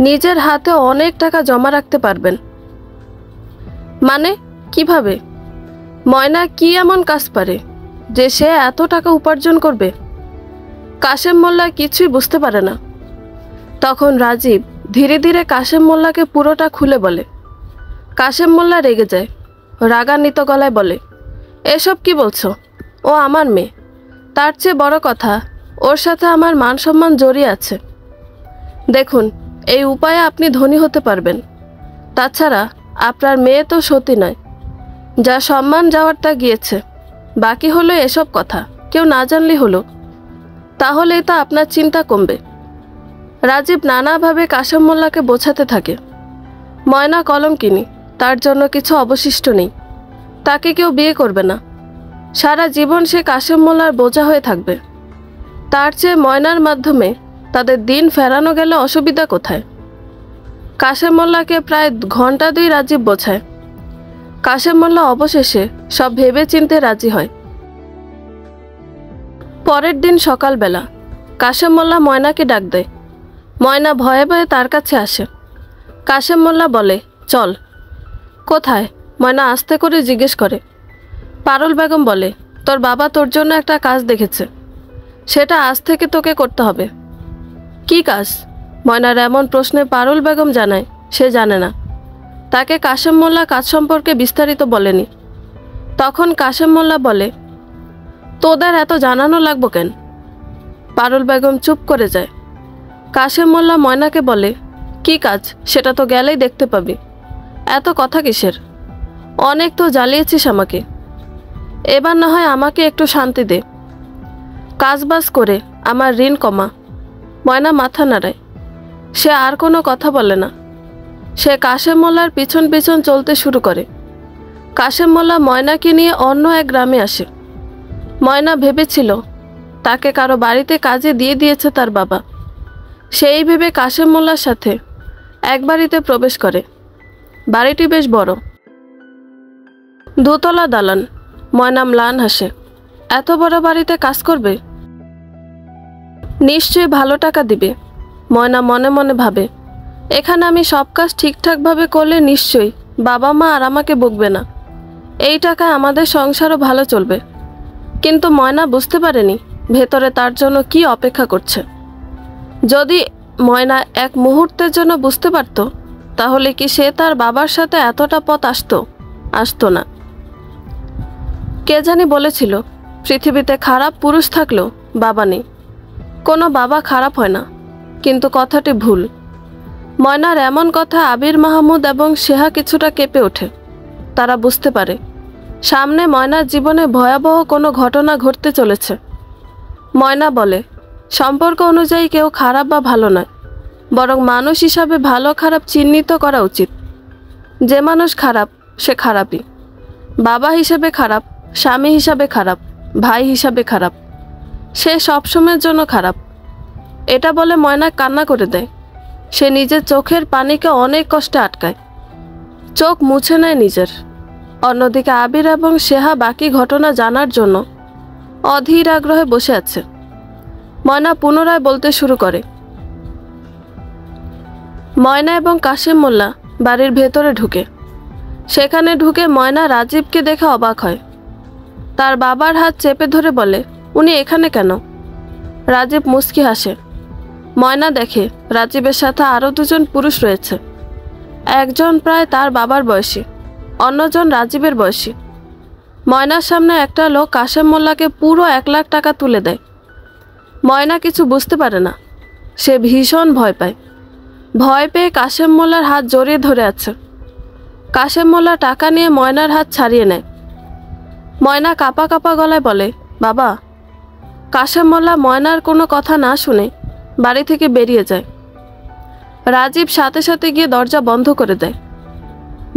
নিজের হাতে অনেক টাকা জমা রাখতে পারবেন। মানে কিভাবে? ময়না কি এমন কাজ পারে যে সে এত টাকা উপার্জন করবে? কাশেম মোল্লা কিছুই বুঝতে পারে না। তখন রাজীব ধীরে ধীরে কাশেম মোল্লাকে পুরোটা খুলে বলে। কাশেম মোল্লা রেগে যায়, রাগান্বিত গলায় বলে, এসব কি বলছো? ও আমার মেয়ে, তার চেয়ে বড় কথা ওর সাথে আমার মান সম্মান জড়িয়ে আছে। দেখুন, এই উপায়ে আপনি ধনী হতে পারবেন। তাছাড়া আপনার মেয়ে তো সতী নয়, যা সম্মান যাওয়ার তা গিয়েছে। বাকি হলো এসব কথা কেউ না জানলে হলো, তাহলেই তো আপনার চিন্তা কমবে। রাজীব নানাভাবে কাশেম মোল্লাকে বোঝাতে থাকে। ময়না কলঙ্কিনী, তার জন্য কিছু অবশিষ্ট নেই। তাকে কেউ বিয়ে করবে না। সারা জীবন সে কাশেম মোল্লার বোঝা হয়ে থাকবে। তার চেয়ে ময়নার মাধ্যমে তাদের দিন ফেরানো গেলে অসুবিধা কোথায়? কাশেম মোল্লাকে প্রায় ঘন্টা 2 রাজীব বোঝায়। কাশেম মোল্লা অবশেষে সব ভেবে চিনতে রাজি হয়। পরের দিন সকালবেলা কাশেম মোল্লা ময়নাকে ডাক দেয়। ময়না ভয়ে ভয়ে তার কাছে আসে। কাশেম মোল্লা বলে, চল। কোথায়? ময়না আস্তে করে জিজ্ঞেস করে। পারুল বেগম বলে, তোর বাবা তোর জন্য একটা কাজ দেখেছে, সেটা আজ থেকে তোকে করতে হবে। কি কাজ? ময়নার এমন প্রশ্নে পারুল বেগম জানায় সে জানে না। তাকে কাশেম মোল্লা কাজ সম্পর্কে বিস্তারিত বলেনি। তখন কাশেম মোল্লা বলে, তোদের এত জানানো লাগবো কেন? পারুল বেগম চুপ করে যায়। কাশেম মোল্লা ময়নাকে বলে, কি কাজ সেটা তো গেলেই দেখতে পাবি, এত কথা কিসের? অনেক তো জ্বালিয়েছিস আমাকে, এবার না হয় আমাকে একটু শান্তি দে। কাজবাজ করে আমার ঋণ কমা। ময়না মাথা নাড়ায়। সে আর কোনো কথা বলে না। সে কাশেম মোল্লার পিছন পিছন চলতে শুরু করে। কাশেম মোল্লা ময়নাকে নিয়ে অন্য এক গ্রামে আসে। ময়না ভেবেছিল তাকে কারো বাড়িতে কাজে দিয়ে দিয়েছে তার বাবা। সেই ভেবে কাশেম মোল্লার সাথে এক বাড়িতে প্রবেশ করে। বাড়িটি বেশ বড়, 2 তলা দালান। ময়না ম্লান হাসে। এত বড় বাড়িতে কাজ করবে? নিশ্চয়ই ভালো টাকা দিবে। ময়না মনে মনে ভাবে, এখানে আমি সব কাজ ঠিকঠাকভাবে করলে নিশ্চয়ই বাবা মা আর আমাকে বকবে না। এই টাকায় আমাদের সংসারও ভালো চলবে। কিন্তু ময়না বুঝতে পারেনি ভেতরে তার জন্য কি অপেক্ষা করছে। যদি ময়না এক মুহূর্তের জন্য বুঝতে পারত, তাহলে কি সে তার বাবার সাথে এতটা পথ আসতো না। কে জানি বলেছিল, পৃথিবীতে খারাপ পুরুষ থাকলেও বাবা নেই। কোনো বাবা খারাপ হয় না, কিন্তু কথাটি ভুল। ময়নার এমন কথা আবির মাহমুদ এবং সেহা কিছুটা কেঁপে ওঠে। তারা বুঝতে পারে সামনে ময়নার জীবনে ভয়াবহ কোনো ঘটনা ঘটতে চলেছে। ময়না বলে, সম্পর্ক অনুযায়ী কেউ খারাপ বা ভালো নয়, বরং মানুষ হিসাবে ভালো খারাপ চিহ্নিত করা উচিত। যে মানুষ খারাপ সে খারাপই। বাবা হিসেবে খারাপ, স্বামী হিসাবে খারাপ, ভাই হিসাবে খারাপ, সে সবসময়ের জন্য খারাপ। এটা বলে ময়না কান্না করে দেয়। সে নিজের চোখের পানিকে অনেক কষ্টে আটকায়। চোখ মুছে নেয় নিজের। অন্যদিকে আবির এবং সেহা বাকি ঘটনা জানার জন্য অধীর আগ্রহে বসে আছে। ময়না পুনরায় বলতে শুরু করে। ময়না এবং কাশেম মোল্লা বাড়ির ভেতরে ঢুকে। সেখানে ঢুকে ময়না রাজীবকে দেখে অবাক হয়। তার বাবার হাত চেপে ধরে বলে, উনি এখানে কেন? রাজীব মুচকি হাসে। ময়না দেখে রাজীবের সাথে আরও 2 জন পুরুষ রয়েছে। একজন প্রায় তার বাবার বয়সী, অন্যজন রাজীবের বয়সী। ময়নার সামনে একটা লোক কাশেম মোল্লাকে পুরো 1 লাখ টাকা তুলে দেয়। ময়না কিছু বুঝতে পারে না। সে ভীষণ ভয় পায়। ভয় পেয়ে কাশেম মোল্লার হাত জড়িয়ে ধরে আছে। কাশেম মোল্লা টাকা নিয়ে ময়নার হাত ছাড়িয়ে নেয়। ময়না কাঁপা কাঁপা গলায় বলে, বাবা। কাশেম মোল্লা ময়নার কোনো কথা না শুনে বাড়ি থেকে বেরিয়ে যায়। রাজীব সাথে সাথে গিয়ে দরজা বন্ধ করে দেয়।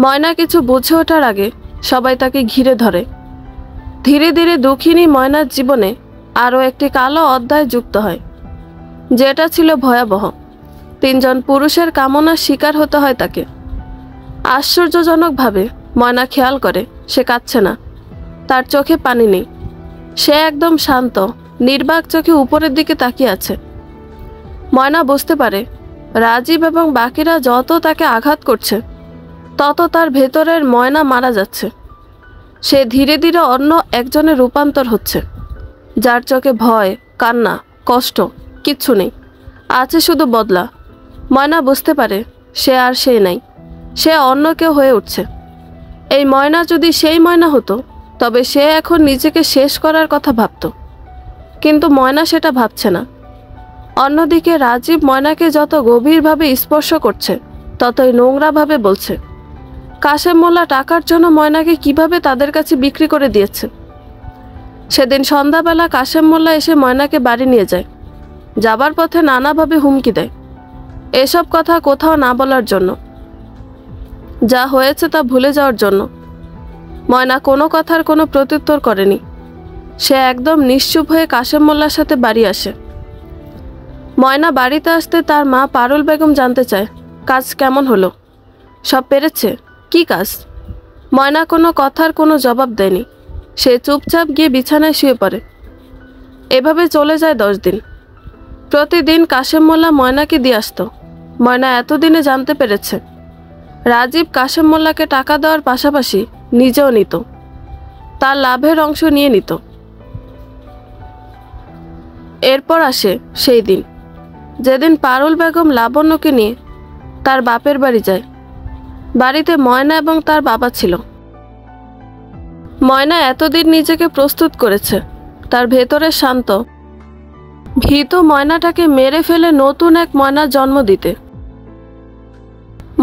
ময়না কিছু বুঝে ওঠার আগে সবাই তাকে ঘিরে ধরে। ধীরে ধীরে দুঃখিনী ময়নার জীবনে আরও একটি কালো অধ্যায় যুক্ত হয়, যেটা ছিল ভয়াবহ। 3 জন পুরুষের কামনার শিকার হতে হয় তাকে। আশ্চর্যজনকভাবে ময়না খেয়াল করে সে কাঁদছে না, তার চোখে পানি নেই। সে একদম শান্ত, নির্বাক চোখে উপরের দিকে তাকিয়ে আছে। ময়না বুঝতে পারে রাজীব এবং বাকিরা যত তাকে আঘাত করছে, তত তার ভেতরের ময়না মারা যাচ্ছে। সে ধীরে ধীরে অন্য একজনের রূপান্তর হচ্ছে, যার চোখে ভয়, কান্না, কষ্ট কিচ্ছু নেই, আছে শুধু বদলা। ময়না বুঝতে পারে সে আর সেই নাই, সে অন্য কেউ হয়ে উঠছে। এই ময়না যদি সেই ময়না হতো, তবে সে এখন নিজেকে শেষ করার কথা ভাবত। কিন্তু ময়না সেটা ভাবছে না। অন্যদিকে রাজীব ময়নাকে যত গভীরভাবে স্পর্শ করছে, ততই নোংরাভাবে বলছে, কাশেম মোল্লা টাকার জন্য ময়নাকে কিভাবে তাদের কাছে বিক্রি করে দিয়েছে। সেদিন সন্ধ্যাবেলা কাশেম মোল্লা এসে ময়নাকে বাড়ি নিয়ে যায়। যাবার পথে নানাভাবে হুমকি দেয়, এসব কথা কোথাও না বলার জন্য, যা হয়েছে তা ভুলে যাওয়ার জন্য। ময়না কোনো কথার কোনো প্রত্যুত্তর করেনি। সে একদম নিশ্চুপ হয়ে কাশেম মোল্লার সাথে বাড়ি আসে। ময়না বাড়িতে আসতে তার মা পারুল বেগম জানতে চায় কাজ কেমন হলো, সব পেরেছে, কি কাজ। ময়না কোনো কথার কোনো জবাব দেয়নি। সে চুপচাপ গিয়ে বিছানায় শুয়ে পড়ে। এভাবে চলে যায় 10 দিন। প্রতিদিন কাশেম মোল্লা ময়নাকে দিয়ে আসতো। ময়না এতদিনে জানতে পেরেছে রাজীব কাশেম মোল্লাকে টাকা দেওয়ার পাশাপাশি নিজেও নিত, তার লাভের অংশ নিয়ে নিত। এরপর আসে সেই দিন যেদিন পারুল বেগম লাবণ্যকে নিয়ে তার বাপের বাড়ি যায়। বাড়িতে ময়না এবং তার বাবা ছিল। ময়না এতদিন নিজেকে প্রস্তুত করেছে তার ভেতরে শান্ত ভীত ময়নাটাকে মেরে ফেলে নতুন এক ময়নার জন্ম দিতে।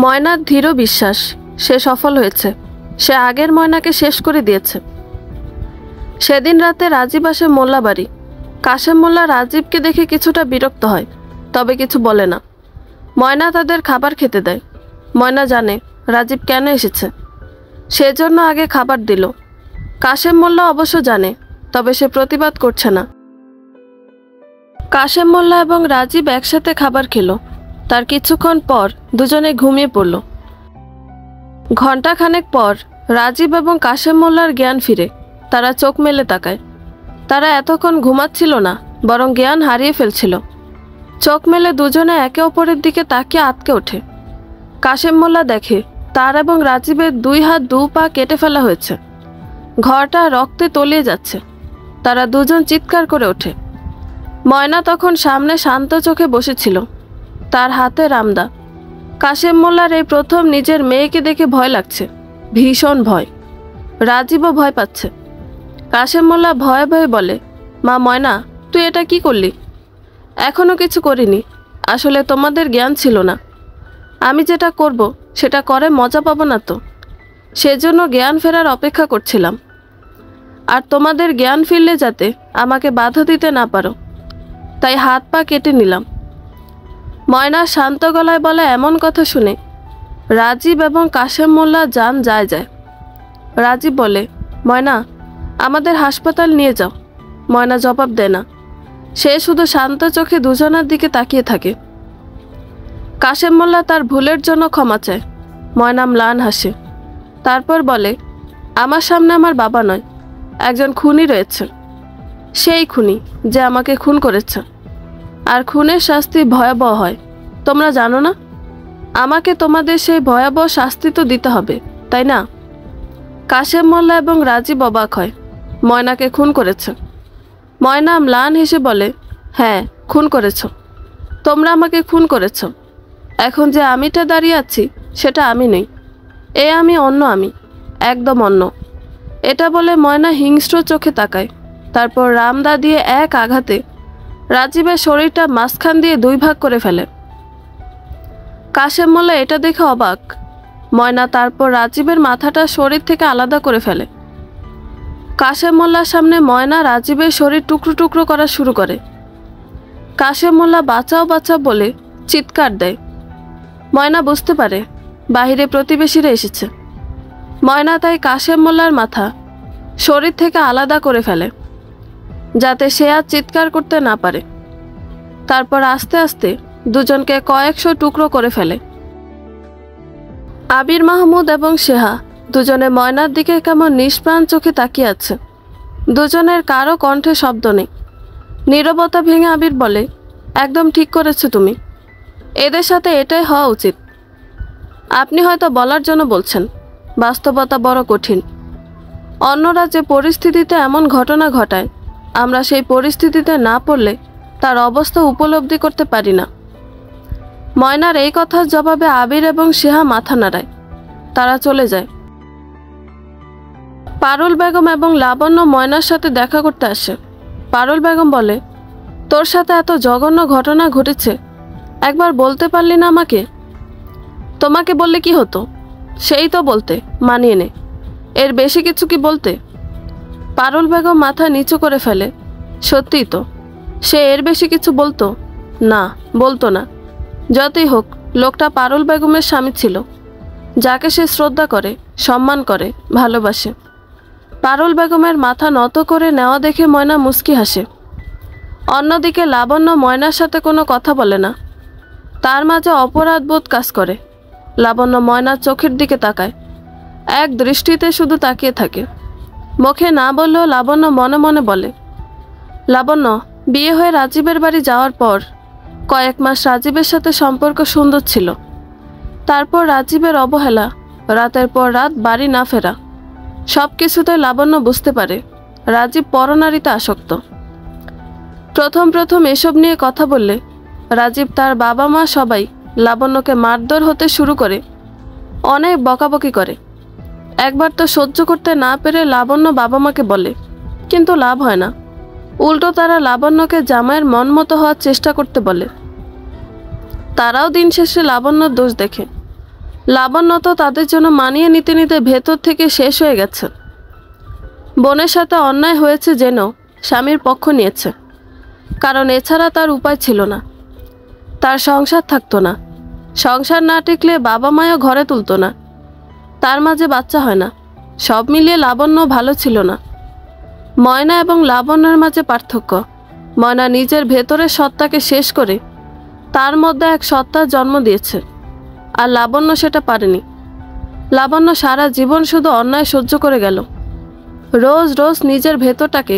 ময়নার দৃঢ় বিশ্বাস সে সফল হয়েছে। সে আগের ময়নাকে শেষ করে দিয়েছে। সেদিন রাতে রাজীব আসে মোল্লা বাড়ি। কাশেম মোল্লা রাজীবকে দেখে কিছুটা বিরক্ত হয়, তবে কিছু বলে না। ময়না তাদের খাবার খেতে দেয়। ময়না জানে রাজীব কেন এসেছে, সেজন্য আগে খাবার দিল। কাশেম মোল্লা অবশ্য জানে, তবে সে প্রতিবাদ করছে না। কাশেম মোল্লা এবং রাজীব একসাথে খাবার খেলো। তার কিছুক্ষণ পর দুজনে ঘুমিয়ে পড়ল। ঘণ্টাখানেক পর রাজীব এবং কাশেম মোল্লার জ্ঞান ফিরে। তারা চোখ মেলে তাকায়। তারা এতক্ষণ ঘুমাচ্ছিল না, বরং জ্ঞান হারিয়ে ফেলছিল। চোখ মেলে দুজনে একে অপরের দিকে তাকিয়ে আটকে ওঠে। কাশেম মোল্লা দেখে তার এবং রাজীবের 2 হাত 2 পা কেটে ফেলা হয়েছে। ঘরটা রক্তে তলিয়ে যাচ্ছে। তারা দুজন চিৎকার করে ওঠে। ময়না তখন সামনে শান্ত চোখে বসেছিল, তার হাতে রামদা। কাশেম মোল্লার এই প্রথম নিজের মেয়েকে দেখে ভয় লাগছে, ভীষণ ভয়। রাজীবও ভয় পাচ্ছে। কাশেম মোল্লা ভয়ে ভয়ে বলে, মা ময়না, তুই এটা কি করলি? এখনো কিছু করিনি, আসলে তোমাদের জ্ঞান ছিল না। আমি যেটা করব সেটা করে মজা পাবো না তো, সেজন্য জ্ঞান ফেরার অপেক্ষা করছিলাম। আর তোমাদের জ্ঞান ফিরলে যাতে আমাকে বাধা দিতে না পারো, তাই হাত পা কেটে নিলাম। ময়না শান্ত গলায় বলে এমন কথা শুনে রাজীব এবং কাশেম মোল্লা জান যায়। রাজীব বলে, ময়না, আমাদের হাসপাতাল নিয়ে যাও। ময়না জবাব দেয় না। সে শুধু শান্ত চোখে দুজনের দিকে তাকিয়ে থাকে। কাশেম মোল্লা তার ভুলের জন্য ক্ষমা চায়। ময়না ম্লান হাসে। তারপর বলে, আমার সামনে আমার বাবা নয়, একজন খুনি রয়েছে। সেই খুনি যে আমাকে খুন করেছে। আর খুনের শাস্তি ভয়াবহ হয়, তোমরা জানো না? আমাকে তোমাদের সেই ভয়াবহ শাস্তি তো দিতে হবে, তাই না? কাশেম মোল্লা এবং রাজীব অবাক হয়। ময়নাকে খুন করেছে। ময়না ম্লান হেসে বলে, হ্যাঁ, খুন করেছ। তোমরা আমাকে খুন করেছ। এখন যে আমিটা দাঁড়িয়ে আছি সেটা আমি নেই, এ আমি অন্য আমি, একদম অন্য। এটা বলে ময়না হিংস্র চোখে তাকায়। তারপর রামদা দিয়ে এক আঘাতে রাজীবের শরীরটা মাঝখান দিয়ে 2 ভাগ করে ফেলে। কাশেম মোল্লা এটা দেখে অবাক। ময়না তারপর রাজীবের মাথাটা শরীর থেকে আলাদা করে ফেলে। কাশেম মোল্লার সামনে ময়না রাজীবের শরীর টুকরো টুকরো করা শুরু করে। কাশেম মোল্লা বাঁচাও বাঁচাও বলে চিৎকার দেয়। ময়না বুঝতে পারে বাহিরে প্রতিবেশীরা এসেছে। ময়না তাই কাশেম মোল্লার মাথা শরীর থেকে আলাদা করে ফেলে, যাতে সে আর চিৎকার করতে না পারে। তারপর আস্তে আস্তে দুজনকে কয়েকশো টুকরো করে ফেলে। আবির মাহমুদ এবং সেহা দুজনে ময়নার দিকে কেমন নিষ্প্রাণ চোখে তাকিয়ে আছে। দুজনের কারো কণ্ঠে শব্দ নেই। নীরবতা ভেঙে আবির বলে, একদম ঠিক করেছো তুমি, এদের সাথে এটাই হওয়া উচিত। আপনি হয়তো বলার জন্য বলছেন, বাস্তবতা বড় কঠিন। অন্যরা যে পরিস্থিতিতে এমন ঘটনা ঘটায়, আমরা সেই পরিস্থিতিতে না পড়লে তার অবস্থা উপলব্ধি করতে পারি না। ময়নার এই কথার জবাবে আবির এবং সেহা মাথা নাড়ায়। তারা চলে যায়। পারুল বেগম এবং লাবণ্য ময়নার সাথে দেখা করতে আসে। পারুল বেগম বলে, তোর সাথে এত জঘন্য ঘটনা ঘটেছে, একবার বলতে পারলি না আমাকে? তোমাকে বললে কি হতো? সেই তো বলতে, মানিয়ে নে। এর বেশি কিছু কি বলতে? পারুল বেগম মাথা নিচু করে ফেলে। সত্যিই তো, সে এর বেশি কিছু বলতো না, বলতো না। যতই হোক, লোকটা পারুল বেগমের স্বামী ছিল, যাকে সে শ্রদ্ধা করে, সম্মান করে, ভালোবাসে। পারুল বেগমের মাথা নত করে নেওয়া দেখে ময়না মুচকি হাসে। অন্যদিকে লাবণ্য ময়নার সাথে কোনো কথা বলে না। তার মাঝে অপরাধবোধ কাজ করে। লাবণ্য ময়নার চোখের দিকে তাকায়, এক দৃষ্টিতে শুধু তাকিয়ে থাকে। মুখে না বললেও লাবণ্য মনে মনে বলে, লাবণ্য বিয়ে হয়ে রাজীবের বাড়ি যাওয়ার পর কয়েক মাস রাজীবের সাথে সম্পর্ক সুন্দর ছিল। তারপর রাজীবের অবহেলা, রাতের পর রাত বাড়ি না ফেরা, সব কিছুতে লাবণ্য বুঝতে পারে রাজীব পরনারীতে আসক্ত। প্রথম এসব নিয়ে কথা বললে রাজীব, তার বাবা মা সবাই লাবণ্যকে মারধর হতে শুরু করে, অনেক বকাবকি করে। একবার তো সহ্য করতে না পেরে লাবণ্য বাবা মাকে বলে, কিন্তু লাভ হয় না। উল্টো তারা লাবণ্যকে জামাইয়ের মন মতো হওয়ার চেষ্টা করতে বলে। তারাও দিন শেষে লাবণ্যর দোষ দেখে। লাবণ্য তো তাদের জন্য মানিয়ে নিতে নিতে ভেতর থেকে শেষ হয়ে গেছে। বোনের সাথে অন্যায় হয়েছে জেনেও স্বামীর পক্ষ নিয়েছে, কারণ এছাড়া তার উপায় ছিল না। তার সংসার থাকতো না, সংসার না টিকলে বাবা মাও ঘরে তুলতো না, তার মাঝে বাচ্চা হয় না। সব মিলিয়ে লাবণ্য ভালো ছিল না। ময়না এবং লাবণ্যের মাঝে পার্থক্য, ময়না নিজের ভেতরের সত্তাকে শেষ করে তার মধ্যে এক সত্তার জন্ম দিয়েছে, আর লাবণ্য সেটা পারেনি। লাবণ্য সারা জীবন শুধু অন্যায় সহ্য করে গেল, রোজ রোজ নিজের ভেতরটাকে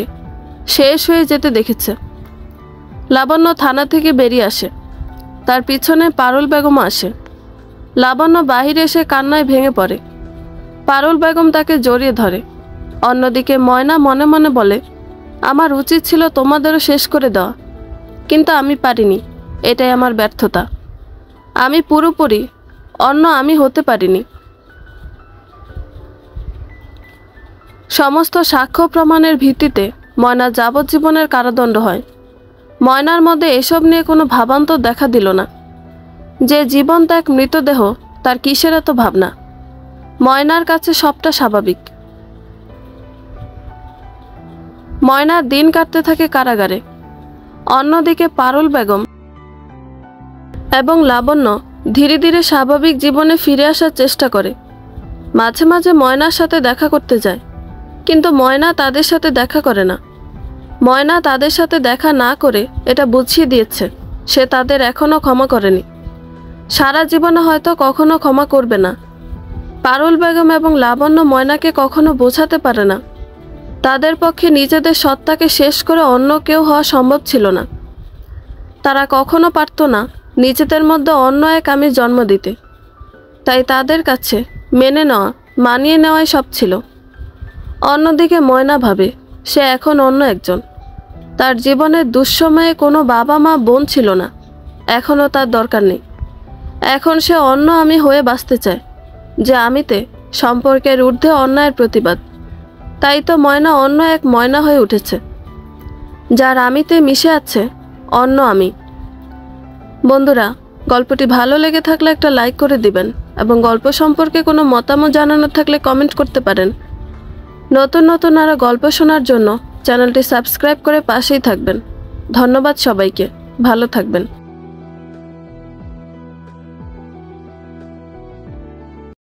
শেষ হয়ে যেতে দেখেছে। লাবণ্য থানা থেকে বেরিয়ে আসে, তার পিছনে পারুল বেগম আসে। লাবণ্য বাহিরে এসে কান্নায় ভেঙে পড়ে। পারুল বেগম তাকে জড়িয়ে ধরে। অন্যদিকে ময়না মনে মনে বলে, আমার উচিত ছিল তোমাদেরও শেষ করে দেওয়া, কিন্তু আমি পারিনি, এটাই আমার ব্যর্থতা। আমি পুরোপুরি অন্য আমি হতে পারিনি। সমস্ত সাক্ষ্য প্রমাণের ভিত্তিতে ময়না যাবজ্জীবনের কারাদণ্ড হয়। ময়নার মধ্যে এসব নিয়ে কোনো ভাবান্তর দেখা দিল না। যে জীবন্ত এক মৃতদেহ, তার কিসের এত ভাবনা? ময়নার কাছে সবটা স্বাভাবিক। ময়নার দিন কাটতে থাকে কারাগারে। অন্যদিকে পারুল বেগম এবং লাবণ্য ধীরে ধীরে স্বাভাবিক জীবনে ফিরে আসার চেষ্টা করে। মাঝে মাঝে ময়নার সাথে দেখা করতে যায়, কিন্তু ময়না তাদের সাথে দেখা করে না। ময়না তাদের সাথে দেখা না করে এটা বুঝিয়ে দিয়েছে সে তাদের এখনও ক্ষমা করেনি, সারা জীবনে হয়তো কখনো ক্ষমা করবে না। পারুল বেগম এবং লাবণ্য ময়নাকে কখনো বোঝাতে পারে না তাদের পক্ষে নিজেদের সত্তাকে শেষ করে অন্য কেউ হওয়া সম্ভব ছিল না। তারা কখনো পারত না নিজেদের মধ্যে অন্য এক আমি জন্ম দিতে। তাই তাদের কাছে মেনে নেওয়া, মানিয়ে নেওয়াই সব ছিল। অন্যদিকে ময়না ভাবে সে এখন অন্য একজন। তার জীবনের দুঃসময়ে কোনো বাবা মা বোন ছিল না, এখনও তার দরকার নেই। এখন সে অন্য আমি হয়ে বাঁচতে চায়, যে আমিতে সম্পর্কের ঊর্ধ্বে অন্যায়ের প্রতিবাদ। তাই তো ময়না অন্য এক ময়না হয়ে উঠেছে, যার আমিতে মিশে আছে অন্য আমি। বন্ধুরা, গল্পটি ভালো লেগে থাকলে একটা লাইক করে দিবেন এবং গল্প সম্পর্কে কোনো মতামত জানানোর থাকলে কমেন্ট করতে পারেন। নতুন নতুন আরও গল্প শোনার জন্য চ্যানেলটি সাবস্ক্রাইব করে পাশেই থাকবেন। ধন্যবাদ সবাইকে, ভালো থাকবেন।